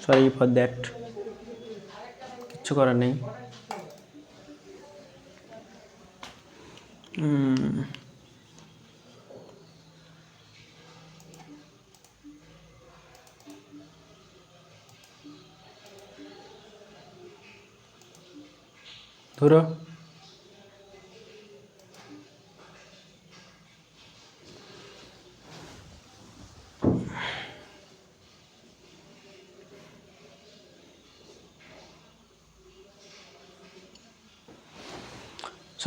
সরি ফর দ্যাট, কিচ্ছু করার নেই। ধরো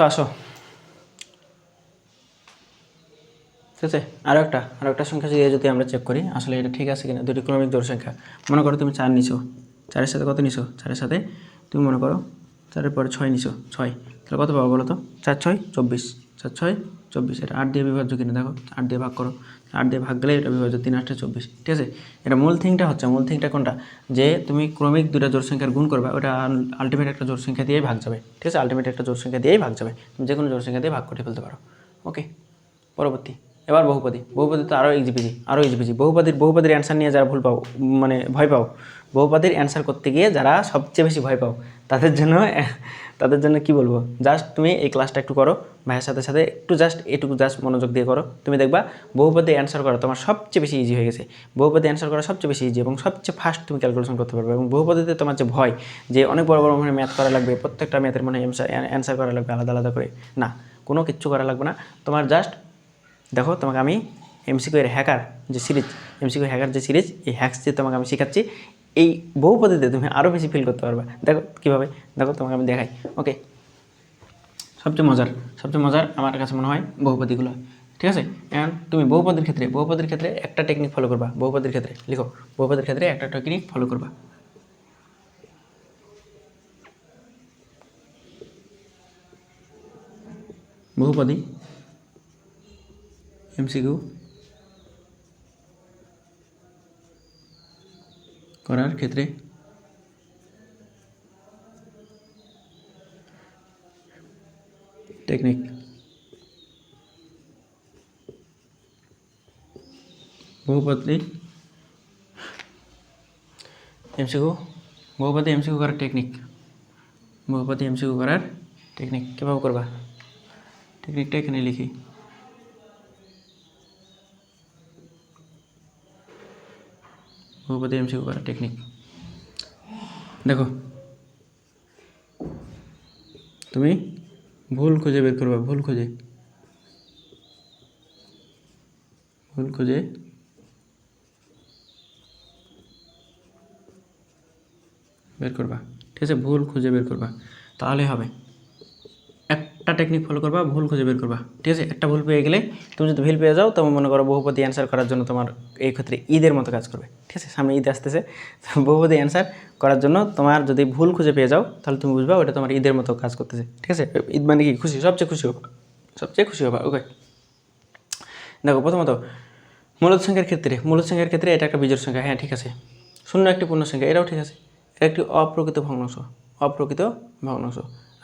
আসো, ঠিক আছে। আরও একটা সংখ্যা যদি আমরা চেক করি আসলে এটা ঠিক আছে কিনা, দুটি ক্রমিক জোড় সংখ্যা। মনে করো তুমি 4 নিছো, 4-এর সাথে কত নিছো, 4-এর সাথে তুমি মনে করো 4-এর পরে 6 নিছো, 6, তাহলে কত পাবো বলো তো? 4-6 24, 4-6 24। এটা 8 দিয়ে বিভাজ্য কিনা দেখো, 8 দিয়ে ভাগ করো, 8 দিয়ে ভাগ গেলে এটা বিভাজ্য, 3-8 24, ঠিক আছে। এটা মূল থিংটা কোনটা, যে তুমি ক্রমিক দুটা জোড় সংখ্যার গুণ করবা, ওটা আলটিমেট একটা জোড় সংখ্যা দিয়েই ভাগ যাবে, ঠিক আছে। আলটিমেট একটা জোড় সংখ্যা দিয়েই ভাগ যাবে, তুমি যে কোনো জোড় সংখ্যা দিয়ে ভাগ করে ফেলতে পারো। ওকে, পরবর্তী এবার বহুপদী তো আরও ইজিপিজি। বহুপদীর অ্যান্সার নিয়ে যারা ভয় পাও, বহুপদীর অ্যান্সার করতে গিয়ে যারা সবচেয়ে বেশি ভয় পাও, তাদের জন্য কি বলবো, জাস্ট তুমি এই ক্লাসটা একটু করো ভাইয়ের সাথে সাথে, এটুকু মনোযোগ দিয়ে করো, তুমি দেখবা বহুপদী অ্যান্সার করা তোমার সবচেয়ে বেশি ইজি হয়ে গেছে। বহুপদী অ্যান্সার করা সবচেয়ে বেশি ইজি এবং সবচেয়ে ফাস্ট তুমি ক্যালকুলেশন করতে পারবে। এবং বহুপদীতে তোমার যে ভয়, যে অনেক বড় ম্যাথ করা লাগবে, প্রত্যেকটা ম্যাথের অ্যান্সার করা লাগবে আলাদা করে, না, কোনো কিচ্ছু করা লাগবে না। তোমার জাস্ট দেখো, তোমাকে আমি এমসিকিউ এর হ্যাকার যে সিরিজ, এই হ্যাক্স দিয়ে তোমাকে আমি শেখাচ্ছি। এই বহুপদীতে তুমি আরও বেশি ফিল করতে পারবে। দেখো কীভাবে, দেখো তোমাকে আমি দেখাই। ওকে, সবচেয়ে মজার আমার কাছে মনে হয় বহুপদীগুলো, ঠিক আছে। এখন তুমি বহুপদীর ক্ষেত্রে একটা টেকনিক ফলো করবা। বহুপদীর ক্ষেত্রে লিখো, বহুপদীর ক্ষেত্রে একটা টেকনিক ফলো করবা। বহুপদী এমসিকিউ করার ক্ষেত্রে টেকনিক, বহুপদী এমসিকিউ করার টেকনিক, কীভাবে করবা, টেকনিকটা এখানে লিখি। বহুপদী এমসিকিউ করার টেকনিক, দেখো তুমি ভুল খুঁজে বের করবা, ভুল খুঁজে বের করবা, ঠিক আছে। ভুল খুঁজে বের করবা, তাহলে হবে। একটা টেকনিক ফলো করবা, ভুল খুঁজে বের করবা, ঠিক আছে। একটা ভুল পেয়ে গেলে, তুমি যদি ভুল পেয়ে যাও, তবে মনে করো বহুপদী অ্যান্সার করার জন্য তোমার এই ক্ষেত্রে ঈদের মতো কাজ করবে, ঠিক আছে। সামনে ঈদ আসতেছে, বহুপদী অ্যান্সার করার জন্য তোমার যদি ভুল খুঁজে পেয়ে যাও, তাহলে তুমি বুঝবা ওটা তোমার ঈদের মতো কাজ করতেছে, ঠিক আছে। ঈদ মানে কি? খুশি, সবচেয়ে খুশি হবা। ওকে, দেখো প্রথমত মূলদ সংখ্যার ক্ষেত্রে এটা একটা বিজোড় সংখ্যা, হ্যাঁ ঠিক আছে। শূন্য একটি পূর্ণ সংখ্যা, এটাও ঠিক আছে। এটা একটি অপ্রকৃত ভগ্নাংশ।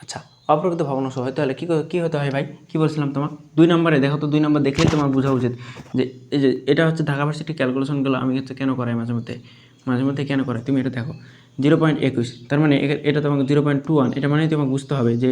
আচ্ছা, অপ্রকৃত ভগ্নাংশ হয়, তাহলে কী হতে হয় ভাই? কী বলছিলাম তোমার 2 নম্বরে? দেখো তো 2 নম্বর দেখলেই তোমার বোঝা উচিত যে এই যে এটা হচ্ছে ঢাকা ভার্সিটি ক্যালকুলেশনগুলো আমি কেন করাই মাঝে মধ্যে কেন করাই, তুমি এটা দেখো। 0.21, তার মানে এটা তোমাকে 0.21, এটা মানেই তোমাকে বুঝতে হবে যে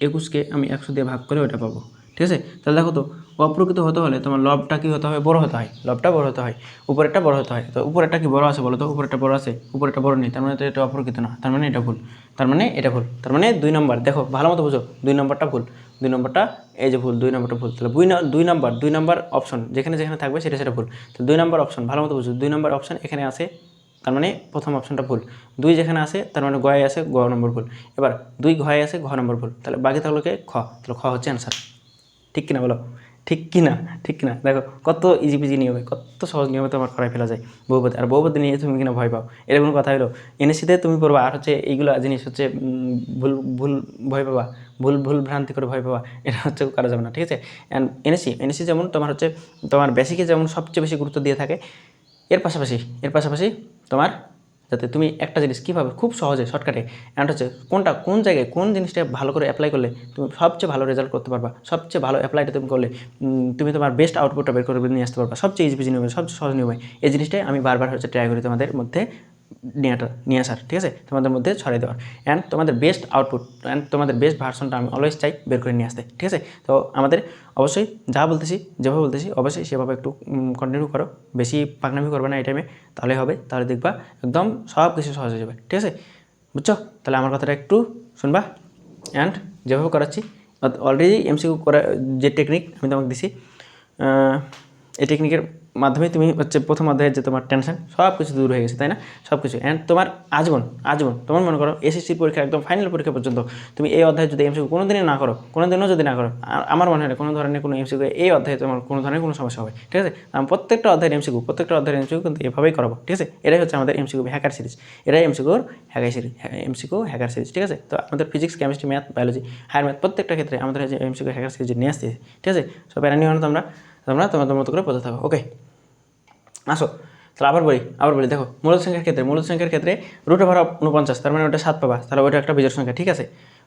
21কে আমি 100 দিয়ে ভাগ করে ওটা পাবো, ঠিক আছে? তাহলে দেখো তো অপ্রকৃত হতে হলে তোমার লবটা কি হতে হয়, বড় হতে হয়, লবটা বড় হতে হয়, উপরেরটা বড় হতে হয়। তো উপরেরটা কি বড় আছে বলো তো, উপরেরটা বড় আছে, উপরেরটা বড় নেই, তার মানে তো এটা অপ্রকৃত না, তার মানে এটা ভুল, তার মানে এটা ভুল, তার মানে 2 নম্বর। দেখো ভালো মতো বুঝো, 2 নম্বরটা ভুল, 2 নম্বরটা এই যে ভুল, 2 নম্বরটা ভুল। তাহলে 2 নম্বর অপশন যেখানে যেখানে থাকবে সেটা সেটা ভুল। তো 2 নম্বর অপশন ভালো মতো বুঝো, 2 নম্বর অপশন এখানে আছে, তার মানে প্রথম অপশনটা ভুল। 2 যেখানে আছে তার মানে গয়ে আছে, গ নম্বর ভুল। এবার 2 ঘয়ে আছে, ঘ নম্বর ভুল। তাহলে বাকি থাকলো কে, খ। তাহলে খ হচ্ছে অ্যান্সার। ঠিক কিনা বলো, ঠিক কিনা, ঠিক কিনা? দেখো কত ইজি পিজি নিয়মে, কত সহজ নিয়মে তোমার করাই ফেলা যায় বহুপদী। আর বহুপদী নিয়ে তুমি কিনা ভয় পাও, এরকম কথা হলো। এনএসসিতে তুমি পড়বা, আর হচ্ছে এইগুলো জিনিস হচ্ছে ভুল ভুল ভয় পাবা, ভুল ভুল ভ্রান্তি করে ভয় পাবা, এটা হচ্ছে করা যাবে না, ঠিক আছে? অ্যান্ড এনএসসি যেমন তোমার হচ্ছে তোমার বেসিকে যেমন সবচেয়ে বেশি গুরুত্ব দিয়ে থাকে, এর পাশাপাশি তোমার যাতে তুমি একটা জিনিস কীভাবে খুব সহজে শর্টকাটে অ্যান্ড হচ্ছে কোনটা কোন জায়গায় কোন জিনিসটা ভালো করে অ্যাপ্লাই করলে তুমি সবচেয়ে ভালো রেজাল্ট করতে পারবা, সবচেয়ে ভালো অ্যাপ্লাইটা তুমি করলে তুমি তোমার বেস্ট আউটপুটটা বের করে নিয়ে আসতে পারবা সবচেয়ে ইজি নিয়মে, সবচেয়ে সহজ নিয়মে। এই জিনিসটাই আমি বারবার হচ্ছে ট্রাই করি তোমাদের মধ্যে নিয়ে আসার, ঠিক আছে? তোমাদের মধ্যে ছড়াই দেওয়ার অ্যান্ড তোমাদের বেস্ট আউটপুট অ্যান্ড তোমাদের বেস্ট ভার্সনটা আমি অলওয়েজ চাই বের করে নিয়ে আসতে, ঠিক আছে? তো আমাদের অবশ্যই যা বলতেছি, যেভাবে বলতেছি অবশ্যই সেভাবে একটু কন্টিনিউ করো, বেশি পাকনামি করবে না এই টাইমে, তাহলে হবে, তাহলে দেখবা একদম সব কিছু সহজ হয়ে যাবে, ঠিক আছে? বুঝছো? তাহলে আমার কথাটা একটু শুনবা অ্যান্ড যেভাবে করাচ্ছি, অলরেডি এমসিকিউ করা যে টেকনিক আমি তোমাকে দিছি, এই টেকনিকের মাধ্যমে তুমি হচ্ছে প্রথম অধ্যায়ের যে তোমার টেনশন সব কিছু দূর হয়ে গেছে, তাই না? সব কিছু অ্যান্ড তোমার আজীবন তোমার মনে করো এসএসসি পরীক্ষা একদম ফাইনাল পরীক্ষা পর্যন্ত তুমি এই অধ্যায় যদি এমসিকিউ কোনো দিনই না করো, কোনো দিনও যদি না করো, আমার মনে হয় না কোনো ধরনের কোনো এমসিকিউ এই অধ্যায়ে তোমার কোনো ধরনের কোনো সমস্যা হবে, ঠিক আছে? আমি প্রত্যেকটা অধ্যায়ের এমসিকিউ কিন্তু এভাবেই করাবো, ঠিক আছে? এটাই হচ্ছে আমাদের এমসিকিউ হ্যাকার সিরিজ, এটাই এমসিকিউর হ্যাকার সিরিজ, ঠিক আছে? তো আমাদের physics, chemistry, math, biology, higher math প্রত্যেকটা ক্ষেত্রে আমাদের যে এমসিকিউ হ্যাকার সিরিজ নিয়ে আসছে, ঠিক আছে? সব প্যারা নিও না তোমরা তোমাদের মতো করে পড়তে থাকো, ওকে? আসো তাহলে আবার বলি দেখো মূল সংখ্যার ক্ষেত্রে √49, তার মানে ওটা 7 পাবা, তাহলে ওটা একটা বিজোড় সংখ্যা, ঠিক আছে?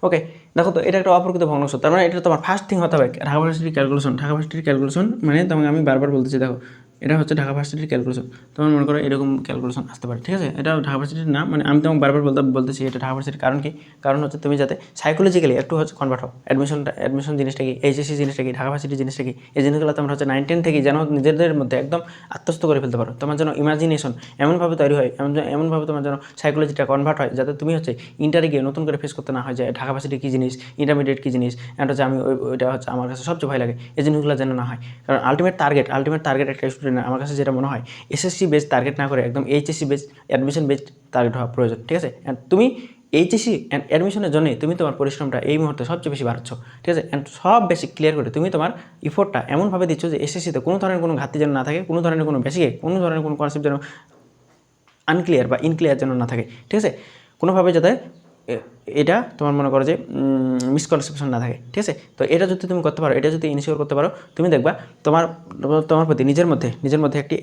ওকে, দেখো তো এটা একটা অপ্রকৃত ভগ্নাংশ, তার মানে এটা তোমার ফার্স্ট থিং হতে হবে ঢাকা ভার্সিটির ক্যালকুলেশন, মানে তোমাকে আমি বারবার বলতেছি, দেখো এটা হচ্ছে ঢাকা ভার্সিটির ক্যালকুলেশন। তোমার মনে করো এরকম ক্যালকুলেশন আসতে পারে, ঠিক আছে? এটা ঢাকা ভার্সিটির না, মানে আমি তোমাকে বারবার বলতেছি এটা ঢাকা ভার্সিটির। কারণ কি? কারণ হচ্ছে তুমি যাতে সাইকোলজিক্যালি একটু হচ্ছে কনভার্ট হও, অ্যাডমিশন জিনিসটা কি, এইচএসসি জিনিসটা কি, ঢাকা ভার্সিটি জিনিসটা কি, এই জিনিসগুলো তোমরা হচ্ছে 9-10 থেকেই যেন নিজেদের মধ্যে একদম আত্মস্থ করে ফেলতে পারো। তোমার যেন ইমাজিনেশন এমনভাবে তৈরি হয়, এমনভাবে তোমার যেন সাইকোলজিটা কনভার্ট হয়, যাতে তুমি হচ্ছে ইন্টারে গিয়ে নতুন করে ফেস করতে না হয় যে ঢাকা ভার্সিটি কী জিনিস, ইন্টারমিডিয়েট কী জিনিস, অ্যান্ড হচ্ছে আমি ওইটা হচ্ছে আমার কাছে সবচেয়ে ভয় লাগে, এই জিনিসগুলো যেন না হয়। কারণ আলটিমেট টার্গেট একটা স্টুডেন্ট আমার কাছে যেটা মনে হয়, এসএসসি বেস টার্গেট না করে একদম HSC base, admission base target হওয়া প্রয়োজন, ঠিক আছে? অ্যান্ড তুমি এইচএসসি অ্যান্ড অ্যাডমিশনের জন্যই তুমি তোমার পরিশ্রমটা এই মুহূর্তে সবচেয়ে বেশি বাড়াচ্ছ, ঠিক আছে? অ্যান্ড সব বেসিক ক্লিয়ার করে তুমি তোমার ইফোর্টটা এমনভাবে দিচ্ছ যে এসএসসিতে কোনো ধরনের কোনো ঘাটতি যেন না থাকে, কোনো ধরনের কোনো বেসিকে কোনো ধরনের কোনো কনসেপ্ট যেন আনক্লিয়ার বা ইনক্লিয়ার যেন না থাকে, ঠিক আছে? কোনোভাবে যাতে এটা তোমার মনে করো যে মিসকনসেপশন না থাকে, ঠিক আছে? তো এটা যদি তুমি করতে পারো, এটা যদি ইনশিওর করতে পারো, তুমি দেখবা তোমার প্রতি নিজের মধ্যে একটি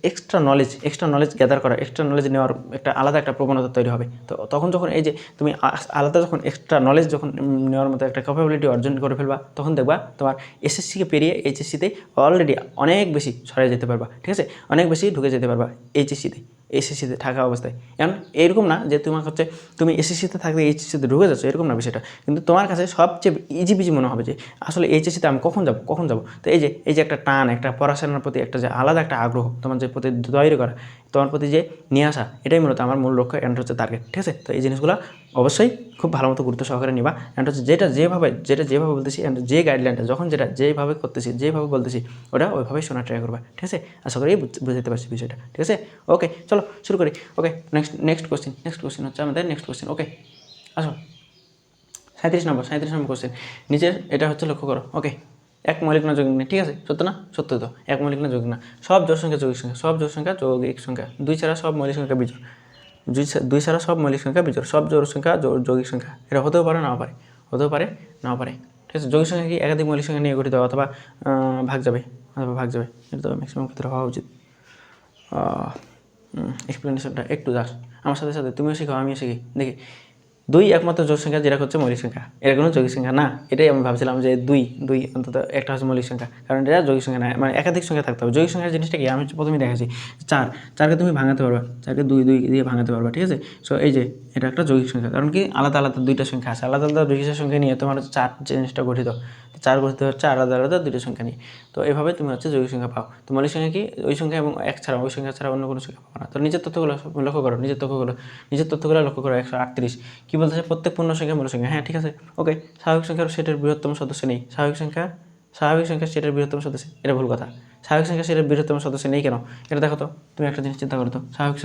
এক্সট্রা নলেজ গ্যাদার করা, এক্সট্রা নলেজ নেওয়ার একটা আলাদা একটা প্রবণতা তৈরি হবে। তো তখন যখন এই যে তুমি আলাদা যখন এক্সট্রা নলেজ যখন নেওয়ার মতো একটা ক্যাপাবিলিটি অর্জন করে ফেলবা, তখন দেখবা তোমার এসএসসিকে পেরিয়ে এইচএসসিতে অলরেডি অনেক বেশি ছড়িয়ে যেতে পারবা, ঠিক আছে? অনেক বেশি ঢুকে যেতে পারবা এসএসসিতে থাকা অবস্থায়। কারণ এরকম না যে তোমার হচ্ছে তুমি এসএসসিতে থাকলে এইচএসসিতে ঢুকে যাচ্ছ, এরকম না বিষয়টা। কিন্তু তোমার কাছে সবচেয়ে ইজি মনে হবে যে আসলে এইচএসসিতে আমি কখন যাব। তো এই যে একটা টান, একটা পড়াশোনার প্রতি একটা যে আলাদা একটা আগ্রহ তোমার যে প্রতি তৈরি করা, তোমার প্রতি যে নিয়ে আসা, এটাই মূলত আমার মূল লক্ষ্য অ্যান্ড হচ্ছে টার্গেট, ঠিক আছে? তো এই জিনিসগুলো অবশ্যই খুব ভালো মতো গুরুত্ব সহকারে নিবা অ্যান্ড হচ্ছে যেভাবে বলতেছি অ্যান্ড যে গাইডলাইনটা যখন যেভাবে করতেছি, যেভাবে বলতেছি, ওটা ওইভাবেই শোনার ট্রাই করবা, ঠিক আছে? আশা করি বুঝতে পারছি বিষয়টা, ঠিক আছে? ওকে, চলো শুরু করি। ওকে, নেক্সট কোশ্চেন হচ্ছে আমাদের ওকে আসো 37 নম্বর কোশ্চেন। নিচের এটা হচ্ছে লক্ষ্য করো, ওকে? এক মৌলিক না যৌগিক না, ঠিক আছে? সত্য না? সত্য তো। এক মৌলিক না যৌগিক না, সব জোড় সংখ্যা যৌগিক সংখ্যা, 2 ছাড়া সব মৌলিক সংখ্যা বিজোড়, 2 ছাড়া সব মৌলিক সংখ্যা বিজোড়, সব জোড় সংখ্যা যৌগিক সংখ্যা। এটা হতেও পারে নাও পারে, ঠিক আছে? যৌগিক সংখ্যা কি একাধিক মৌলিক সংখ্যা নিয়ে গঠিত অথবা ভাগ যাবে, এটা তো ম্যাক্সিমাম ক্ষেত্রে হওয়া উচিত। এক্সপ্লেনেশনটা একটু দাস আমার সাথে তুমিও শিখো, আমিও শিখি, দেখি 2 একমাত্র যোগ সংখ্যা যেটা হচ্ছে মৌলিক সংখ্যা, এটা কোনো যৌগিক সংখ্যা না। এটাই আমি ভাবছিলাম যে 2 অন্তত একটা হচ্ছে মৌলিক সংখ্যা, কারণ এটা যৌগিক সংখ্যা না, মানে একাধিক সংখ্যা থাকতে হবে। যৌগিক সংখ্যার জিনিসটা কি আমি প্রথমেই দেখাচ্ছি, 4কে তুমি ভাঙাতে পারবা, 4কে 2 দিয়ে ভাঙাতে পারবা, ঠিক আছে। সো এই যে এটা একটা যৌগিক সংখ্যা, কারণ কি আলাদা আলাদা দুইটা সংখ্যা আছে, আলাদা আলাদা দুইটা সংখ্যা নিয়ে তোমার হচ্ছে 4 জিনিসটা গঠিত। 4 গঠিত হচ্ছে আলাদা আলাদা দুইটা সংখ্যা নিয়ে। তো এভাবে তুমি হচ্ছে যৌগিক সংখ্যা পাও। তো মৌলিক সংখ্যা কি ওই সংখ্যা এবং এক ছাড়া, ওই সংখ্যা ছাড়া অন্য কোনো সংখ্যা পাবো না। তো নিজের তথ্যগুলো লক্ষ্য করো, নিজের তথ্যগুলো লক্ষ্য করো। 138 কী বলতেছে, প্রত্যেক পূর্ণ সংখ্যা মূল সংখ্যা। হ্যাঁ ঠিক আছে, ওকে। স্বাভাবিক সংখ্যার সেটের বৃহত্তম সদস্য নেই। স্বাভাবিক সংখ্যা সেটের বৃহত্তম সদস্য, এটা ভুল কথা। স্বাভাবিক সংখ্যা সেটের বৃহত্তম সদস্য নেই কেন, এটা দেখো তো। তুমি একটা জিনিস চিন্তা করো তো, স্বাভাবিক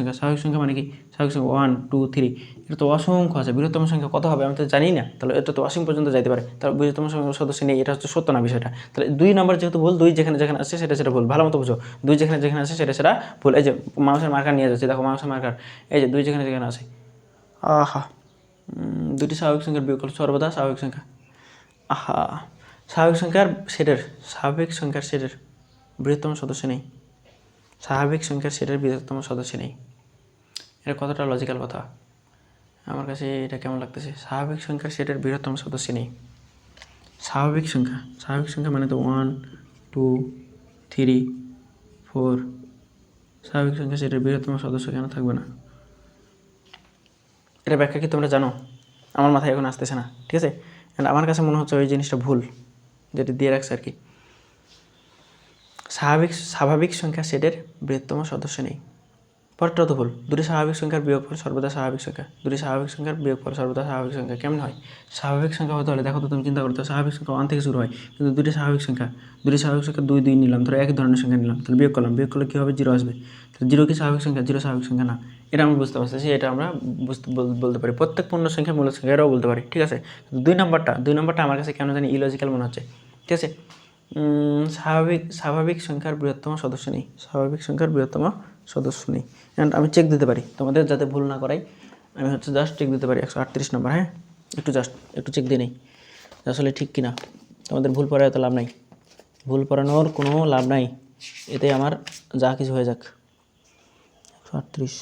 সংখ্যা মানে কি? স্বাভাবিক সংখ্যা 1 2 3, এটা তো অসংখ্য আছে। বৃহত্তম সংখ্যা কত হবে আমি তো জানি না, তাহলে এটা তো অসীম পর্যন্ত যাইতে পারে, তাহলে বৃহত্তম সদস্য নেই, এটা হচ্ছে সত্য না বিষয়টা। তাহলে 2 নম্বর যেহেতু ভুল, 2 যেখানে আছে সেটা ভুল, ভালো মতো বুঝো। 2 যেখানে আছে সেটা ভুল। এই যে মাউসের মার্কার নিয়ে যাচ্ছে, দেখো মাউসের মার্কার, এই যে 2 যেখানে আছে, আহা, দুটি স্বাভাবিক সংখ্যার বিয়োগফল সর্বদা স্বাভাবিক সংখ্যা। আহা, স্বাভাবিক সংখ্যার সেটের বৃহত্তম সদস্য নেই। স্বাভাবিক সংখ্যার সেটের বৃহত্তম সদস্য নেই, এটা কতটা লজিক্যাল কথা আমার কাছে এটা কেমন লাগতেছে। স্বাভাবিক সংখ্যার সেটের বৃহত্তম সদস্য নেই। স্বাভাবিক সংখ্যা মানে তো 1 2 3 4। স্বাভাবিক সংখ্যা সেটের বৃহত্তম সদস্য কেন থাকবে না? এটা ব্যাখ্যা কি তোমরা জানো? আমার মাথায় এখন আসতেছে না, ঠিক আছে। অ্যান্ড আমার কাছে মনে হচ্ছে ওই জিনিসটা ভুল যেটা দিয়ে রাখছে আর কি। স্বাভাবিক সংখ্যা সেটের বৃহত্তম সদস্য নেই, পরটাও তো ভুল। দুটি স্বাভাবিক সংখ্যার বিয়োগফল সর্বদা স্বাভাবিক সংখ্যা। দুটি স্বাভাবিক সংখ্যার বিয়োগফল সর্বদা স্বাভাবিক সংখ্যা কেমন হয়? স্বাভাবিক সংখ্যা হতে হলে দেখো তো, তুমি চিন্তা করতে, স্বাভাবিক সংখ্যা 1 থেকে শুরু হয়, কিন্তু দুটি স্বাভাবিক সংখ্যা 2 নিলাম, ধরো একই ধরনের সংখ্যা নিলাম, তাহলে বিয়োগ করলে কী হবে? 0 আসবে। তাহলে 0 কি স্বাভাবিক সংখ্যা? 0 স্বাভাবিক সংখ্যা না। এটা আমরা বুঝতে পারতেছি, এটা আমরা বলতে পারি প্রত্যেক পূর্ণ সংখ্যা মূল সংখ্যা, এটাও বলতে পারি, ঠিক আছে। 2 নম্বরটা আমার কাছে কেন জানি ইলজিক্যাল মনে হচ্ছে, ঠিক আছে। স্বাভাবিক সংখ্যার বৃহত্তম সদস্য নেই। স্বাভাবিক সংখ্যার বৃহত্তম সদস্য নেই। অ্যান্ড আমি চেক দিতে পারি তোমাদের যাতে ভুল না করাই, আমি হচ্ছে জাস্ট চেক দিতে পারি 138 নম্বর। হ্যাঁ, একটু চেক দিয়ে নেই আসলে ঠিক কিনা। তোমাদের ভুল পড়ায় তো লাভ নাই, ভুল পড়ানোর কোনো লাভ নাই, এতে আমার যা কিছু হয়ে যাক। 138,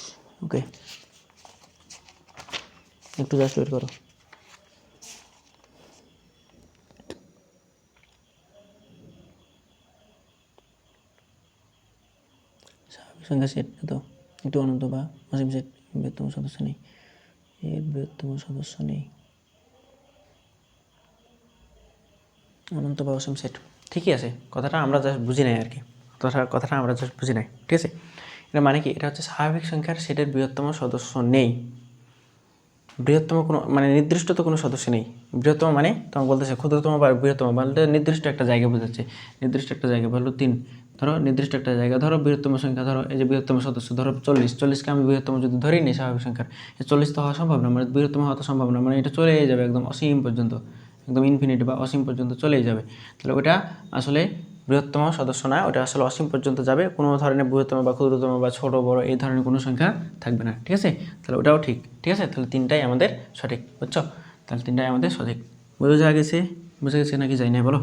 ওকে, একটু জাস্ট ওয়েট করো। সংখ্যা সেট তো একটু অনন্ত বা অসীম সেট, বৃহত্তম সদস্য নেই, এর বৃহত্তম সদস্য নেই, অনন্ত বা অসীম সেট। ঠিকই আছে, কথাটা আমরা জাস্ট বুঝি নাই আর কি, কথাটা আমরা জাস্ট বুঝি নাই, ঠিক আছে। এটা মানে কি, এটা হচ্ছে স্বাভাবিক সংখ্যার সেটের বৃহত্তম সদস্য নেই। বৃহত্তম কোনো মানে নির্দিষ্ট তো কোনো সদস্য নেই। বৃহত্তম মানে তোমাকে বলতেছে ক্ষুদ্রতম বা বৃহত্তম বলতে নির্দিষ্ট একটা জায়গা বোঝাচ্ছে, নির্দিষ্ট একটা জায়গা বললো 3, ধরো নির্দিষ্ট একটা জায়গা, ধরো বৃহত্তম সংখ্যা, ধরো এই যে বৃহত্তম সদস্য ধরো 40কে আমি বৃহত্তম যদি ধরেই নিই স্বাভাবিক সংখ্যার, 40 তো হওয়া সম্ভব না, মানে বৃহত্তম হওয়া তো সম্ভব না, মানে এটা চলেই যাবে একদম অসীম পর্যন্ত, একদম ইনফিনিটি বা অসীম পর্যন্ত চলেই যাবে। তাহলে ওটা আসলে বৃহত্তম সদস্য না, ওটা আসলে অসীম পর্যন্ত যাবে, কোনো ধরনের বৃহত্তম বা ক্ষুদ্রতম বা ছোট বড় এই ধরনের কোনো সংখ্যা থাকবে না, ঠিক আছে। তাহলে ওটাও ঠিক, ঠিক আছে। তাহলে 3টাই আমাদের সঠিক, বুঝছো? তাহলে 3টাই আমাদের সঠিক। বোঝা গেছে নাকি যাই নাই বলো?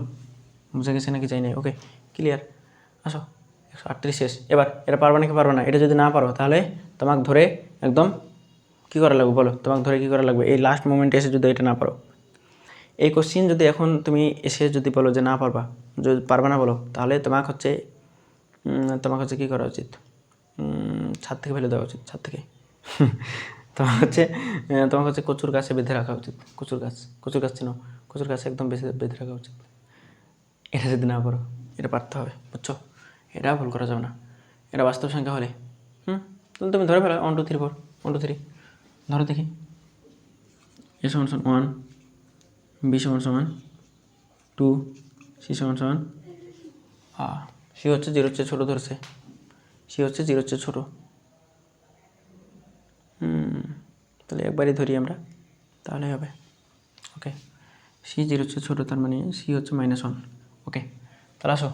বোঝা গেছে নাকি যাই নাই? ওকে, ক্লিয়ার। আসো 138 শেষ। এবার এটা পারবা নাকি পারবা না? এটা যদি না পারো তাহলে তোমাকে ধরে একদম কী করা লাগবে বলো? তোমাকে ধরে কী করা লাগবে? এই লাস্ট মোমেন্টে এসে যদি এটা না পারো, এই কোশ্চিন যদি এখন তুমি এসে যদি বলো যে না পারবা, যদি পারবা না বলো, তাহলে তোমাকে হচ্ছে কী করা উচিত? ছাদ থেকে ফেলে দেওয়া উচিত, ছাদ থেকে। তোমাকে হচ্ছে কচুর গাছে বেঁধে রাখা উচিত। কচুর গাছ চিনো? কচুর গাছে একদম বেঁধে রাখা উচিত। এটা যদি না পারো, এটা পারতে হবে, বুঝছো? এটা ভুল করা যাবে না, এটা বাস্তব সংখ্যা হলে। তাহলে তুমি ধরে ফেলো 1 2 3 4, 1 2 3 ধরো দেখি। A = 1, B = 2, C = সি হচ্ছে 0 চেয়ে ছোটো ধরছে, সি হচ্ছে 0 চেয়ে ছোটো। তাহলে একবারই ধরি আমরা, তাহলে হবে। ওকে, সি 0 চেয়ে ছোটো, তার মানে সি হচ্ছে -1। ওকে, তাহলে আসো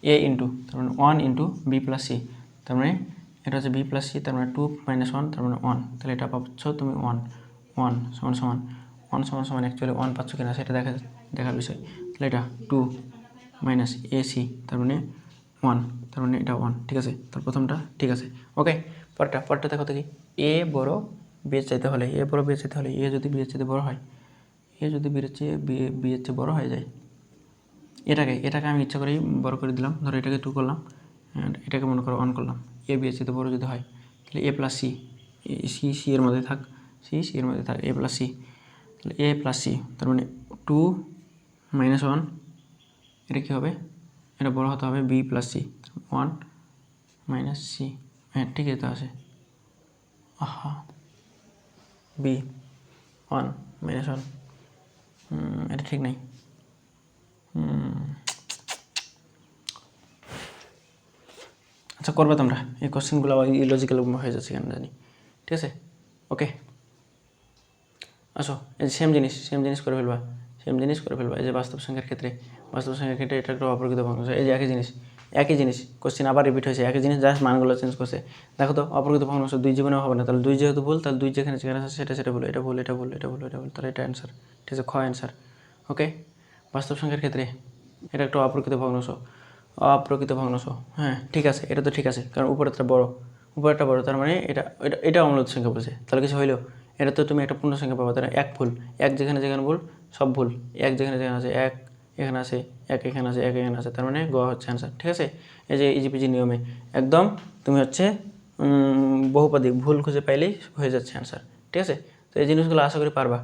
এ ইন্টু, তার মানে 1 ইন্টু বি প্লাস সি, তার মানে এটা হচ্ছে বি প্লাস সি, তার মানে 2 - 1, তার মানে 1। তাহলে এটা পাচ্ছ তুমি 1 সমান অ্যাকচুয়ালি 1 পাচ্ছ কিনা সেটা দেখার বিষয়। তাহলে এটা 2 - AC, তার মানে 1, তার মানে এটা 1, ঠিক আছে। তার প্রথমটা ঠিক আছে। ওকে, পরটা দেখো তো কি, এ বড় বি এর চাইতে হলে এ বড়, বি এর চাইতে হলে এ যদি বি এর চাইতে বড় হয়, এ যদি বি এর চেয়ে বি এর চেয়ে বড় হয়ে যায়, এটাকে আমি ইচ্ছা করেই বড় করে দিলাম, ধরো এটাকে 2 করলাম অ্যান্ড এটাকে মনে করো 1 করলাম। এ বি এর চেয়ে বড় যদি হয় তাহলে এ প্লাস সি, সি এর মধ্যে থাক, সি এর মধ্যে থাক, এ প্লাস সি, তাহলে এ প্লাস সি তার মানে 2 - 1, এটা কী হবে, এটা বড় হতে হবে বি প্লাস সি, 1 - সি, হ্যাঁ ঠিক আছে, তো আছে আহা বি 1 - 1, এটা ঠিক নাই, আচ্ছা করবে তোমরা এই কোশ্চেনগুলো ইলজিক্যাল হয়ে যাচ্ছে কেন জানি, ঠিক আছে ওকে। আসো এই সেম জিনিস করে ফেলবা, এই যে বাস্তব সংখ্যার ক্ষেত্রে এটা একটা অপ্রকৃত ভগ্নাংশ, এই যে একই জিনিস কোশ্চেন আবার রিপিট হয়েছে, একই জিনিস জাস্ট মানগুলো চেঞ্জ করছে। দেখো তো অপ্রকৃত ভগ্নাংশ 2 জীবনেও হবে না, তাহলে 2 যেহেতু ভুল, তাহলে 2 যেখানে আছে সেটা ভুল, এটা ভুল, তাহলে এটা অ্যান্সার, ঠিক আছে, খ অ্যান্সার। ওকে, বাস্তব সংখ্যার ক্ষেত্রে এটা একটা অপ্রকৃত ভগ্নাংশ, হ্যাঁ ঠিক আছে, এটা তো ঠিক আছে, কারণ উপরেরটা বড়, তার মানে এটা অম্লদ সংখ্যা বলছে, তাহলে কিছু হইলো, এটা তো তুমি একটা পূর্ণ সংখ্যা পাবা, তাহলে এক ভুল, এক যেখানে ভুল সব ভুল, এক যেখানে আছে এক এখানে আছে, এক এখানে আছে, তার মানে গ হচ্ছে অ্যান্সার, ঠিক আছে। এই যে ইজিপিজি নিয়মে একদম তুমি হচ্ছে বহুপদী ভুল খুঁজে পাইলেই হয়ে যাচ্ছে অ্যান্সার, ঠিক আছে। তো এই জিনিসগুলো আশা করি পারবা।